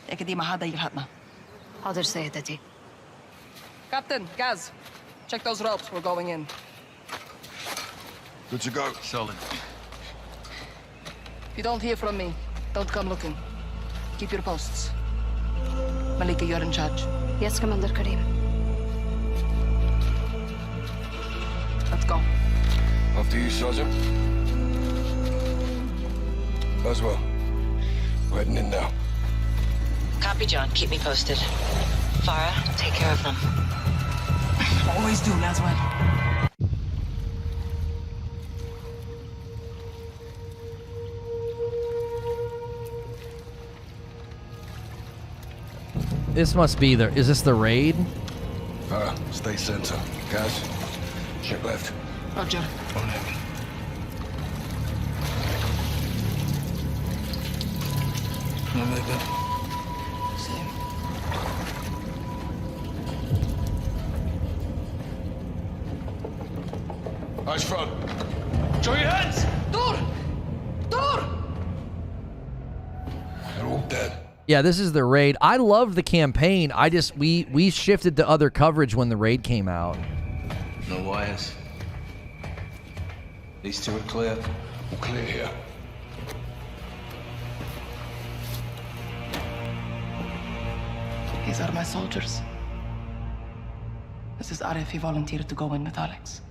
تأكدي ما حدا يلحقنا. حاضر سيدتي. Captain, Gaz, check those ropes. We're going in. Good to go. Solid. If you don't hear from me, don't come looking. Keep your posts. Malika, you're in charge. Yes, Commander Karim. Let's go. After you, Sergeant. As well. We're heading in now. Copy, John. Keep me posted. Farah, take care of them. Always do, Laswell. This must be the... Is this the raid? Stay center. Gaz, check left. Roger. On him. Same. Eyes front. Show your hands! Door! Door! They're all dead. Yeah, this is the raid. I loved the campaign. I just... We shifted to other coverage when the raid came out. No wires. These two are clear. We're clear here. These are my soldiers. This is Arif. He volunteered to go in with Alex.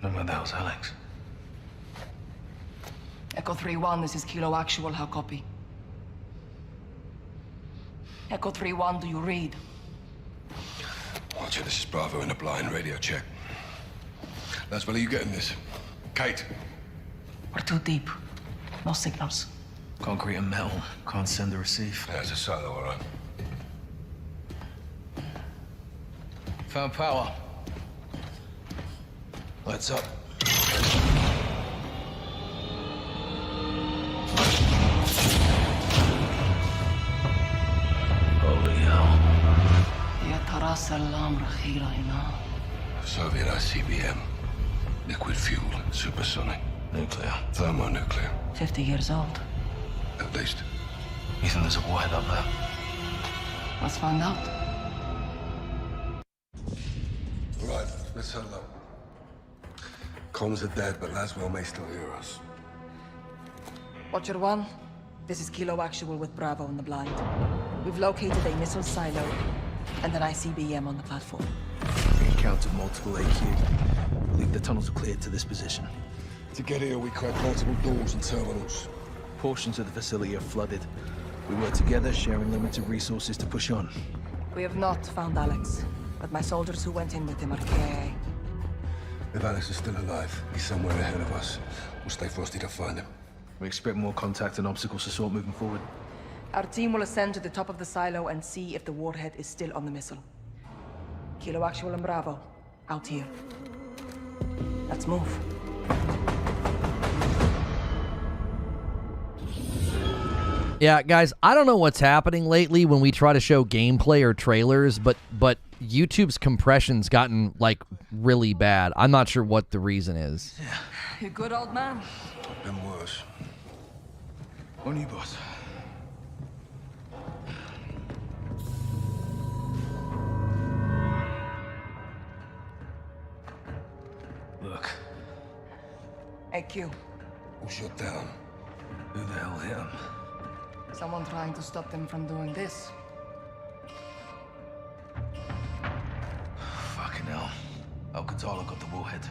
Then where the hell's Alex? Echo 3-1, this is Kilo Actual. How copy? Echo 3-1, do you read? Watcher, this is Bravo in a blind radio check. Laswell, are you getting this? Kate? We're too deep. No signals. Concrete and metal. Can't send or receive. Yeah, it's a silo, all right. Found power. Lights up. Holy hell. يا ترى سلام رخيلة هنا. Soviet ICBM. Liquid fuel, supersonic. Nuclear. Thermonuclear. 50 years old. At least. You think there's a warhead up there? Let's find out. Right, let's huddle up. Comms are dead, but Laswell may still hear us. Watcher 1, this is Kilo Actual with Bravo in the blind. We've located a missile silo and an ICBM on the platform. We encountered multiple AQ. Believe the tunnels are cleared to this position. To get here, we cracked multiple doors and terminals. Portions of the facility are flooded. We work together, sharing limited resources to push on. We have not found Alex, but my soldiers who went in with him are KIA. If Alex is still alive, he's somewhere ahead of us. We'll stay frosty to find him. We expect more contact and obstacles to sort moving forward. Our team will ascend to the top of the silo and see if the warhead is still on the missile. Kilo Actual and Bravo, out here. Let's move. Yeah, guys, I don't know what's happening lately when we try to show gameplay or trailers, but YouTube's compression's gotten, like, really bad. I'm not sure what the reason is. You good, old man? Been worse. On you, boss. Look. AQ. Who shut down? Who the hell hit him? Someone trying to stop them from doing this. Fucking hell. Alcatala got the warhead.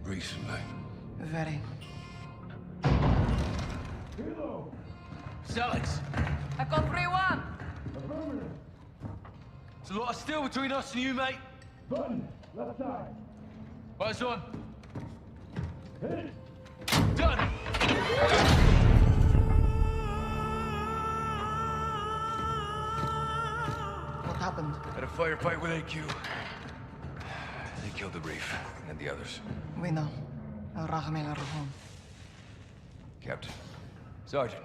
Recently. Very. It's Alex. I've got 3-1. There's a lot of steel between us and you, mate. Button, left side. Eyes on. Done. What happened? Had a firefight with AQ. They killed the Reef and the others. We know. Rahmel Rahon. Captain. Sergeant.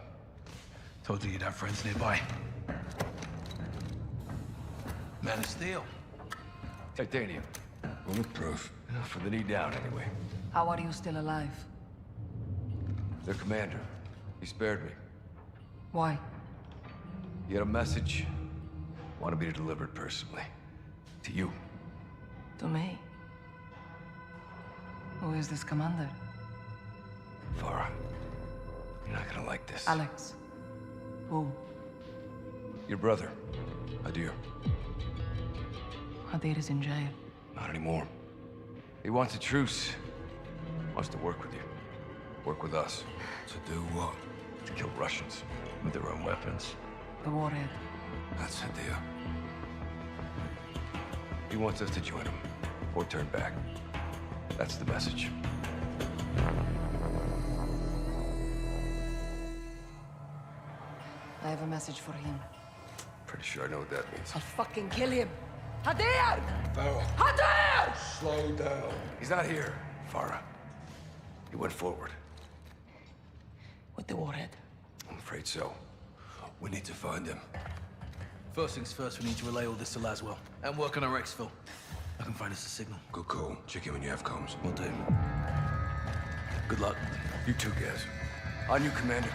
Told you you'd have friends nearby. Man of Steel. Titanium. Bulletproof. For the knee down, anyway. How are you still alive? Their commander. He spared me. Why? He had a message. Wanted me to deliver it personally. To you. To me? Who is this commander? Farah. You're not gonna like this. Alex. Who? Your brother. Adir. Adir is in jail. Not anymore. He wants a truce. Wants to work with you. Work with us. To do what? To kill Russians. With their own weapons. The warhead. That's Adir. He wants us to join him. Or turn back. That's the message. I have a message for him. Pretty sure I know what that means. I'll fucking kill him. Adir! Farah. Adir! Slow down. He's not here, Farah. He went forward. With the warhead? I'm afraid so. We need to find him. First things first, we need to relay all this to Laswell. And work on our exfil. I can find us a signal. Good call. Check in when you have comms. Will do. Good luck. You too, Gaz. On you, Commander.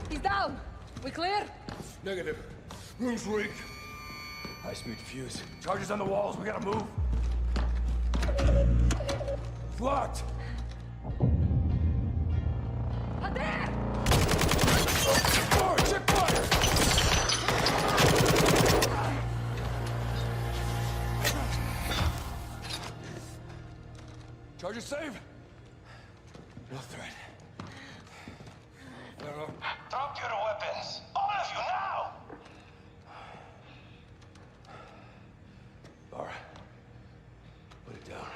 He's down! We clear? Negative. Room's weak. High-speed fuse. Charges on the walls. We gotta move. It's locked. Adir! Fire! Check fire! Charges safe. No threat. Drop your weapons. All of you now! All right. Put it down.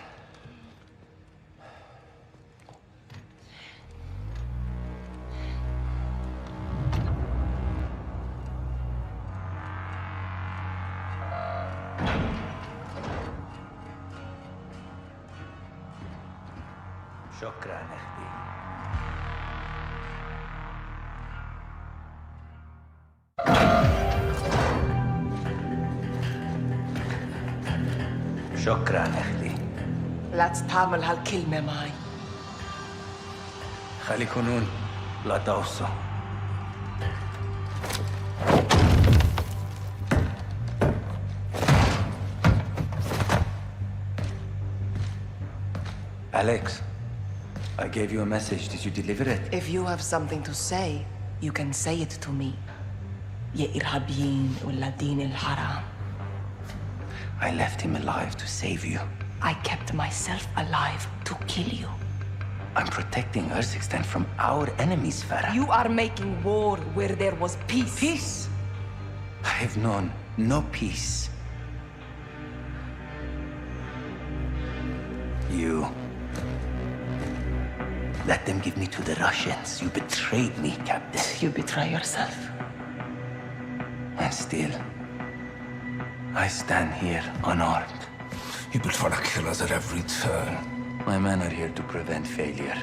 شكرا أختي. شكرا أختي. لا تستعمل هالكلمة معي. خليكم هون لا توصوا. أليكس I gave you a message. Did you deliver it? If you have something to say, you can say it to me. Ya irhabin uladin al-haram. I left him alive to save you. I kept myself alive to kill you. I'm protecting Urzikstan from our enemies, Farah. You are making war where there was peace. Peace? I have known no peace. You let them give me to the Russians. You betrayed me, Captain. You betray yourself. And still, I stand here unarmed. You've been trying to kill us at every turn. My men are here to prevent failure.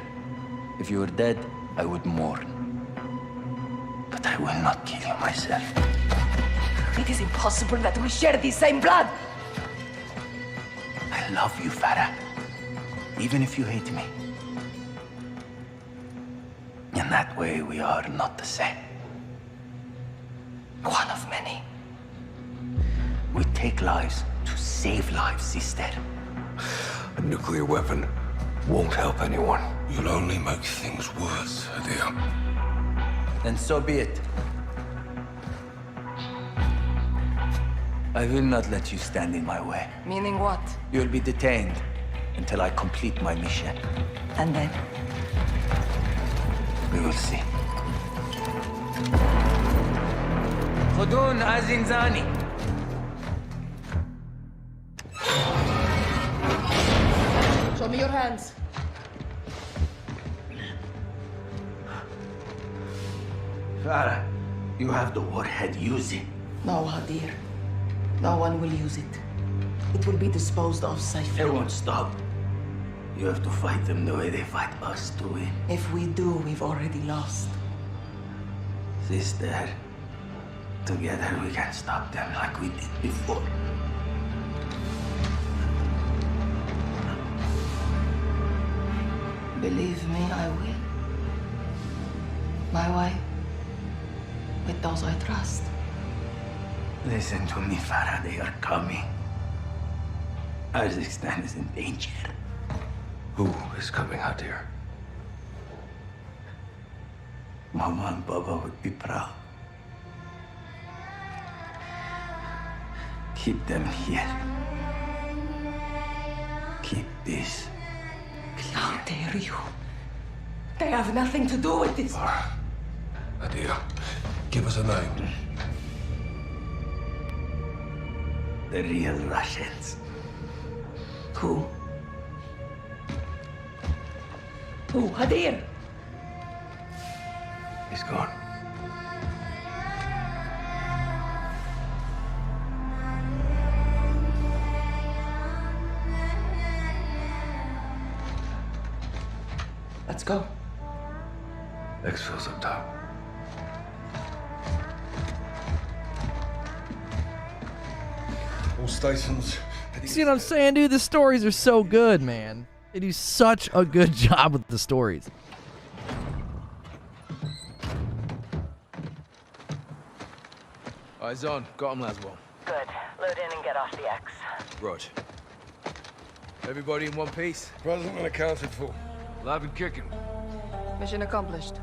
If you were dead, I would mourn. But I will not kill you myself. It is impossible that we share the same blood. I love you, Farah. Even if you hate me. In that way, we are not the same. One of many. We take lives to save lives, sister. A nuclear weapon won't help anyone. You'll only make things worse, Adir. Then so be it. I will not let you stand in my way. Meaning what? You'll be detained until I complete my mission. And then? We will see. Khudun Azinzani. Show me your hands. Farah, you have the warhead. Use it. No, Hadir. No one will use it. It will be disposed of safely. They won't stop. You have to fight them the way they fight us to win. If we do, we've already lost. Sister, together we can stop them like we did before. Believe me, I will. My way. With those I trust. Listen to me, Farah. They are coming. Urzikstan is in danger. Who is coming, Hadir? Mama and Baba would be proud. Keep them here. Keep this clear. How dare you? They have nothing to do with this. Hadir, give us a name. The real Russians. Who? Who? Hadir? He's gone. Let's go. Exfil's up top. All stations. See what I'm saying, dude? The stories are so good, man. They do such a good job with the stories. Eyes on. Got him, Laswell. Good. Load in and get off the X. Rog. Everybody in one piece? Present and accounted for. Alive and kicking. Mission accomplished.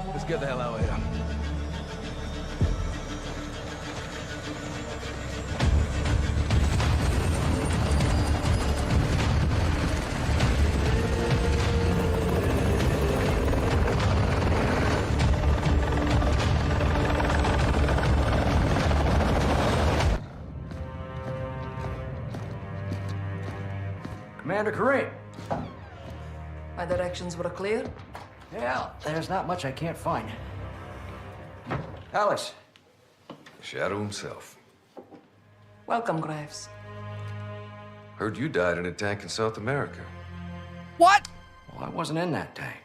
Let's get the hell out of here. Commander Kareem. My directions were clear? Yeah, there's not much I can't find. Alice. Shadow himself. Welcome, Graves. Heard you died in a tank in South America. What? Well, I wasn't in that tank.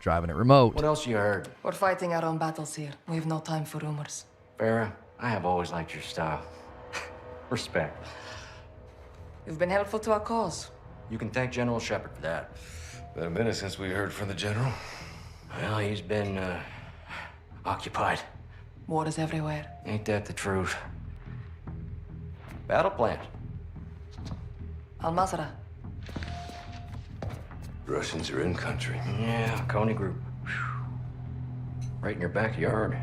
Driving it remote. What else you heard? We're fighting our own battles here. We have no time for rumors. Farah, I have always liked your style. Respect. You've been helpful to our cause. You can thank General Shepard for that. Been a minute since we heard from the General. Well, he's been, occupied. War is everywhere. Ain't that the truth? Battle plans. Al-Masra. Russians are in country. Yeah, Coney Group. Right in your backyard.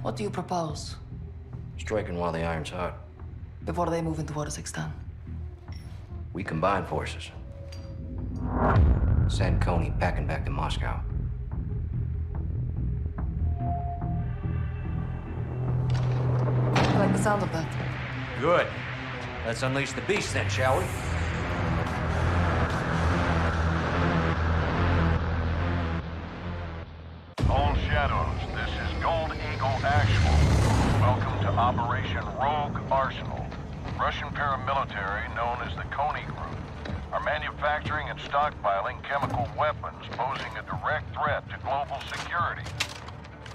What do you propose? Striking while the iron's hot. Before they move into Kazakhstan. We combine forces. Send Coney packing back to Moscow. I like the sound of that. Good. Let's unleash the beast then, shall we? All Shadows, this is Gold Eagle Actual. Welcome to Operation Rogue Arsenal. Russian paramilitary known as the Coney Group are manufacturing and stockpiling chemical weapons posing a direct threat to global security.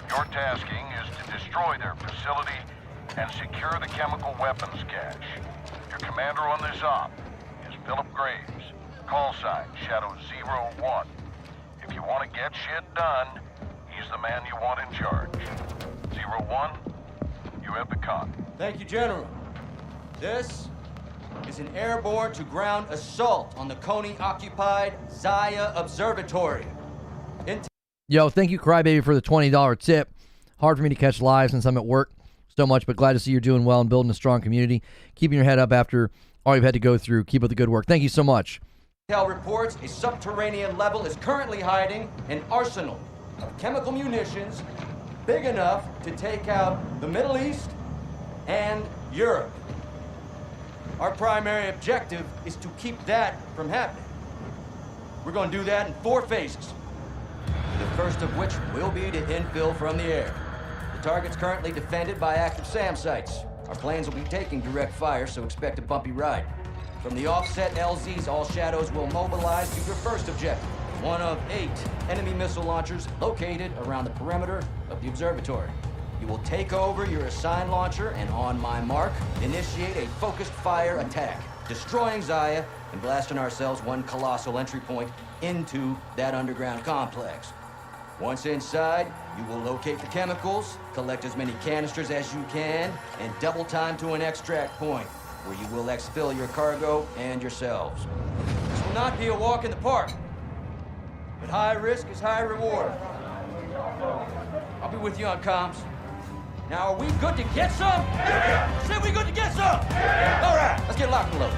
Your tasking is to destroy their facility and secure the chemical weapons cache. Your commander on this op is Philip Graves. Call sign Shadow 01. If you want to get shit done, he's the man you want in charge. 01, you have the con. Thank you, General. This is an airborne to ground assault on the Coney-occupied Zaya Observatory. Yo, thank you, Crybaby, for the $20 tip. Hard for me to catch live since I'm at work so much, but glad to see you're doing well and building a strong community. Keeping your head up after all you've had to go through. Keep up the good work. Thank you so much. Intel reports a subterranean level is currently hiding an arsenal of chemical munitions big enough to take out the Middle East and Europe. Our primary objective is to keep that from happening. We're going to do that in 4 phases. The first of which will be to infill from the air. The target's currently defended by active SAM sites. Our planes will be taking direct fire, so expect a bumpy ride. From the offset LZs, all Shadows will mobilize to your first objective, one of 8 enemy missile launchers located around the perimeter of the observatory. You will take over your assigned launcher and on my mark, initiate a focused fire attack, destroying Zaya and blasting ourselves one colossal entry point into that underground complex. Once inside, you will locate the chemicals, collect as many canisters as you can, and double time to an extract point, where you will exfil your cargo and yourselves. This will not be a walk in the park, but high risk is high reward. I'll be with you on comms. Now, are we good to get some? Yeah. Say we good to get some? Yeah. All right, let's get locked and loaded.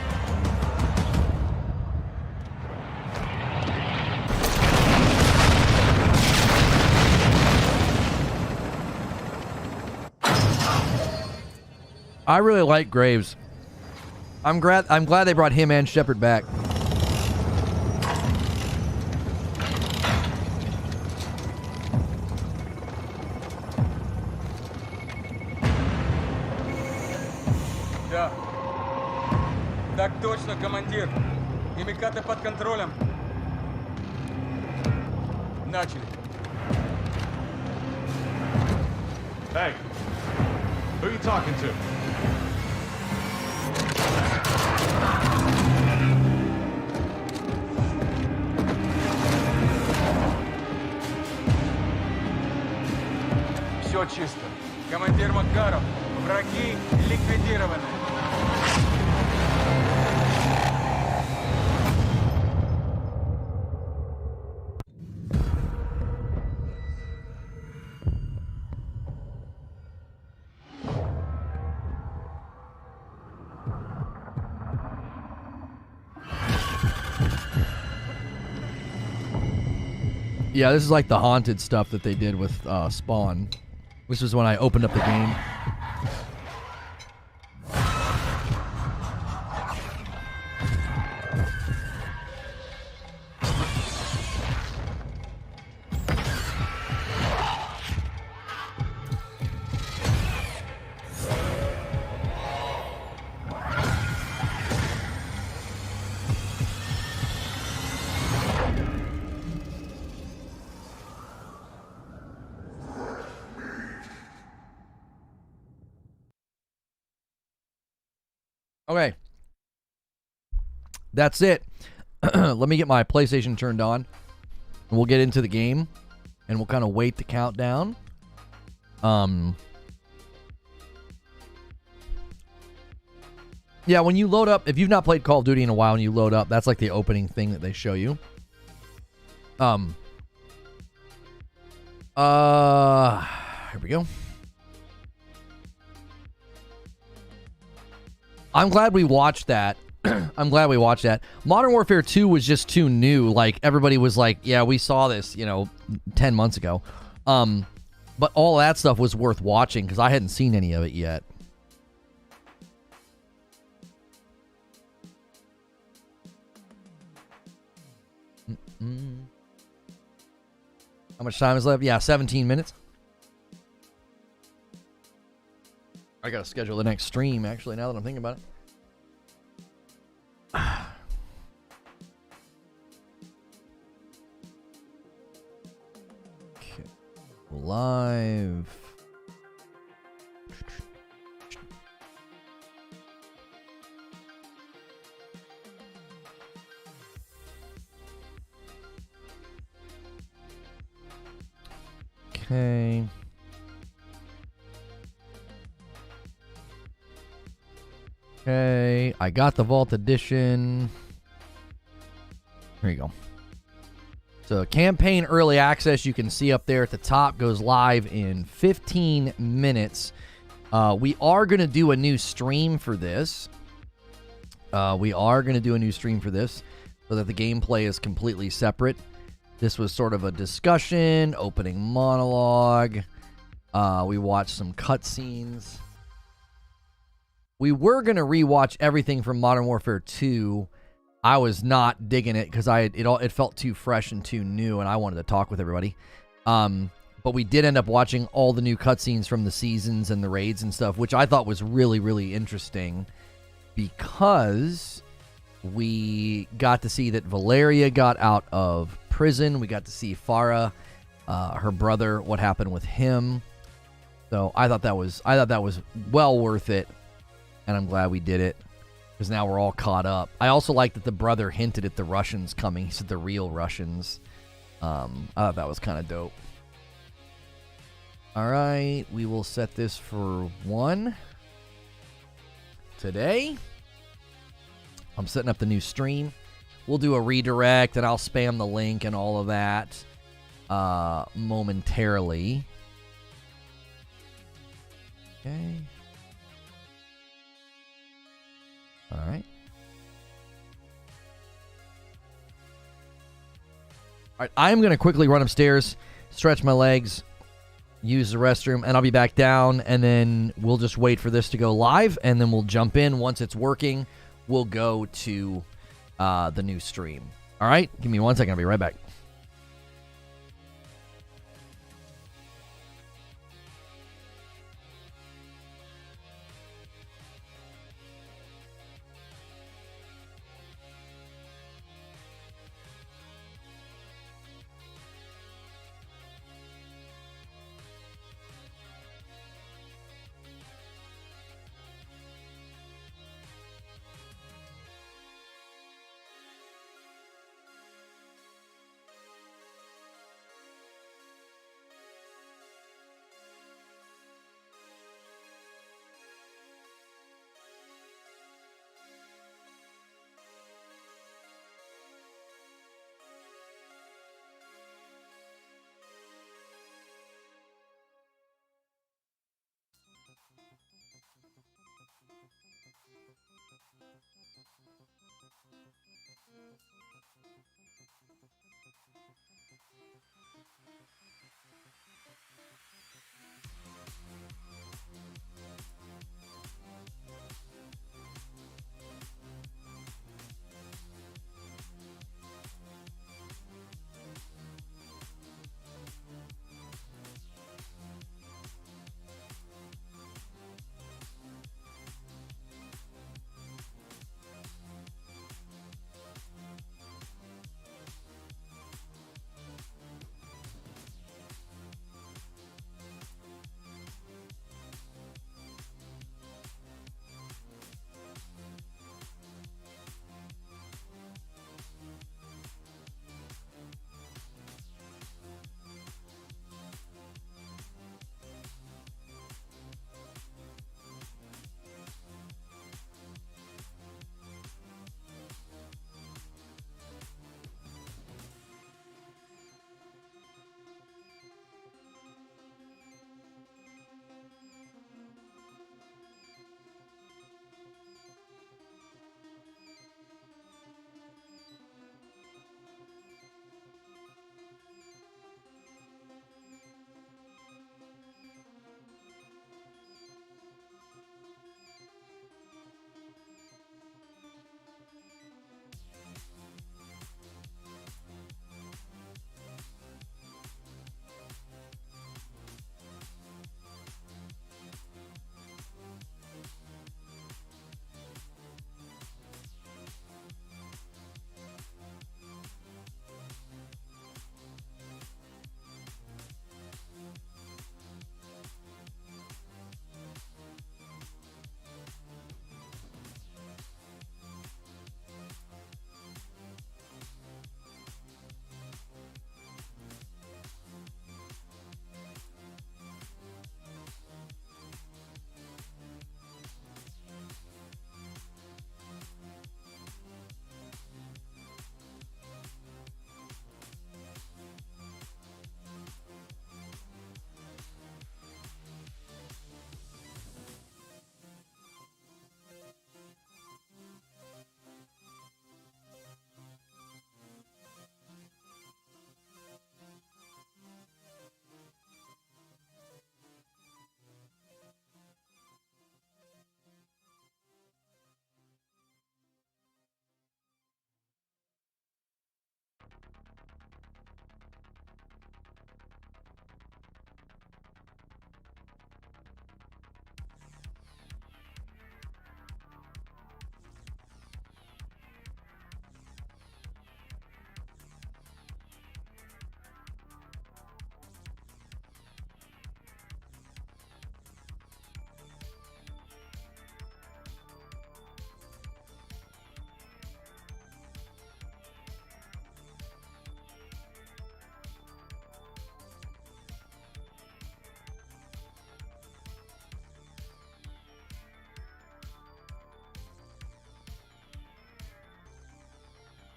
I really like Graves. I'm glad they brought him and Shepard back. Да. Так точно, командир. Химикаты под контролем. Начали. Hey, who are you talking to? Все чисто. Командир Макаров, враги ликвидированы. Yeah, this is like the haunted stuff that they did with Spawn. This was when I opened up the game. Okay. That's it. Let me get my PlayStation turned on. And we'll get into the game. And we'll kind of wait the countdown. Yeah, when you load up, if you've not played Call of Duty in a while and you load up, that's like the opening thing that they show you. Here we go. I'm glad we watched that. I'm glad we watched that. Modern Warfare 2 was just too new. Like, everybody was like, yeah, we saw this, 10 months ago. But all that stuff was worth watching because I hadn't seen any of it yet. How much time is left? Yeah, 17 minutes. I gotta schedule the next stream, actually, now that I'm thinking about it. Okay. Live. Okay. Okay, I got the Vault Edition. Here you go. So campaign early access, you can see up there at the top, goes live in 15 minutes. We are going to do a new stream for this. So that the gameplay is completely separate. This was sort of a discussion, opening monologue. We watched some cutscenes. We were going to rewatch everything from Modern Warfare 2. I was not digging it because it felt too fresh and too new, and I wanted to talk with everybody. But we did end up watching all the new cutscenes from the seasons and the raids and stuff, which I thought was really, really interesting because we got to see that Valeria got out of prison. We got to see Farah, her brother, what happened with him. So I thought that was well worth it, and I'm glad we did it because now we're all caught up. I also like that the brother hinted at the Russians coming. He said the real Russians. I thought that was kind of dope. All right, we will set this for 1 today. I'm setting up the new stream. We'll do a redirect, and I'll spam the link and all of that momentarily. Okay. All right. All right, I'm going to quickly run upstairs, stretch my legs, use the restroom, and I'll be back down, and then we'll just wait for this to go live, and then we'll jump in. Once it's working, we'll go to the new stream. All right? Give me 1 second. I'll be right back.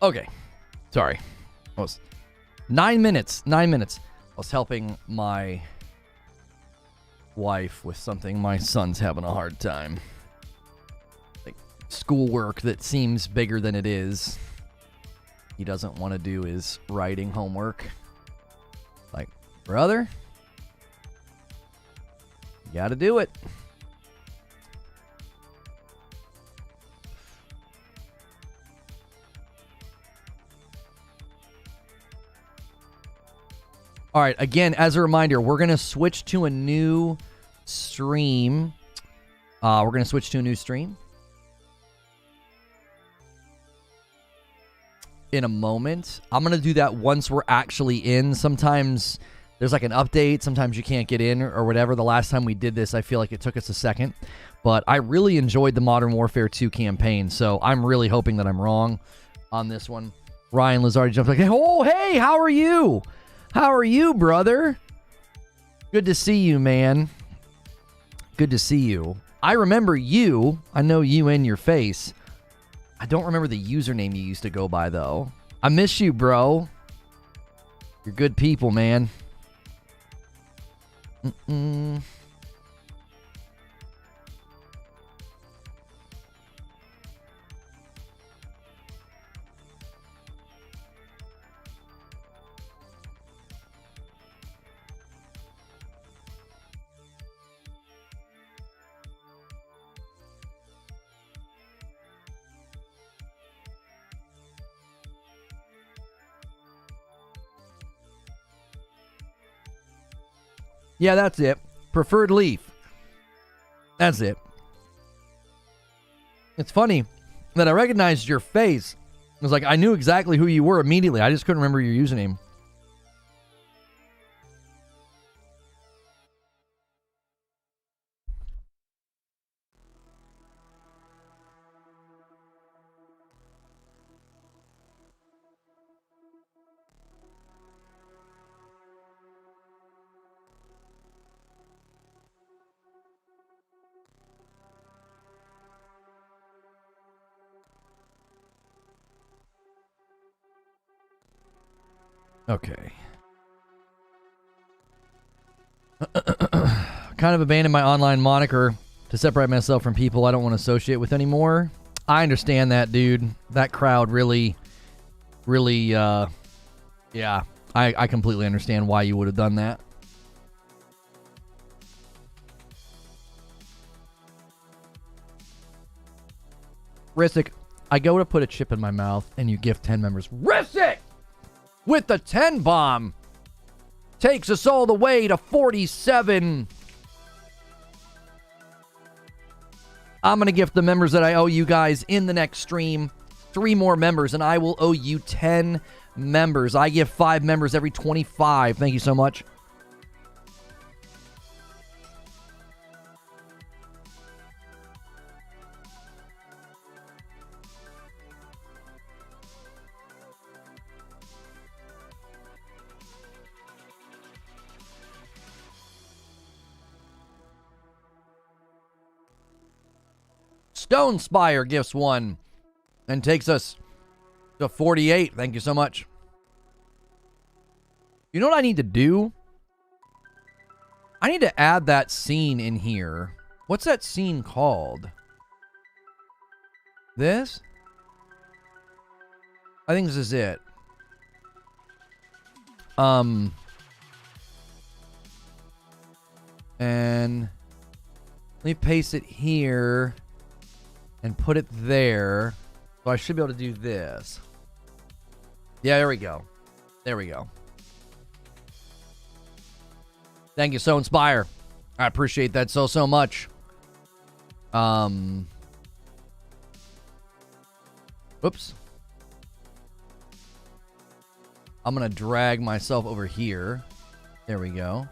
Okay. Sorry. I was 9 minutes. 9 minutes. I was helping my wife with something. My son's having a hard time. Like schoolwork that seems bigger than it is. He doesn't want to do his writing homework. Like, brother, you got to do it. All right, again, as a reminder, we're going to switch to a new stream. In a moment. I'm going to do that once we're actually in. Sometimes there's like an update. Sometimes you can't get in or whatever. The last time we did this, I feel like it took us a second. But I really enjoyed the Modern Warfare 2 campaign, so I'm really hoping that I'm wrong on this one. Ryan Lazardi jumped like, oh, hey, how are you? How are you, brother? Good to see you, man. Good to see you. I remember you. I know you in your face. I don't remember the username you used to go by, though. I miss you, bro. You're good people, man. Yeah, that's it. Preferred leaf. That's it. It's funny that I recognized your face. It was like I knew exactly who you were immediately. I just couldn't remember your username. Okay. Kind of abandoned my online moniker to separate myself from people I don't want to associate with anymore. I understand that, dude. That crowd really, yeah. I completely understand why you would have done that. Ristic, I go to put a chip in my mouth and you gift 10 members. Ristic! With the 10 bomb. Takes us all the way to 47. I'm going to gift the members that I owe you guys in the next stream 3 more members, and I will owe you 10 members. I give 5 members every 25. Thank you so much. Stone Spire gifts 1 and takes us to 48. Thank you so much. You know what I need to do? I need to add that scene in here. What's that scene called? This? I think this is it. And let me paste it here and put it there. So I should be able to do this. Yeah, there we go. There we go. Thank you, So Inspire. I appreciate that so much. Oops. I'm going to drag myself over here. There we go.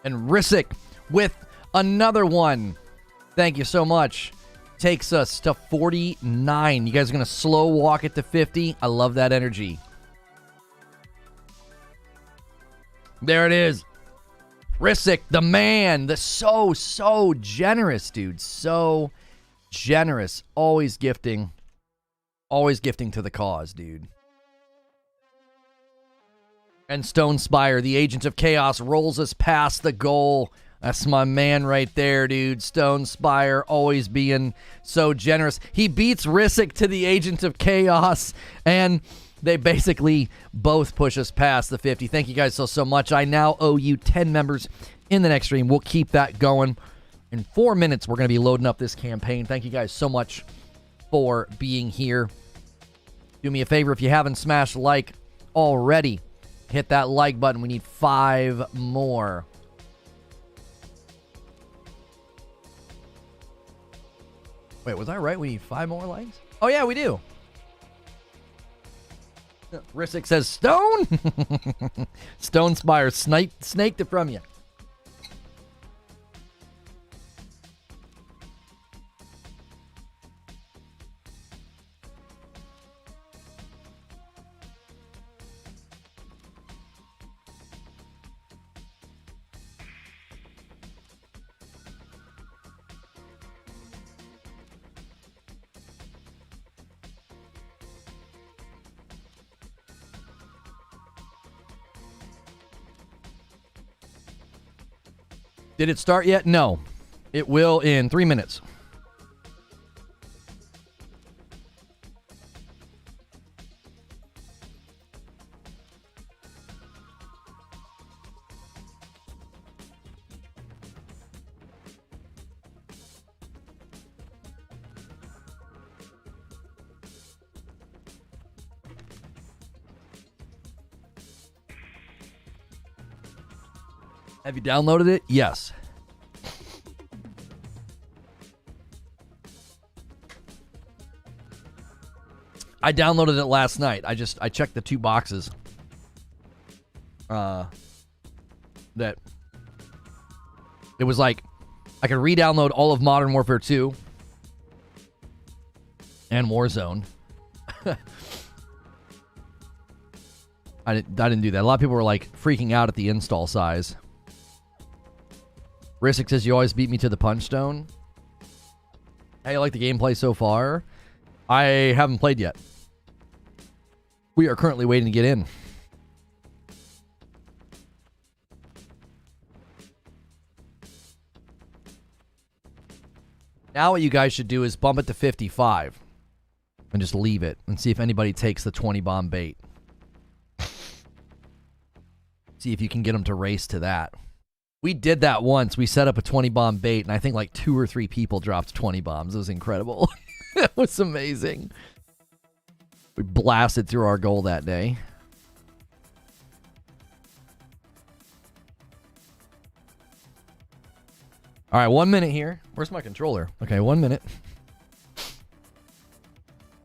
And Risik with another one. Thank you so much. Takes us to 49. You guys are going to slow walk it to 50. I love that energy. There it is. Risic, the man, the so generous, dude. So generous. Always gifting to the cause, dude. And Stone Spire, the agent of chaos, rolls us past the goal. That's my man right there, dude. Stone Spire, always being so generous. He beats Risic to the agent of chaos, and they basically both push us past the 50. Thank you guys so much. I now owe you 10 members in the next stream. We'll keep that going. In 4 minutes, we're going to be loading up this campaign. Thank you guys so much for being here. Do me a favor, if you haven't smashed like already, hit that like button. We need 5 more. Wait, was I right? We need 5 more likes? Oh, yeah, we do. Risic says, Stone? Stone Spire snaked it from you. Did it start yet? No. It will in 3 minutes. Have you downloaded it? Yes. I downloaded it last night. I checked the 2 boxes. That it was like I could re-download all of Modern Warfare 2 and Warzone. I didn't do that. A lot of people were like freaking out at the install size. Risic says, you always beat me to the punch stone. How you like the gameplay so far? I haven't played yet. We are currently waiting to get in. Now what you guys should do is bump it to 55 and just leave it and see if anybody takes the 20 bomb bait. See if you can get them to race to that. We did that once. We set up a 20 bomb bait, and I think like 2 or 3 people dropped 20 bombs. It was incredible. It was amazing. We blasted through our goal that day. All right, 1 minute here. Where's my controller? Okay, 1 minute.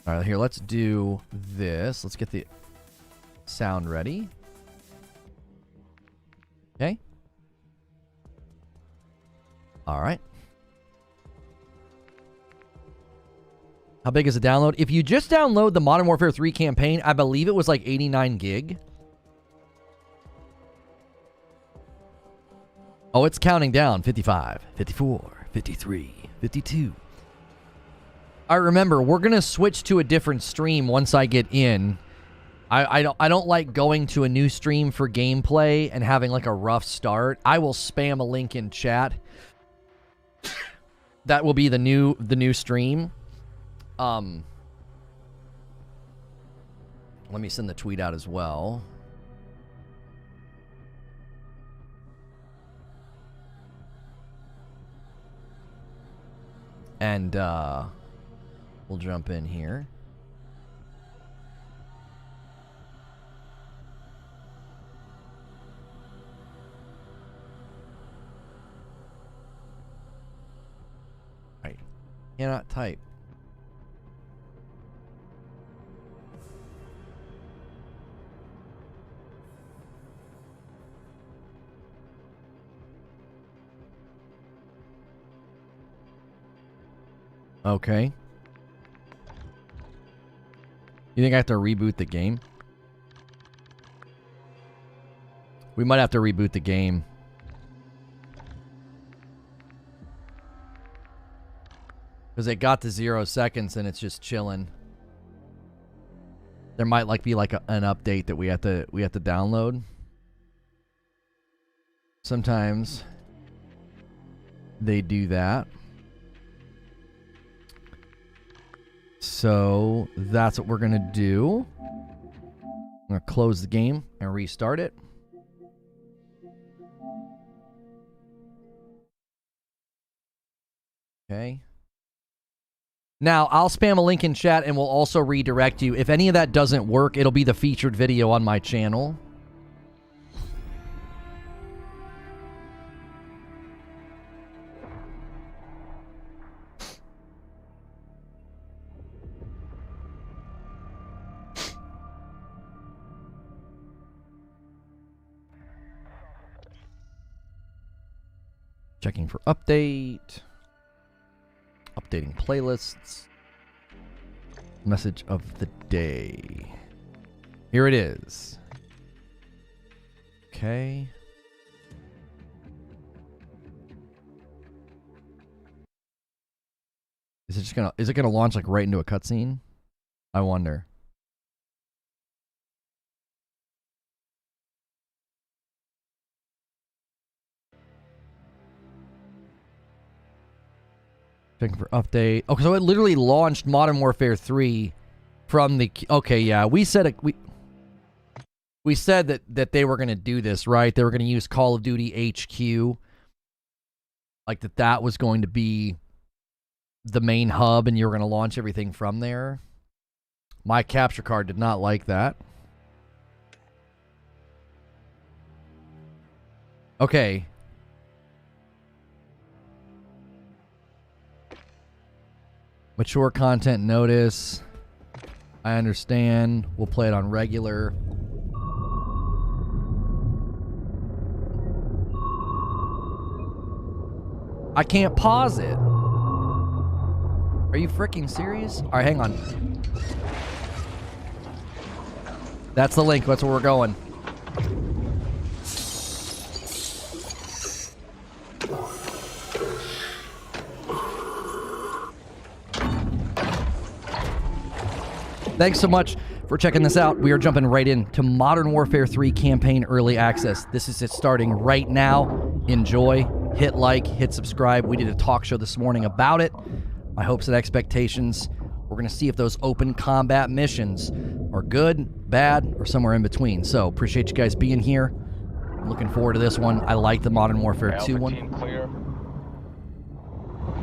All right, here, let's do this. Let's get the sound ready. Okay. All right. How big is the download? If you just download the Modern Warfare 3 campaign, I believe it was like 89 gig. Oh, it's counting down. 55, 54, 53, 52. All right, remember, we're going to switch to a different stream once I get in. I don't like going to a new stream for gameplay and having like a rough start. I will spam a link in chat. That will be the new stream. Let me send the tweet out as well. And we'll jump in here. Right. Cannot type. Okay. You think I have to reboot the game? We might have to reboot the game. Because it got to 0 seconds and it's just chilling. There might like be like an update that we have to download. Sometimes they do that. So that's what we're gonna do. I'm gonna close the game and restart it. Okay. Now, I'll spam a link in chat and we'll also redirect you. If any of that doesn't work, it'll be the featured video on my channel. Checking for update. Updating playlists. Message of the day. Here it is. Okay. Is it gonna launch like right into a cutscene? I wonder. Checking for update. Okay, so it literally launched Modern Warfare 3 from the... Okay, yeah, we said we said that they were going to do this, right? They were going to use Call of Duty HQ. Like that was going to be the main hub and you were going to launch everything from there. My capture card did not like that. Okay. Mature content notice. I understand. We'll play it on regular. I can't pause it. Are you freaking serious? All right, hang on. That's the link. That's where we're going. Thanks so much for checking this out. We are jumping right into Modern Warfare 3 Campaign Early Access. This is it starting right now. Enjoy. Hit like, hit subscribe. We did a talk show this morning about it. My hopes and expectations. We're going to see if those open combat missions are good, bad, or somewhere in between. So, appreciate you guys being here. I'm looking forward to this one. I like the Modern Warfare 2 one. Team clear.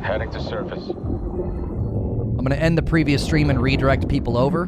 Heading to surface. I'm going to end the previous stream and redirect people over.